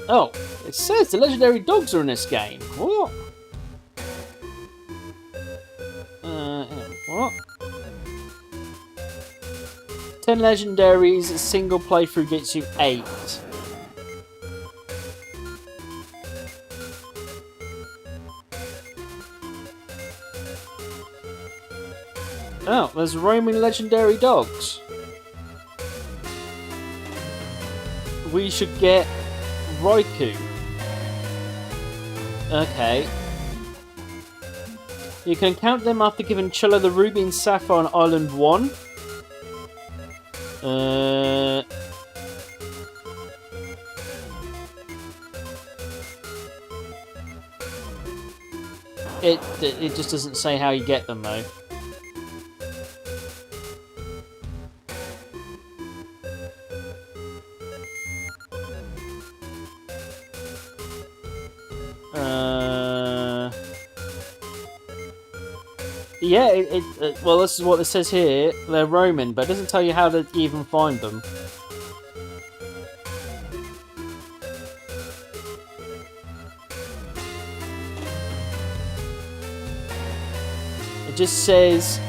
S3: Oh, it says the legendary dogs are in this game. What? What? 10 legendaries, a single playthrough gets you 8. Oh, there's roaming legendary dogs. We should get Raikou. Okay. You can count them after giving Chilla the Ruby and Sapphire on Island 1. It just doesn't say how you get them though. Yeah, well, this is what it says here. They're roaming, but it doesn't tell you how to even find them. It just says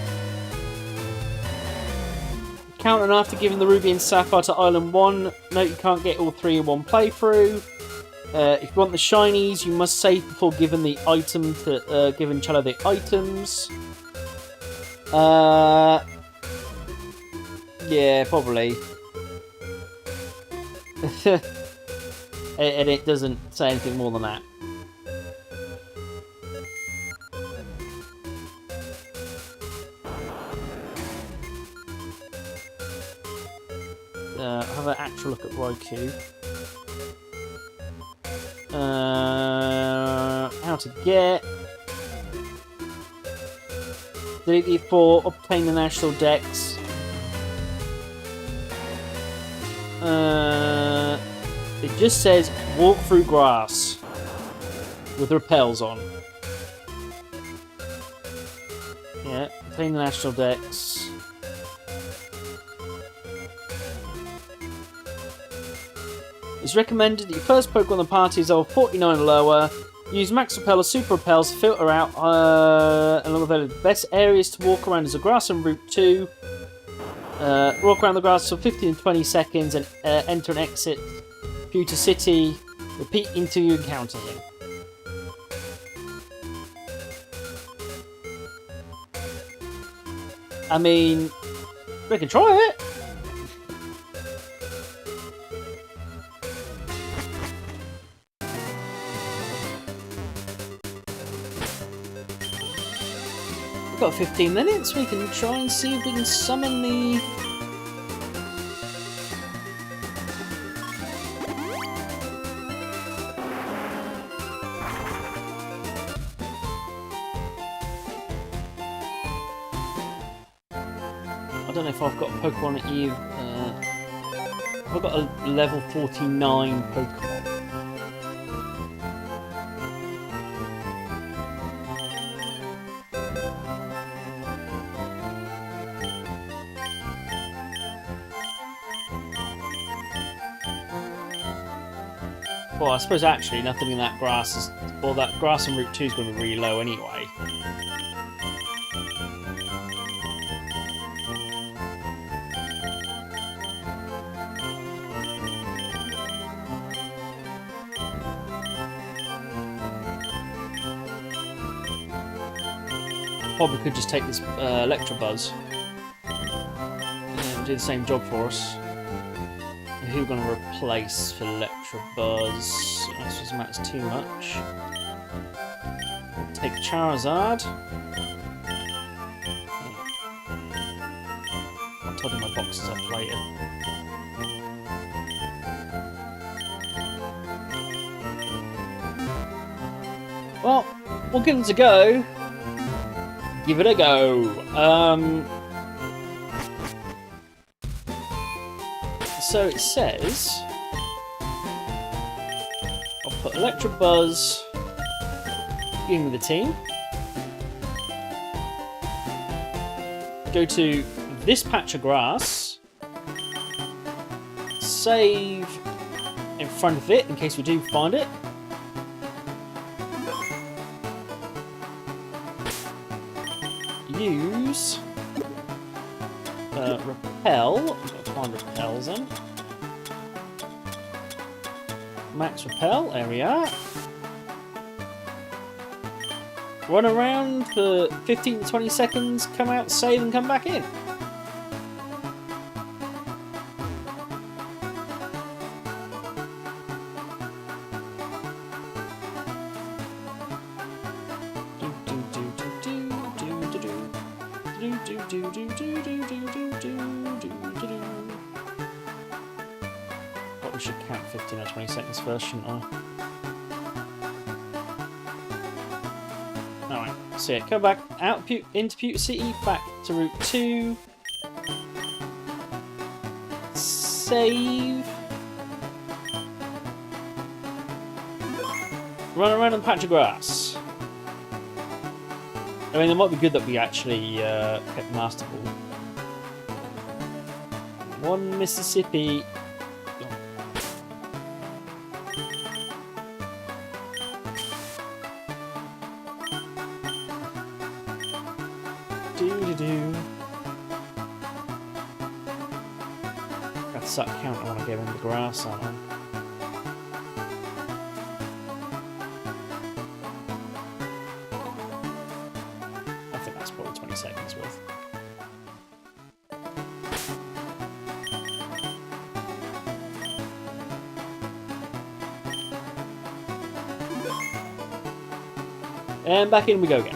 S3: counting after giving the Ruby and Sapphire to Island 1. Note you can't get all 3 in one playthrough. If you want the shinies, you must save before giving the item to giving Chella the items. Yeah, probably. And it doesn't say anything more than that. Have an actual look at Raikou. How to get. Delete for obtain the national dex. It just says walk through grass with repels on. Yeah, obtain the national dex. It's recommended that your first Pokemon in the party is level 49 or lower. Use max repel or super repels to filter out along the best areas to walk around as a grass and Route 2. Walk around the grass for 15 to 20 seconds and enter and exit Pewter City. Repeat until you encounter him. I mean, we can try it. We've got 15 minutes, we can try and see if we can summon the... I don't know if I've got Pokemon at Eve... I've got a level 49 Pokemon. Well, I suppose actually nothing in that grass is... Well, that grass in Route 2 is going to be really low anyway. Probably could just take this Electabuzz and do the same job for us. Who are we going to replace for Electabuzz? That doesn't matter too much. Take Charizard. tidy my boxes up later. Well, we'll give it a go. Give it a go. So it says I'll put Electrobuzz in with the team. Go to this patch of grass. Save in front of it in case we do find it. Use repel. We've got to find repels then. Max repel. There we are. Run around for 15 to 20 seconds. Come out, save, and come back in. Probably should count 15 or 20 seconds first, shouldn't I? Alright, so yeah, come back out into Pewter City, back to Route 2. Save. Run around in the patch of grass. I mean, it might be good that we actually kept Master Ball. One Mississippi. Do-do-do. Got to start counting when I get in the grass, aren't I? I think that's probably 20 seconds worth. And back in we go again.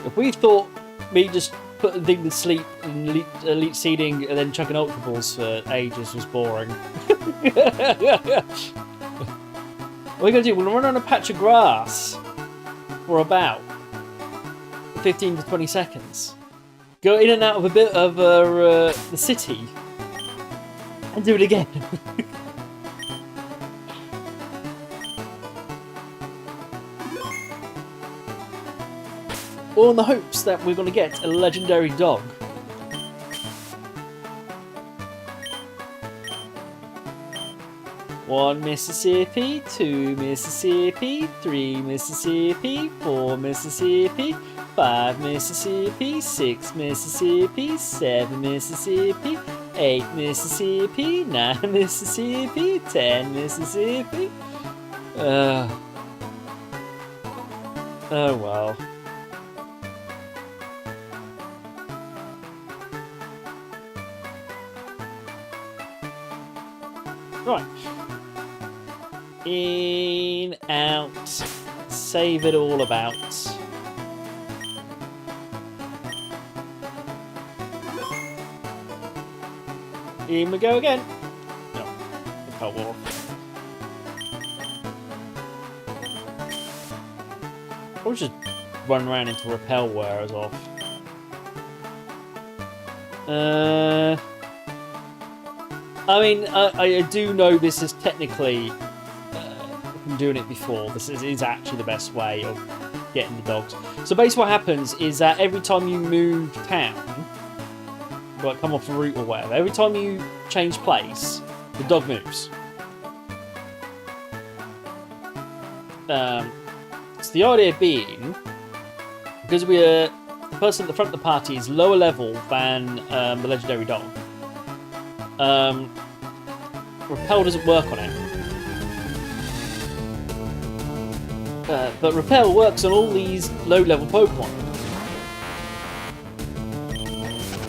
S3: If we thought me just putting things to sleep and elite seeding and then chucking Ultra Balls for ages was boring. What we're going to do, we're going to run on a patch of grass for about 15 to 20 seconds. Go in and out of a bit of the city and do it again. All in the hopes that we're going to get a legendary dog. One Mississippi, 2 Mississippi, 3 Mississippi, 4 Mississippi, 5 Mississippi, 6 Mississippi, 7 Mississippi, 8 Mississippi, 9 Mississippi, 10 Mississippi. Oh well. Right. In, out, save it all about. In we go again. No, the cut off. Or just run around into repel wearers off. I mean, I do know this is technically, from doing it before, this is actually the best way of getting the dogs. So basically what happens is that every time you move town, like come off the route or whatever, every time you change place, the dog moves. So the idea being, because the person at the front of the party is lower level than the legendary dog, repel doesn't work on it. But repel works on all these low-level Pokemon.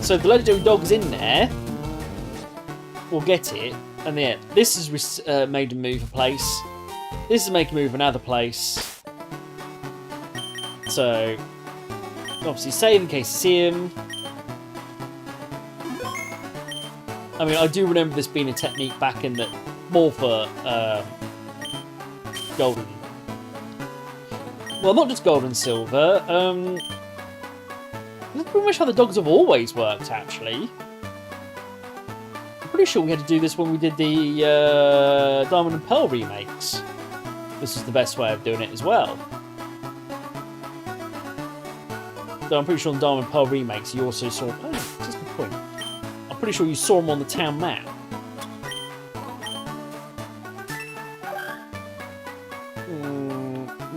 S3: So if the legendary dog's in there, we'll get it. And yeah, this is made to move a place. this is make a move another place. So, obviously save in case you see him. I mean, I do remember this being a technique back in the more for Golden. Well, not just Gold and Silver. That's pretty much how the dogs have always worked, actually. I'm pretty sure we had to do this when we did the Diamond and Pearl remakes. This is the best way of doing it as well. So I'm pretty sure in Diamond and Pearl remakes you also saw... Oh, that's a good point. I'm pretty sure you saw them on the town map.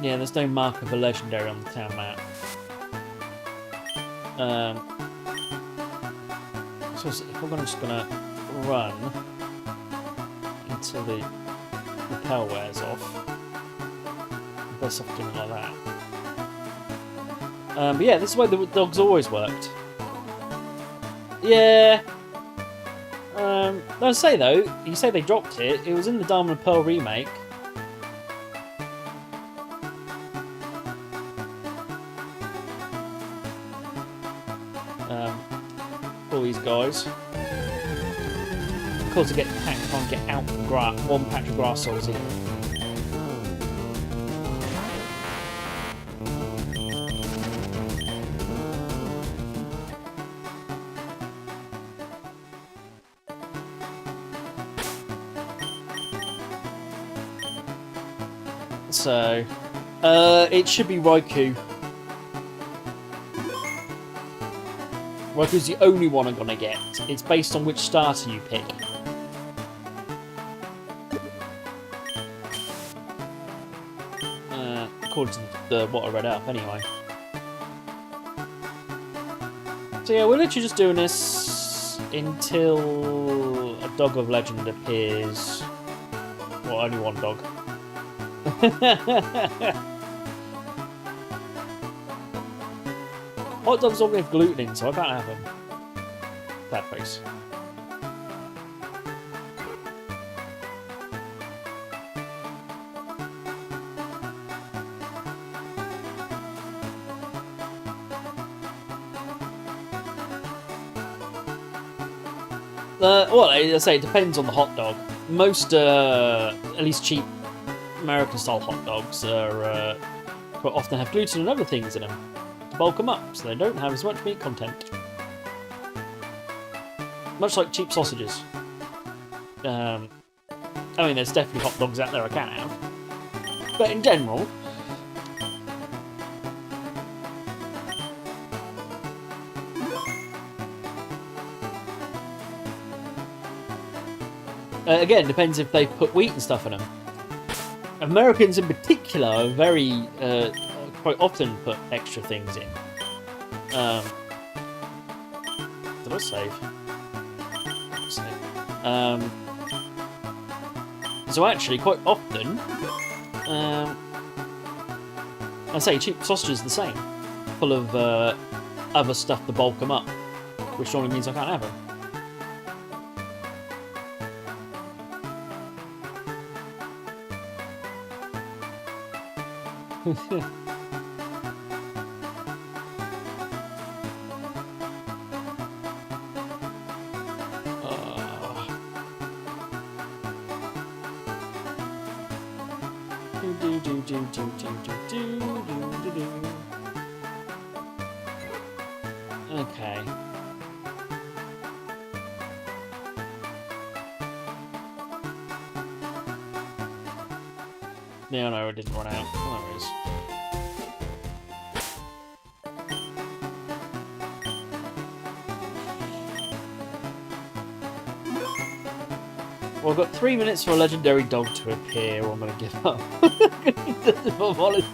S3: Yeah, there's no mark of a legendary on the town map. So if we're just gonna run until the repel wears off, best off doing it like that. But yeah, this is the way the dogs always worked. Yeah. I say though, you say they dropped it. It was in the Diamond and Pearl remake. All these guys. Of course, to get packed, can't get out from one patch of grass soils in. So, it should be Raikou. Raikou's the only one I'm gonna get. It's based on which starter you pick. According to what I read up, anyway. So yeah, we're literally just doing this until a dog of legend appears. Well, only one dog. Hot dogs all have gluten in, so I can't have them. That face. Well, I say it depends on the hot dog. Most, at least cheap American-style hot dogs are quite often have gluten and other things in them to bulk them up, so they don't have as much meat content. Much like cheap sausages. I mean, there's definitely hot dogs out there I can have, but in general. Again, depends if they put wheat and stuff in them. Americans in particular are very, quite often put extra things in. Did I save? So actually, quite often, I say cheap sausages are the same. Full of other stuff to bulk them up, which normally means I can't have them. Okay. Yeah, no, it didn't run out. Oh, there it is. Well, I've got 3 minutes for a legendary dog to appear, or I'm going to give up. If I'm honest.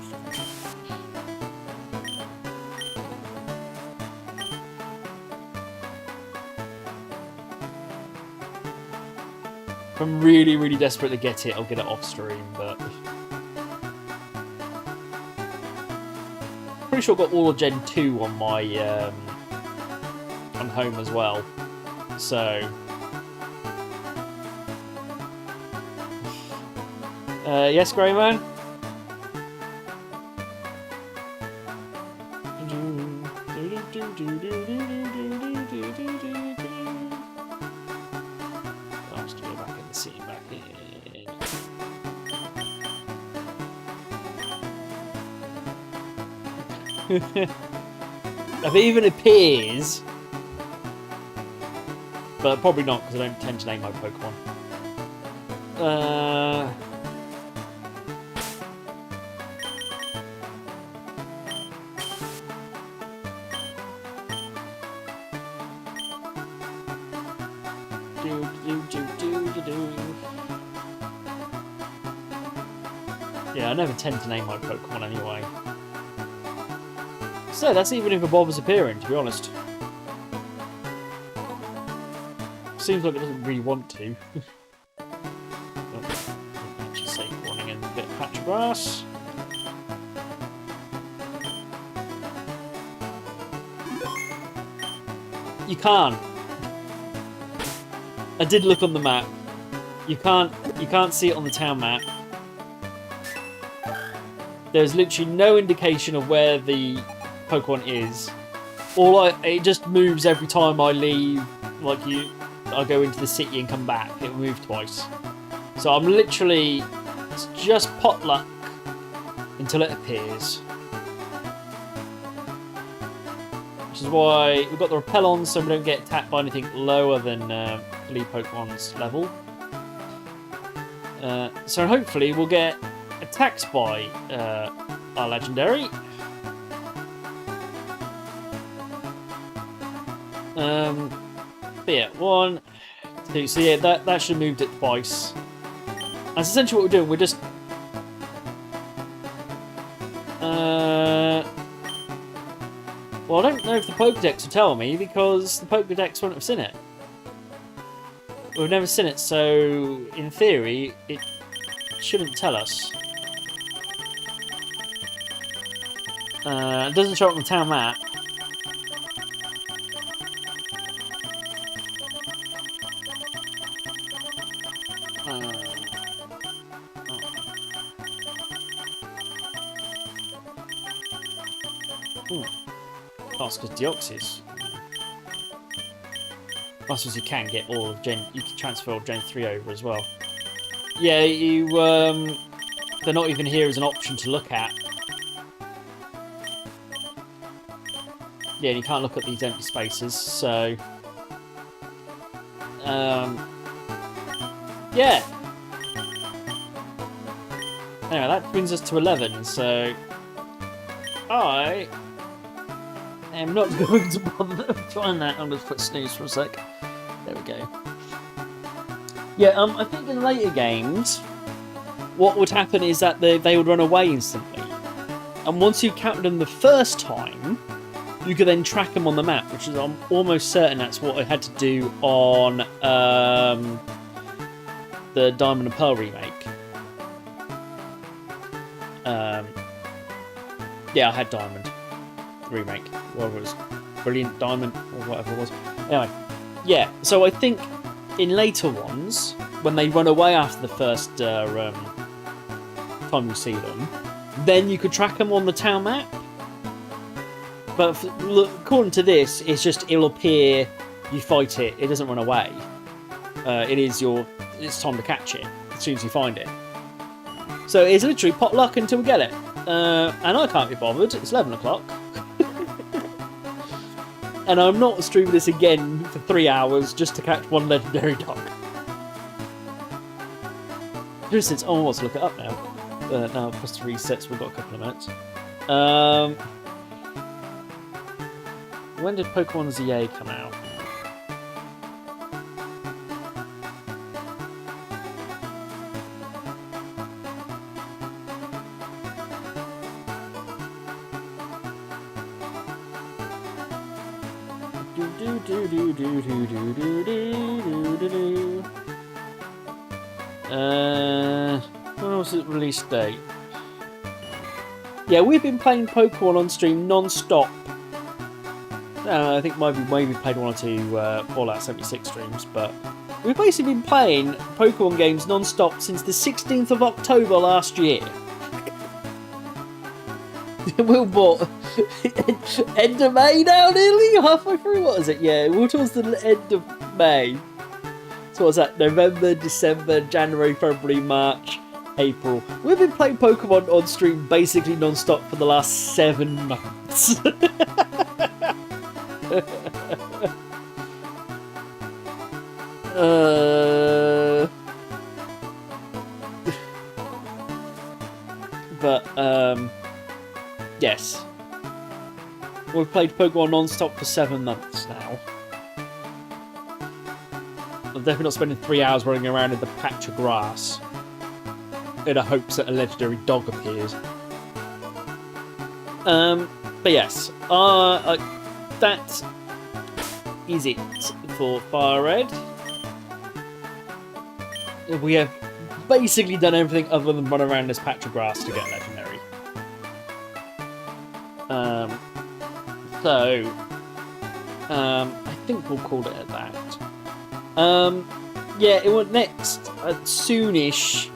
S3: If I'm really, really desperate to get it, I'll get it off stream, but... Pretty sure I've got all of Gen 2 on my, on home as well, so... Yes, Greyman? I'll just go back in the scene back in. If it even appears, but probably not because I don't tend to name my Pokemon. Yeah, I never tend to name my Pokemon anyway. So that's even if it bothers appearing, to be honest. Seems like it doesn't really want to. Just say running in a bit of patch of grass. You can't. I did look on the map. You can't see it on the town map. There's literally no indication of where the Pokemon is. It just moves every time I leave. Like I go into the city and come back. It'll move twice. So I'm literally, it's just pot luck until it appears. Which is why we've got the repel on, so we don't get attacked by anything lower than Leaf Pokemon's level. So hopefully we'll get attacks by our Legendary. But yeah, 1, 2. So yeah, that should have moved it twice. That's essentially what we're doing. We're just well, I don't know if the Pokédex will tell me because the Pokédex won't have seen it. We've never seen it, so in theory, it shouldn't tell us. It doesn't show up on the town map. That's because Deoxys. I suppose you can get all of Gen. You can transfer all Gen 3 over as well. Yeah, they're not even here as an option to look at. Yeah, you can't look at these empty spaces, so yeah. Anyway, that brings us to 11. So I am not going to bother trying that. I'm going to put snooze for a sec. There we go. Yeah, I think in later games, what would happen is that they would run away instantly. And once you captured them the first time, you could then track them on the map, which is, I'm almost certain that's what I had to do on the Diamond and Pearl remake. Yeah, I had Diamond remake, whatever it was, Brilliant Diamond or whatever it was. Anyway, yeah. So I think in later ones, when they run away after the first time you see them, then you could track them on the town map. But according to this, it's just it'll appear, you fight it, it doesn't run away. It's time to catch it as soon as you find it. So it's literally pot luck until we get it. And I can't be bothered, it's 11 o'clock. And I'm not streaming this again for 3 hours just to catch one legendary dog. For instance, I want to look it up now. Now plus the resets, we've got a couple of minutes. When did Pokemon ZA come out? When was it release date? Yeah, we've been playing Pokemon on stream non-stop. I think maybe played one or two Fallout 76 streams, but we've basically been playing Pokemon games non-stop since the 16th of October last year. We'll what? End of May now, nearly? Halfway through? What is it? Yeah, we're towards the end of May. So what's that? November, December, January, February, March, April. We've been playing Pokemon on stream basically non-stop for the last 7 months. Yes. We've played Pokemon non-stop for 7 months now. I'm definitely not spending 3 hours running around in the patch of grass in the hopes that a legendary dog appears. But yes, that is it for Fire Red. We have basically done everything other than run around this patch of grass to get legendary. I think we'll call it at that. Yeah, it went next. Soonish,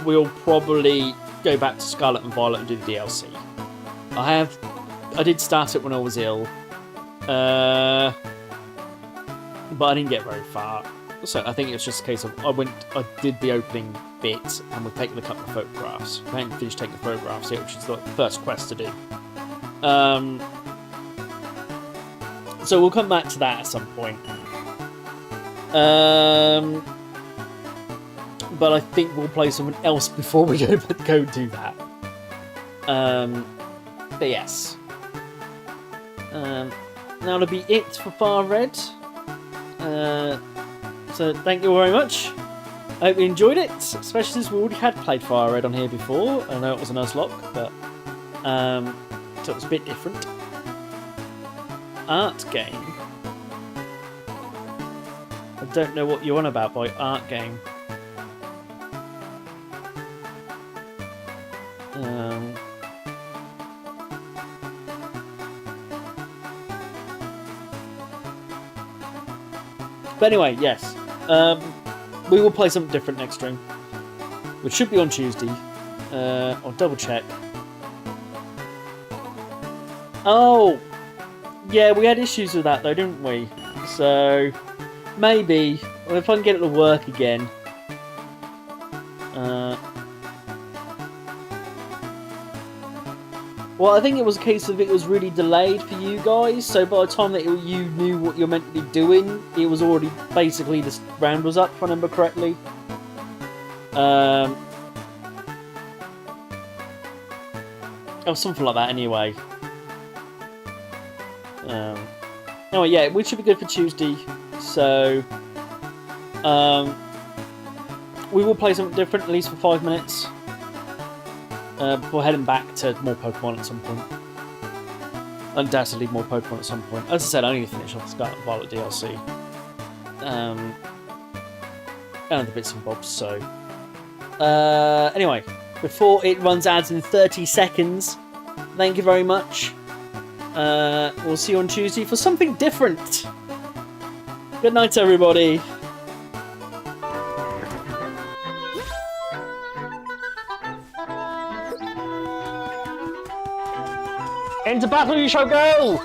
S3: we'll probably go back to Scarlet and Violet and do the DLC. I did start it when I was ill, but I didn't get very far. So I think it was just a case of I did the opening bit, and we've taken a couple of photographs. I haven't finished taking the photographs yet, which is the first quest to do. So we'll come back to that at some point. But I think we'll play something else before we go do that. But yes. Now that'll be it for Fire Red. So thank you very much. I hope you enjoyed it, especially since we already had played Fire Red on here before. I know it was a Nuzlocke, but so it was a bit different. Art game. I don't know what you're on about by art game. But anyway, yes. We will play something different next stream, which should be on Tuesday. I'll double check. Oh! Yeah, we had issues with that though, didn't we? So, maybe, if I can get it to work again. Well, I think it was a case of it was really delayed for you guys, so by the time that you knew what you're meant to be doing, it was already, basically, the round was up, if I remember correctly. Or something like that, anyway. Anyway, yeah, we should be good for Tuesday, so we will play something different, at least for 5 minutes, before heading back to more Pokemon at some point. Undoubtedly more Pokemon at some point. As I said, I need to finish off the Scarlet and Violet DLC. And the bits and bobs, so... anyway, before it runs ads in 30 seconds, thank you very much. We'll see you on Tuesday for something different. Good night, everybody.
S1: Into battle you shall go!